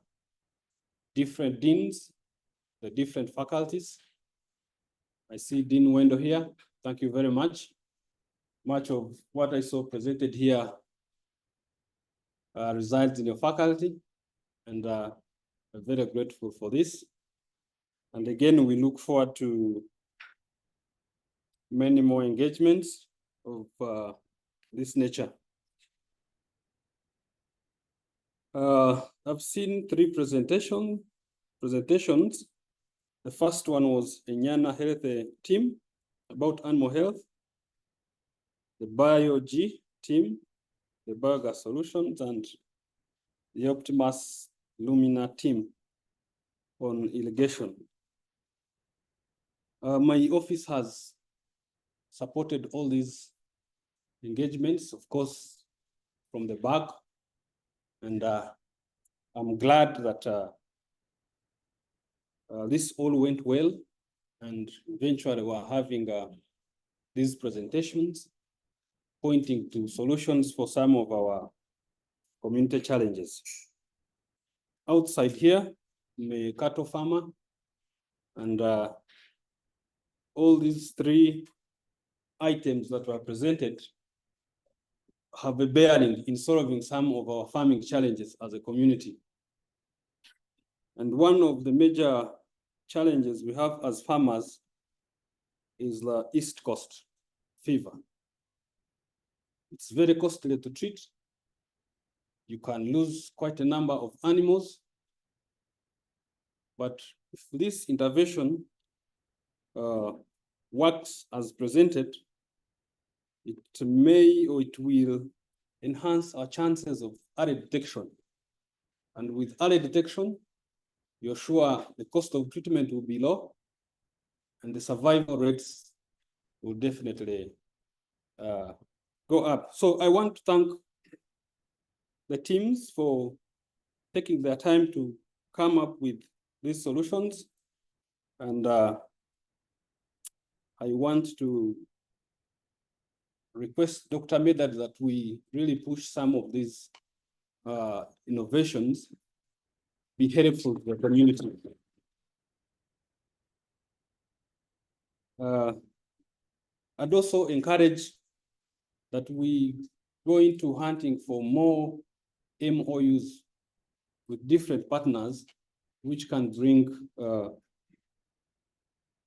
different deans, the different faculties. I see Dean Wendo here. Thank you very much. Much of what I saw presented here resides in your faculty, and I'm very grateful for this. And again, we look forward to many more engagements of this nature. I've seen three presentations. The first one was a Nyana Health team about animal health, the BioG team, the biogas solutions, and the Optimus Lumina team on irrigation. My office has supported all these engagements, of course, from the back, and I'm glad that this all went well, and eventually we're having these presentations pointing to solutions for some of our community challenges. Outside here, I'm a cattle farmer, and all these three items that were presented have a bearing in solving some of our farming challenges as a community. And one of the major challenges we have as farmers is the East Coast fever. It's very costly to treat. You can lose quite a number of animals. But if this intervention works as presented, it may or it will enhance our chances of early detection. And with early detection, you're sure the cost of treatment will be low and the survival rates will definitely go up. So I want to thank the teams for taking their time to come up with these solutions. And I want to request Dr. Medad that we really push some of these innovations, be helpful to the community. I'd also encourage that we go into hunting for more MOUs with different partners, which can bring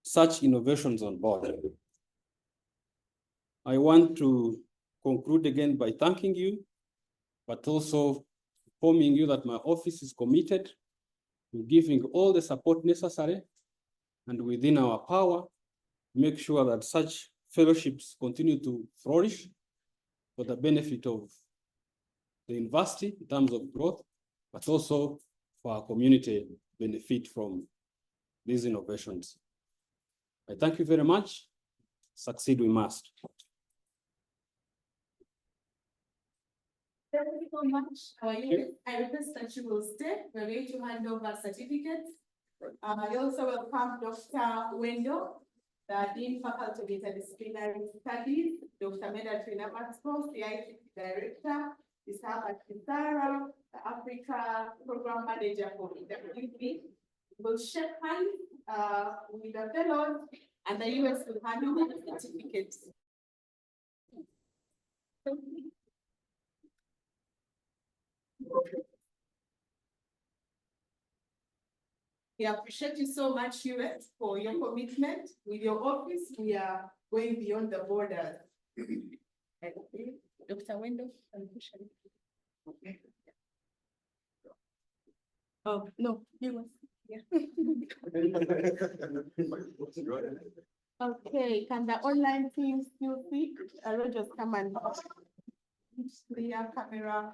such innovations on board. I want to conclude again by thanking you, but also informing you that my office is committed to giving all the support necessary and within our power, make sure that such fellowships continue to flourish for the benefit of the university in terms of growth, but also for our community benefit from these innovations. I thank you very much. Succeed we must. Thank you so much. I request that you will stay. We're going to hand over certificates. I also welcome Dr. Wendo, the Dean Faculty of Interdisciplinary Studies, Dr. Medad Trinamatko, CAIF Director, Ms. Mbarara, the Africa Program Manager for EWB. We'll shake hands with the fellows, and the US will hand over the certificates. We appreciate you so much, US, for your commitment. With your office, we are going beyond the borders. Dr. Wendo, okay. Oh, no, you. Yeah. Okay, can the online team still speak? I'll just come and clear camera.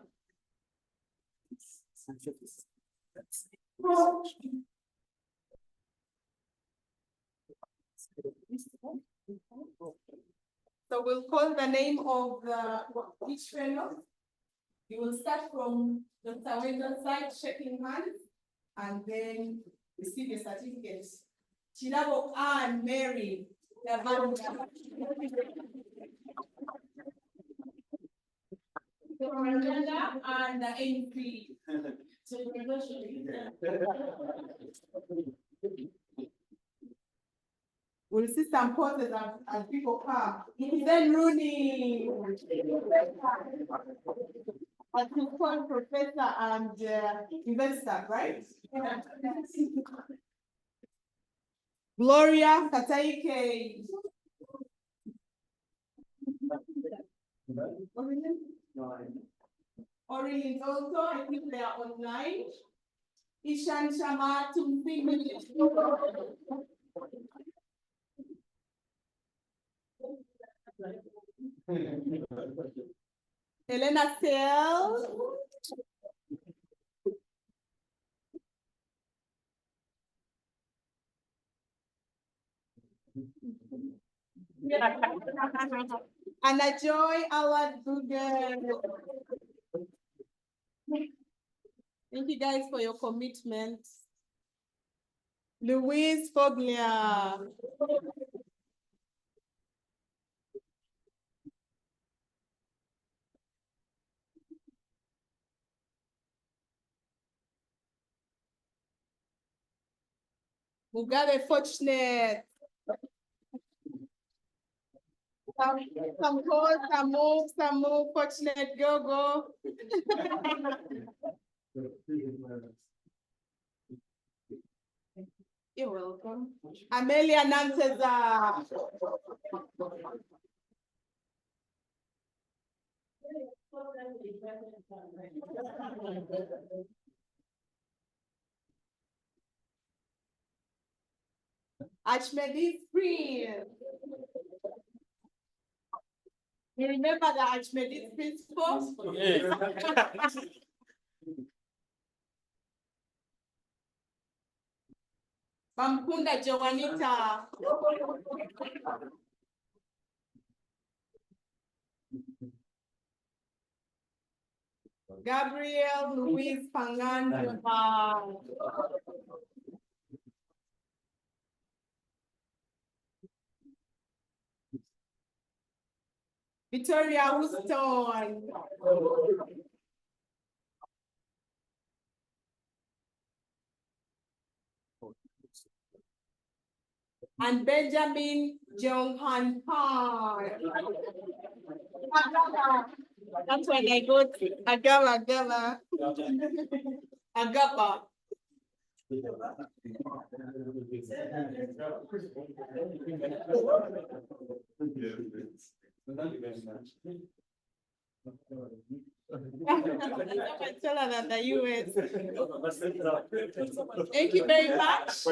So we'll call the name of each fellow. We will start from Dr. Wendel's side, shaking hands, and then receive a certificate. Chilabo Ann Mary. And the NP. We'll see some poses as people come. Then Rooney. As we call professor and investor, right? Gloria Kataike. Orient also, I think they are online. Ishan Shama Tumpi. Helena Sell. Anna Joy Awad Google. Thank you guys for your commitment. Louise Foglia. Mugabe Fortunate. Some pause, some move, Fortunate, go. You're welcome. Amelia Nanteza. Archmedis Prince. You remember the Archmedis principle? Yes. Bamkunda Joanita. Gabriel Luis Pangan. Victoria Houston. And Benjamin Jonghan Pan. That's when I go to Agaba. Agaba. The US. Thank you very much.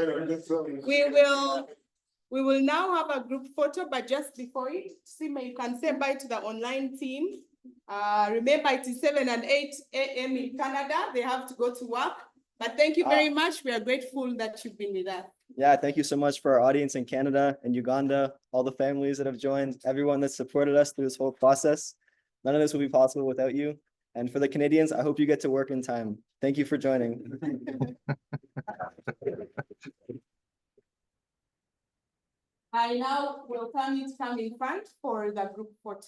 We will now have a group photo, but just before it, Sima, you can say bye to the online team. Remember, it is 7 and 8 a.m. in Canada. They have to go to work. But thank you very much. We are grateful that you've been with us. Yeah, thank you so much for our audience in Canada and Uganda, all the families that have joined, everyone that supported us through this whole process. None of this would be possible without you. And for the Canadians, I hope you get to work in time. Thank you for joining. I now welcome you to come in front for the group photo.